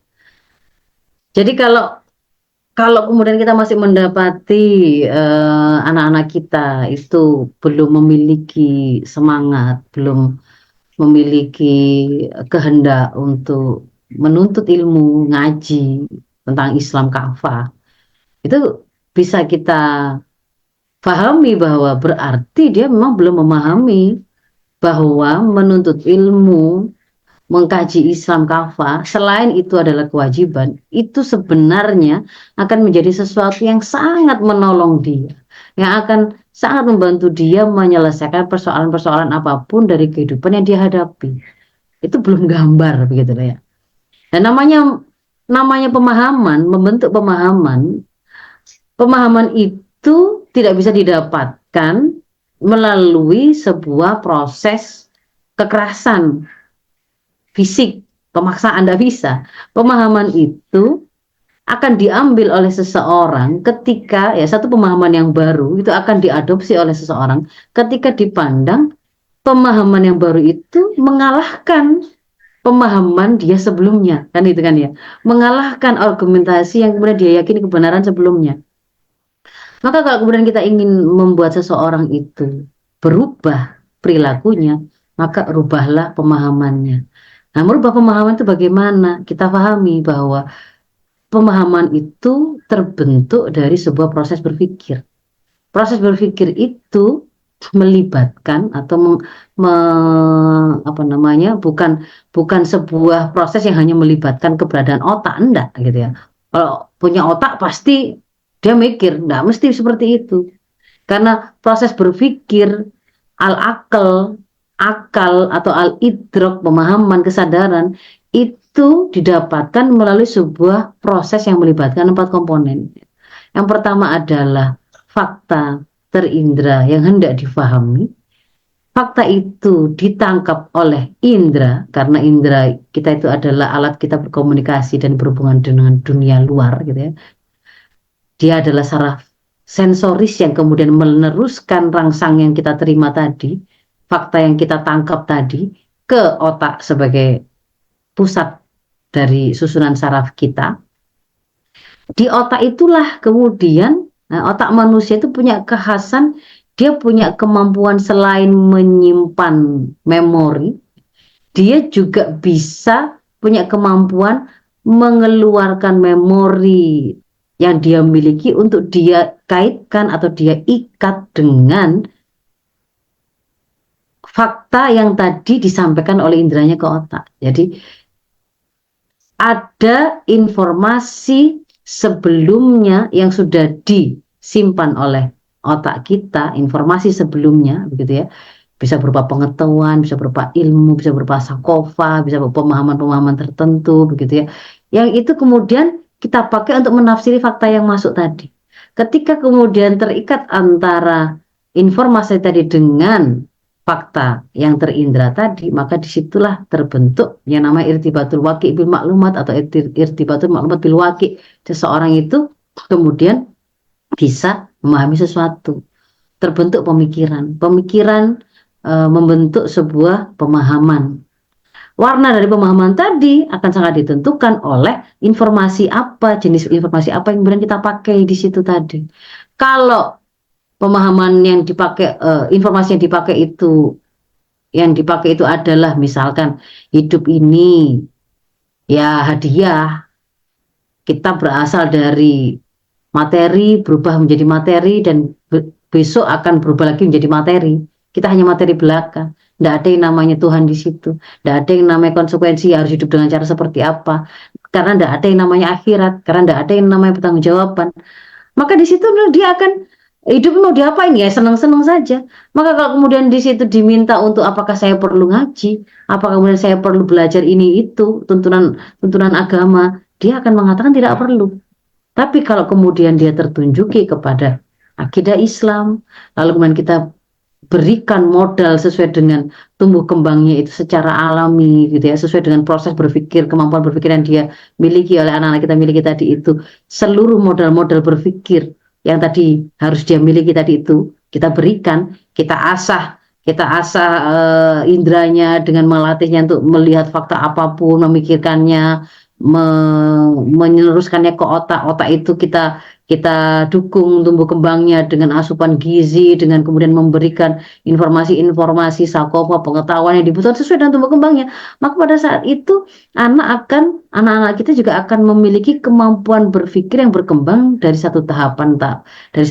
Jadi kalau kalau kemudian kita masih mendapati anak-anak kita itu belum memiliki semangat, belum memiliki kehendak untuk menuntut ilmu, ngaji tentang Islam kafah, itu bisa kita pahami bahwa berarti dia memang belum memahami bahwa menuntut ilmu, mengkaji Islam kafah, selain itu adalah kewajiban, itu sebenarnya akan menjadi sesuatu yang sangat menolong dia, yang akan sangat membantu dia menyelesaikan persoalan-persoalan apapun dari kehidupan yang dia hadapi. Itu belum gambar begitu ya. Dan namanya pemahaman, membentuk pemahaman, pemahaman itu tidak bisa didapatkan melalui sebuah proses kekerasan fisik, pemaksaan tidak bisa. Pemahaman itu akan diambil oleh seseorang ketika ya satu pemahaman yang baru itu akan diadopsi oleh seseorang ketika dipandang pemahaman yang baru itu mengalahkan pemahaman dia sebelumnya, kan itu kan ya, mengalahkan argumentasi yang kemudian dia yakini kebenaran sebelumnya. Maka kalau kemudian kita ingin membuat seseorang itu berubah perilakunya, maka rubahlah pemahamannya. Nah, merubah pemahaman itu bagaimana? Kita pahami bahwa pemahaman itu terbentuk dari sebuah proses berpikir. Proses berpikir itu melibatkan atau apa namanya, bukan sebuah proses yang hanya melibatkan keberadaan otak, enggak gitu ya. Kalau punya otak pasti dia mikir, enggak mesti seperti itu. Karena proses berpikir al-akal, akal atau al-idrok, pemahaman, kesadaran itu didapatkan melalui sebuah proses yang melibatkan 4 komponen. Yang pertama adalah fakta terindra yang hendak difahami. Fakta itu ditangkap oleh indra, karena indra kita itu adalah alat kita berkomunikasi dan berhubungan dengan dunia luar gitu ya. Dia adalah saraf sensoris yang kemudian meneruskan rangsang yang kita terima tadi, fakta yang kita tangkap tadi, ke otak sebagai pusat dari susunan saraf kita. Di otak itulah kemudian, nah, otak manusia itu punya kekhasan, dia punya kemampuan selain menyimpan memori, dia juga bisa punya kemampuan mengeluarkan memori yang dia miliki untuk dia kaitkan atau dia ikat dengan fakta yang tadi disampaikan oleh indranya ke otak. Jadi ada informasi sebelumnya yang sudah disimpan oleh otak kita, informasi sebelumnya begitu ya. Bisa berupa pengetahuan, bisa berupa ilmu, bisa berupa sakofa, bisa berupa pemahaman-pemahaman tertentu begitu ya. Yang itu kemudian kita pakai untuk menafsiri fakta yang masuk tadi. Ketika kemudian terikat antara informasi tadi dengan fakta yang terindra tadi, maka disitulah terbentuk yang namanya irtibatul waqi' bil maklumat atau irtibatul maklumat bil waqi'. Seseorang itu kemudian bisa memahami sesuatu, terbentuk pemikiran. Pemikiran membentuk sebuah pemahaman. Warna dari pemahaman tadi akan sangat ditentukan oleh informasi apa, jenis informasi apa yang kemudian kita pakai di situ tadi. Kalau pemahaman yang dipakai, informasi yang dipakai itu adalah misalkan hidup ini ya hadiah, kita berasal dari materi berubah menjadi materi dan besok akan berubah lagi menjadi materi. Kita hanya materi belaka. Tidak ada yang namanya Tuhan di situ. Tidak ada yang namanya konsekuensi harus hidup dengan cara seperti apa. Karena tidak ada yang namanya akhirat. Karena tidak ada yang namanya pertanggungjawaban. Maka di situ dia akan hidup mau diapain ya senang-senang saja. Maka kalau kemudian di situ diminta untuk apakah saya perlu ngaji, apakah kemudian saya perlu belajar ini itu tuntunan tuntunan agama, dia akan mengatakan tidak perlu. Tapi kalau kemudian dia tertunjuki kepada akidah Islam, lalu kemudian kita berikan modal sesuai dengan tumbuh kembangnya itu secara alami gitu ya, sesuai dengan proses berpikir, kemampuan berpikir yang dia miliki oleh anak-anak kita miliki tadi itu, seluruh modal-modal berpikir yang tadi harus dia miliki tadi itu kita berikan, kita asah indranya dengan melatihnya untuk melihat fakta apapun, memikirkannya, meneruskannya ke otak itu kita dukung tumbuh kembangnya dengan asupan gizi, dengan kemudian memberikan informasi-informasi sakopa pengetahuan yang dibutuhkan sesuai dengan tumbuh kembangnya. Maka pada saat itu anak-anak kita juga akan memiliki kemampuan berpikir yang berkembang dari satu tahapan ke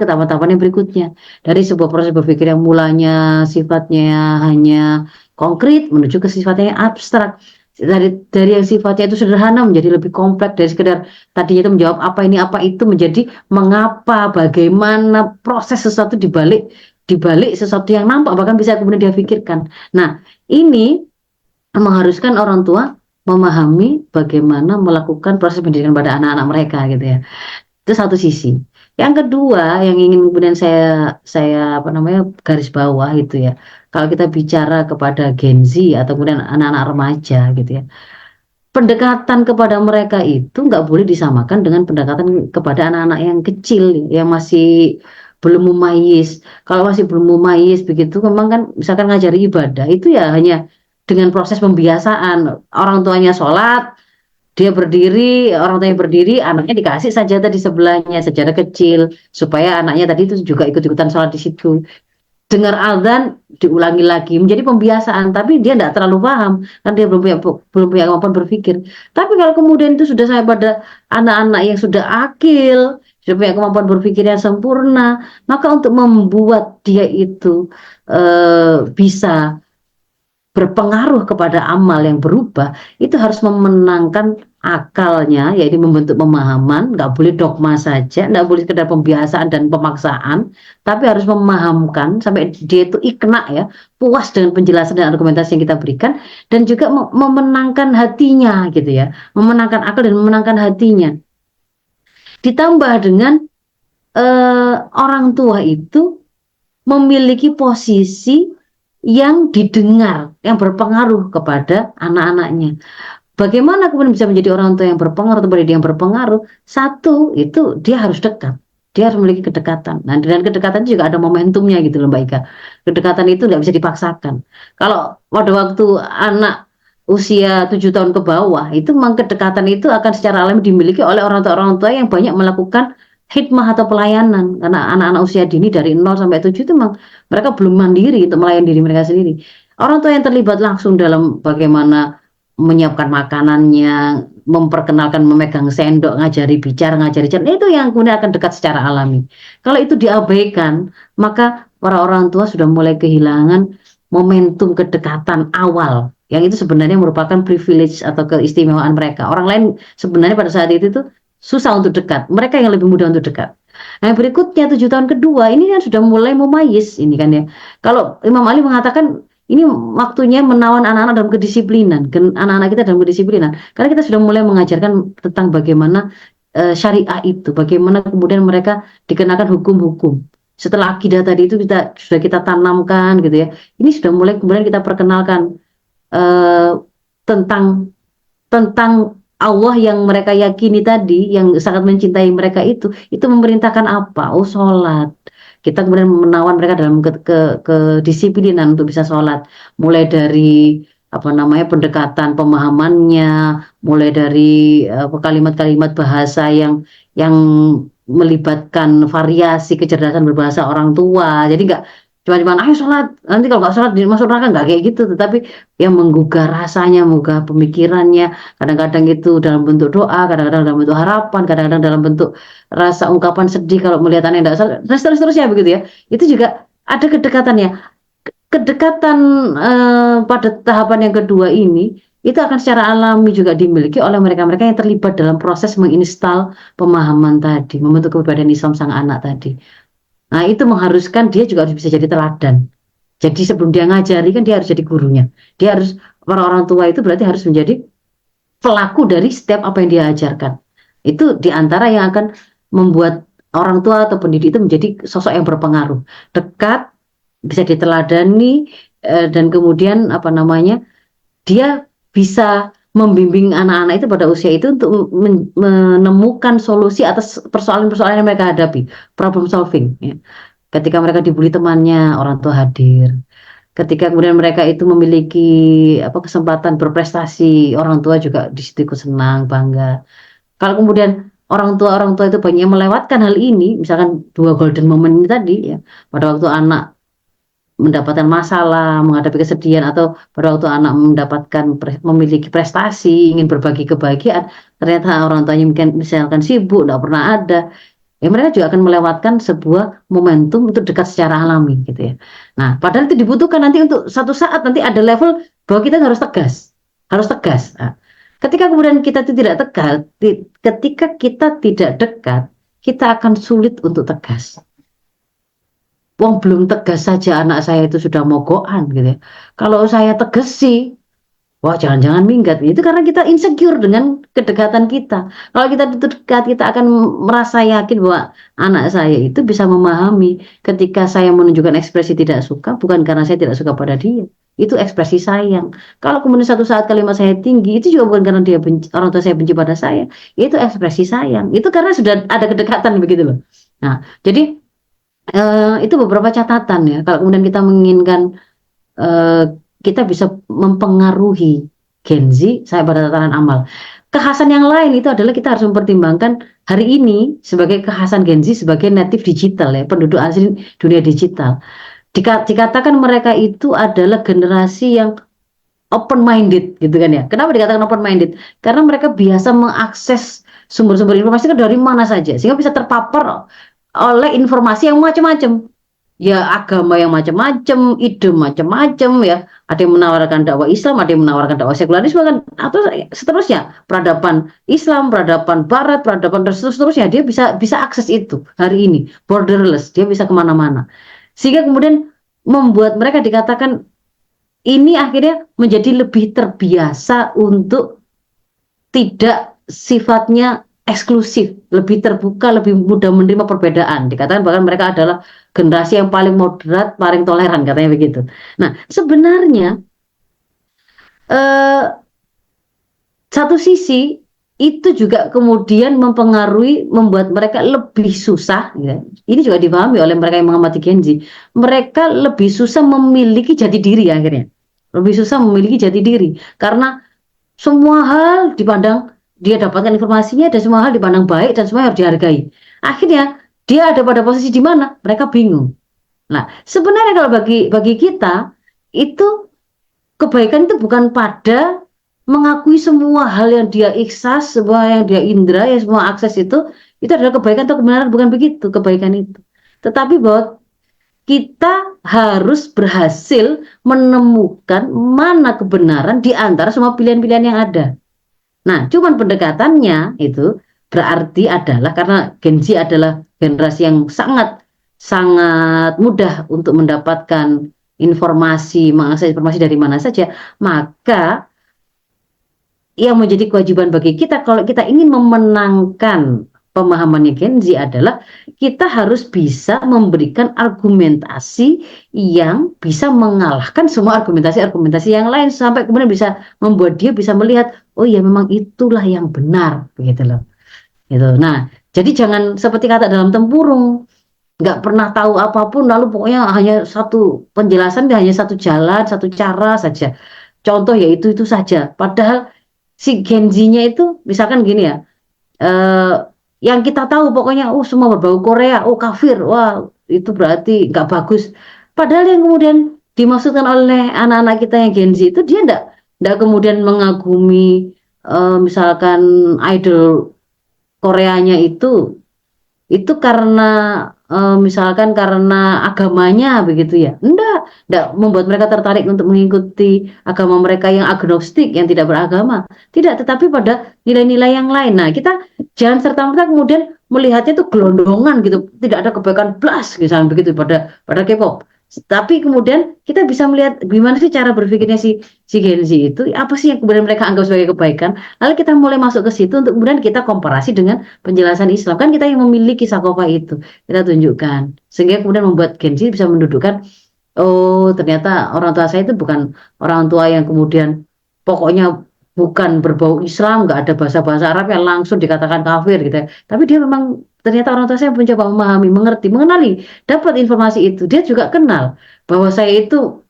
tahapan-tahapan yang berikutnya. Dari sebuah proses berpikir yang mulanya sifatnya hanya konkret menuju ke sifatnya yang abstrak. Dari yang sifatnya itu sederhana menjadi lebih kompleks, dari sekedar tadinya itu menjawab apa ini apa itu menjadi mengapa, bagaimana proses sesuatu dibalik sesuatu yang nampak bahkan bisa kemudian dia pikirkan. Nah, ini mengharuskan orang tua memahami bagaimana melakukan proses pendidikan pada anak-anak mereka gitu ya. Itu satu sisi. Yang kedua yang ingin kemudian saya apa namanya garis bawah itu ya. Kalau kita bicara kepada Gen Z atau kemudian anak-anak remaja gitu ya. Pendekatan kepada mereka itu nggak boleh disamakan dengan pendekatan kepada anak-anak yang kecil yang masih belum mumayyiz. Kalau masih belum mumayyiz begitu, memang kan misalkan ngajari ibadah itu ya hanya dengan proses pembiasaan. Orang tuanya sholat, dia berdiri, orang tuanya berdiri, anaknya dikasih sajadah di sebelahnya, sejadah kecil, supaya anaknya tadi itu juga ikut-ikutan sholat di situ. Dengar azan diulangi lagi menjadi pembiasaan, tapi dia tidak terlalu paham kan dia belum punya kemampuan berpikir. Tapi kalau kemudian itu sudah saya pada anak-anak yang sudah akil, sudah punya kemampuan berpikir yang sempurna, maka untuk membuat dia itu bisa berpengaruh kepada amal yang berubah, itu harus memenangkan akalnya, yaitu membentuk pemahaman, nggak boleh dogma saja, nggak boleh sekedar pembiasaan dan pemaksaan, tapi harus memahamkan sampai dia itu ikna ya, puas dengan penjelasan dan argumentasi yang kita berikan, dan juga memenangkan hatinya gitu ya, memenangkan akal dan memenangkan hatinya. Ditambah dengan orang tua itu memiliki posisi yang didengar, yang berpengaruh kepada anak-anaknya. Bagaimana kemudian bisa menjadi orang tua yang berpengaruh atau pendidik yang berpengaruh? Satu, itu dia harus dekat. Dia harus memiliki kedekatan. Nah, dengan kedekatan juga ada momentumnya gitu loh Mbak Ika. Kedekatan itu nggak bisa dipaksakan. Kalau pada waktu anak usia 7 tahun ke bawah, itu memang kedekatan itu akan secara alami dimiliki oleh orang tua yang banyak melakukan hikmah atau pelayanan. Karena anak-anak usia dini dari 0 sampai 7 itu memang mereka belum mandiri untuk melayani diri mereka sendiri. Orang tua yang terlibat langsung dalam bagaimana menyiapkan makanannya, memperkenalkan memegang sendok, ngajari bicara, ngajari jalan, itu yang kemudian akan dekat secara alami. Kalau itu diabaikan, maka para orang tua sudah mulai kehilangan momentum kedekatan awal, yang itu sebenarnya merupakan privilege atau keistimewaan mereka. Orang lain sebenarnya pada saat itu tuh susah untuk dekat, mereka yang lebih mudah untuk dekat. Nah berikutnya 7 tahun kedua ini kan sudah mulai mumayyiz ini kan ya. Kalau Imam Ali mengatakan ini waktunya menawan anak-anak dalam kedisiplinan, anak-anak kita dalam kedisiplinan. Karena kita sudah mulai mengajarkan tentang bagaimana syariah itu, bagaimana kemudian mereka dikenakan hukum-hukum. Setelah akidah tadi itu sudah kita tanamkan gitu ya. Ini sudah mulai kemudian kita perkenalkan tentang tentang Allah yang mereka yakini tadi, yang sangat mencintai mereka itu memerintahkan apa? Oh, sholat. Kita kemudian menawan mereka dalam kedisiplinan untuk bisa sholat. Mulai dari apa namanya pendekatan pemahamannya, mulai dari kalimat-kalimat bahasa yang melibatkan variasi kecerdasan berbahasa orang tua. Jadi nggak cuma ayo sholat, nanti kalau nggak sholat masuk neraka, nggak kayak gitu, tetapi yang menggugah rasanya, menggugah pemikirannya. Kadang-kadang itu dalam bentuk doa, kadang-kadang dalam bentuk harapan, kadang-kadang dalam bentuk rasa ungkapan sedih kalau melihat anak yang tidak sholat, dan seterusnya begitu ya. Itu juga ada kedekatannya. Kedekatan pada tahapan yang kedua ini itu akan secara alami juga dimiliki oleh mereka-mereka yang terlibat dalam proses menginstal pemahaman tadi, membentuk kepribadian Islam sang anak tadi. Nah, itu mengharuskan dia juga harus bisa jadi teladan. Jadi sebelum dia ngajari kan dia harus jadi gurunya. Dia harus, para orang tua itu berarti harus menjadi pelaku dari setiap apa yang dia ajarkan. Itu diantara yang akan membuat orang tua atau pendidik itu menjadi sosok yang berpengaruh, dekat, bisa diteladani, dan kemudian apa namanya, dia bisa membimbing anak-anak itu pada usia itu untuk menemukan solusi atas persoalan-persoalan yang mereka hadapi, problem solving. Ya. Ketika mereka dibully temannya, orang tua hadir. Ketika kemudian mereka itu memiliki kesempatan berprestasi, orang tua juga di situ ikut senang, bangga. Kalau kemudian orang tua itu banyak yang melewatkan hal ini, misalkan dua golden moment ini tadi ya, pada waktu anak mendapatkan masalah, menghadapi kesedihan, atau pada waktu anak mendapatkan memiliki prestasi, ingin berbagi kebahagiaan, ternyata orang tuanya mungkin misalkan sibuk, tidak pernah ada. Ya mereka juga akan melewatkan sebuah momentum untuk dekat secara alami gitu ya. Nah, padahal itu dibutuhkan nanti untuk satu saat nanti ada level bahwa kita harus tegas, harus tegas. Nah, ketika kemudian kita itu tidak tegas, ketika kita tidak dekat, kita akan sulit untuk tegas. Wong belum tegas saja anak saya itu sudah mogokan gitu ya. Kalau saya tegas sih, wah jangan-jangan minggat. Itu karena kita insecure dengan kedekatan kita. Kalau kita dekat, kita akan merasa yakin bahwa anak saya itu bisa memahami ketika saya menunjukkan ekspresi tidak suka, bukan karena saya tidak suka pada dia. Itu ekspresi sayang. Kalau kemudian satu saat kalimat saya tinggi, itu juga bukan karena dia benci, orang tua saya benci pada saya. Itu ekspresi sayang. Itu karena sudah ada kedekatan begitu loh. Nah, jadi itu beberapa catatan ya. Kalau kemudian kita menginginkan kita bisa mempengaruhi Gen Z saya pada tataran amal. Kekhasan yang lain itu adalah kita harus mempertimbangkan hari ini sebagai kekhasan Gen Z sebagai native digital ya, penduduk asli dunia digital. Dikatakan mereka itu adalah generasi yang open minded gitu kan ya. Kenapa dikatakan open minded? Karena mereka biasa mengakses sumber-sumber informasi dari mana saja sehingga bisa terpapar oleh informasi yang macam-macam. Ya agama yang macam-macam, ide macam-macam ya. Ada yang menawarkan dakwah Islam, ada yang menawarkan dakwah sekularisme kan, atau seterusnya. Peradaban Islam, peradaban Barat, peradaban seterusnya. Dia bisa akses itu hari ini, borderless. Dia bisa kemana-mana. Sehingga kemudian membuat mereka dikatakan ini akhirnya menjadi lebih terbiasa untuk tidak sifatnya eksklusif, lebih terbuka, lebih mudah menerima perbedaan. Dikatakan bahkan mereka adalah generasi yang paling moderat, paling toleran, katanya begitu. Nah, sebenarnya satu sisi itu juga kemudian mempengaruhi, membuat mereka lebih susah. Ya. Ini juga dipahami oleh mereka yang mengamati Gen Z. Mereka lebih susah memiliki jati diri akhirnya. Lebih susah memiliki jati diri karena semua hal dipandang, dia dapatkan informasinya dan semua hal dipandang baik dan semua harus dihargai. Akhirnya dia ada pada posisi di mana mereka bingung. Nah, sebenarnya kalau bagi kita itu kebaikan itu bukan pada mengakui semua hal yang dia ikhlas, semua yang dia indra, ya semua akses itu adalah kebaikan atau kebenaran, bukan begitu kebaikan itu. Tetapi bahwa kita harus berhasil menemukan mana kebenaran di antara semua pilihan-pilihan yang ada. Nah, cuman pendekatannya itu berarti adalah karena Gen Z adalah generasi yang sangat sangat mudah untuk mendapatkan informasi, mengakses informasi dari mana saja, maka yang menjadi kewajiban bagi kita kalau kita ingin memenangkan pemahamannya Gen Z adalah kita harus bisa memberikan argumentasi yang bisa mengalahkan semua argumentasi-argumentasi yang lain sampai kemudian bisa membuat dia bisa melihat, oh ya memang itulah yang benar, begitu loh. Gitu. Nah, jadi jangan seperti kata dalam tempurung, nggak pernah tahu apapun lalu pokoknya hanya satu penjelasan, hanya satu jalan, satu cara saja. Contoh ya itu saja. Padahal si Gen Z-nya itu misalkan gini ya, yang kita tahu pokoknya semua berbau Korea, kafir, wah itu berarti nggak bagus. Padahal yang kemudian dimaksudkan oleh anak-anak kita yang Gen Z itu dia nggak kemudian mengagumi misalkan idol Koreanya itu karena misalkan karena agamanya begitu ya. Enggak membuat mereka tertarik untuk mengikuti agama mereka yang agnostik, yang tidak beragama. Tidak, tetapi pada nilai-nilai yang lain. Nah, kita jangan serta-merta kemudian melihatnya itu gelondongan gitu. Tidak ada kebaikan plus misalnya begitu pada K-pop. Tapi kemudian kita bisa melihat gimana sih cara berpikirnya si Gen Z itu, apa sih yang kemudian mereka anggap sebagai kebaikan. Lalu kita mulai masuk ke situ untuk kemudian kita komparasi dengan penjelasan Islam. Kan kita yang memiliki sakofa itu, kita tunjukkan. Sehingga kemudian membuat Gen Z bisa mendudukkan, oh ternyata orang tua saya itu bukan orang tua yang kemudian pokoknya bukan berbau Islam, nggak ada bahasa-bahasa Arab yang langsung dikatakan kafir gitu ya. Tapi dia memang ternyata orang tua saya mencoba memahami, mengerti, mengenali, dapat informasi itu. Dia juga kenal bahwa saya itu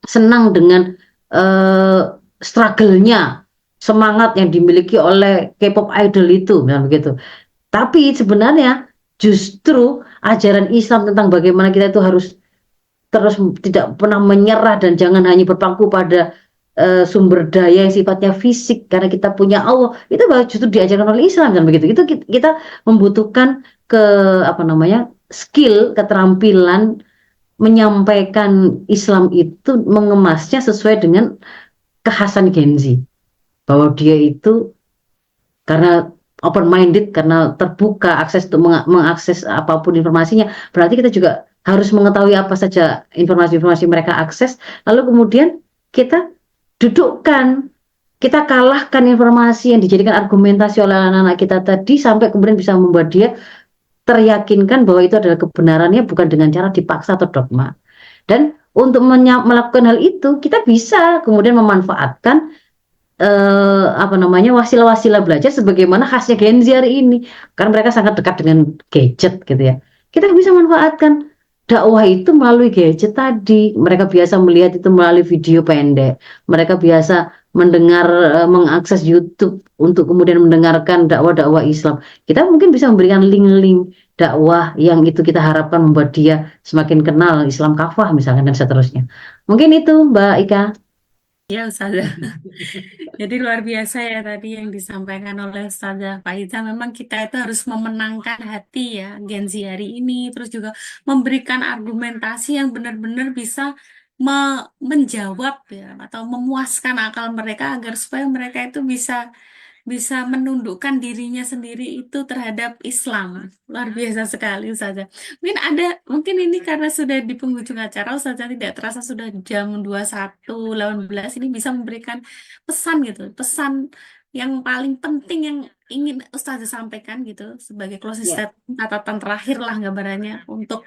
senang dengan eh, struggle-nya, semangat yang dimiliki oleh K-pop idol itu, misalnya begitu. Tapi sebenarnya justru ajaran Islam tentang bagaimana kita itu harus terus tidak pernah menyerah dan jangan hanya berpaku pada sumber daya yang sifatnya fisik karena kita punya Allah, itu justru diajarkan oleh Islam kan begitu. Itu kita membutuhkan ke apa namanya skill, keterampilan menyampaikan Islam itu, mengemasnya sesuai dengan kekhasan Gen Z, bahwa dia itu karena open minded, karena terbuka akses untuk mengakses apapun informasinya, berarti kita juga harus mengetahui apa saja informasi-informasi mereka akses, lalu kemudian kita dudukkan, kita kalahkan informasi yang dijadikan argumentasi oleh anak-anak kita tadi sampai kemudian bisa membuat dia teryakinkan bahwa itu adalah kebenarannya, bukan dengan cara dipaksa atau dogma. Dan untuk melakukan hal itu kita bisa kemudian memanfaatkan apa namanya wasilah-wasilah belajar sebagaimana khasnya Gen Z hari ini, karena mereka sangat dekat dengan gadget gitu ya. Kita bisa manfaatkan dakwah itu melalui gadget tadi. Mereka biasa melihat itu melalui video pendek, mereka biasa mendengar, mengakses YouTube untuk kemudian mendengarkan dakwah-dakwah Islam. Kita mungkin bisa memberikan link-link dakwah yang itu kita harapkan membuat dia semakin kenal Islam kafah misalkan dan seterusnya. Mungkin itu Mbak Ika. Ya, Ustazah. Jadi luar biasa ya tadi yang disampaikan oleh Ustazah Faiza. Memang kita itu harus memenangkan hati ya Gen Z hari ini. Terus juga memberikan argumentasi yang benar-benar bisa menjawab ya atau memuaskan akal mereka agar supaya mereka itu bisa bisa menundukkan dirinya sendiri itu terhadap Islam. Luar biasa sekali Ustazah. Mungkin ini karena sudah di penghujung acara, Ustazah tidak terasa sudah jam 21.18 ini bisa memberikan pesan gitu, pesan yang paling penting yang ingin Ustazah sampaikan gitu sebagai closing Ya, statement, catatan terakhir lah gambarannya untuk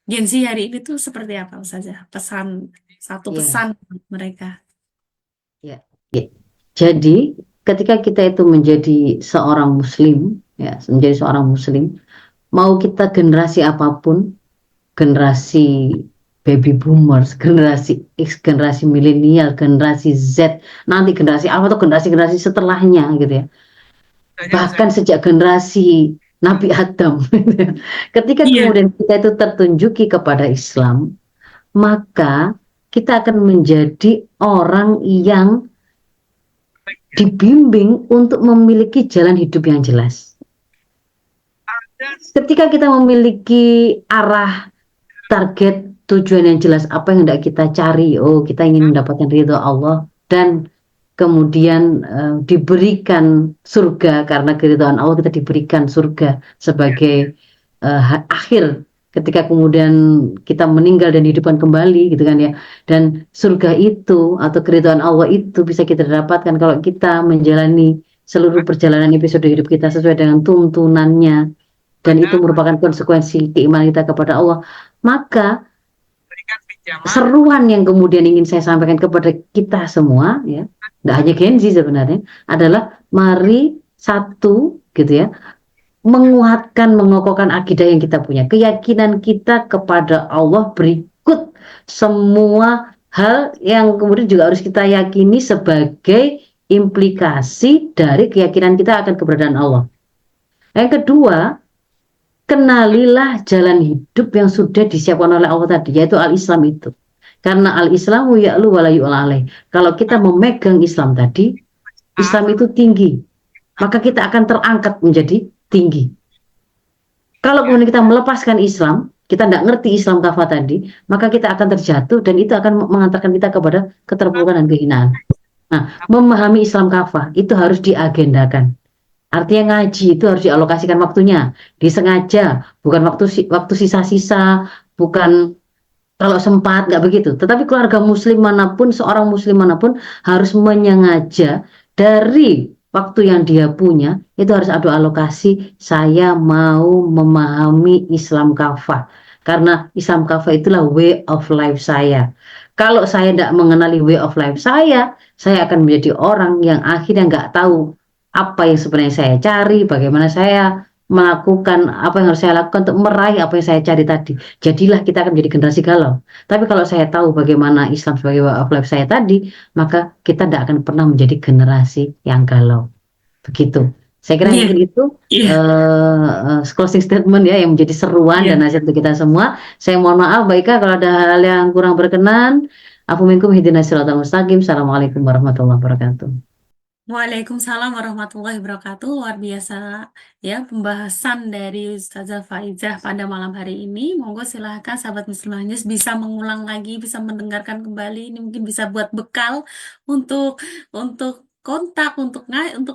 Gen Z hari ini tuh seperti apa Ustazah? Satu ya, pesan buat mereka. ya, ya. Jadi ketika kita itu menjadi seorang Muslim, ya, menjadi seorang Muslim, mau kita generasi apapun, generasi baby boomers, generasi X, generasi milenial, generasi Z, nanti generasi apa atau generasi-generasi setelahnya gitu ya. Bahkan sejak generasi Nabi Adam, ketika Iya. kemudian kita itu tertunjuki kepada Islam, maka kita akan menjadi orang yang dibimbing untuk memiliki jalan hidup yang jelas. Ketika kita memiliki arah, target, tujuan yang jelas, apa yang hendak kita cari, kita ingin mendapatkan ridho Allah dan kemudian diberikan surga, karena keridhaan Allah kita diberikan surga sebagai akhir ketika kemudian kita meninggal dan dihidupkan kembali gitu kan ya. Dan surga itu atau keridhaan Allah itu bisa kita dapatkan kalau kita menjalani seluruh perjalanan episode hidup kita sesuai dengan tuntunannya, dan itu merupakan konsekuensi keimanan kita kepada Allah. Maka seruan yang kemudian ingin saya sampaikan kepada kita semua ya, nggak hanya Gen Z sebenarnya, adalah mari satu gitu ya, menguatkan, mengokohkan akidah yang kita punya, keyakinan kita kepada Allah berikut semua hal yang kemudian juga harus kita yakini sebagai implikasi dari keyakinan kita akan keberadaan Allah. Yang kedua, kenalilah jalan hidup yang sudah disiapkan oleh Allah tadi, yaitu al-Islam itu. Karena al-Islamu ya'lu wa la yu'la alaih. Kalau kita memegang Islam tadi, Islam itu tinggi, maka kita akan terangkat menjadi tinggi. Kalau kemudian kita melepaskan Islam, kita tidak ngerti Islam kafah tadi, maka kita akan terjatuh dan itu akan mengantarkan kita kepada keterpurukan dan kehinaan. Nah, memahami Islam kafah itu harus diagendakan. Artinya ngaji itu harus dialokasikan waktunya, disengaja, bukan waktu sisa-sisa, bukan kalau sempat, nggak begitu. Tetapi keluarga muslim manapun, seorang muslim manapun harus menyengaja dari waktu yang dia punya, itu harus ada alokasi, saya mau memahami Islam kafah. Karena Islam kafah itulah way of life saya. Kalau saya tidak mengenali way of life saya akan menjadi orang yang akhirnya nggak tahu apa yang sebenarnya saya cari, bagaimana saya melakukan apa yang harus saya lakukan untuk meraih apa yang saya cari tadi. Jadilah kita akan menjadi generasi galau. Tapi kalau saya tahu bagaimana Islam sebagai way of life saya tadi, maka kita tidak akan pernah menjadi generasi yang galau. Begitu. Saya kira Iya, mungkin itu iya, closing statement ya yang menjadi seruan dan iya. nasihat untuk kita semua. Saya mohon maaf Baik kalau ada hal yang kurang berkenan. Afu minkum ihdinas siratal mustaqim. Assalamualaikum warahmatullahi wabarakatuh. Waalaikumsalam warahmatullahi wabarakatuh. Luar biasa ya pembahasan dari Ustazah Faizah pada malam hari ini. Monggo silahkan sahabat Muslimahnya bisa mengulang lagi, bisa mendengarkan kembali. Ini mungkin bisa buat bekal untuk kontak, untuk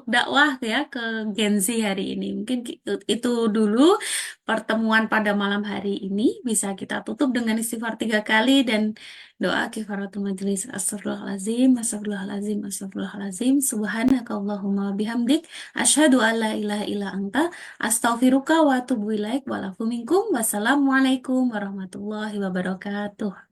dakwah ya ke Gen Z hari ini. Mungkin itu dulu pertemuan pada malam hari ini. Bisa kita tutup dengan istighfar 3 kali dan doa kifaratul majelis. Astagfirullahaladzim, astagfirullahaladzim, astagfirullahaladzim. Subhanakallahumma bihamdik. Asyhadu an la ilaha illa anta. Astaghfiruka wa atubu ilaik. Walafu minkum. Wassalamualaikum warahmatullahi wabarakatuh.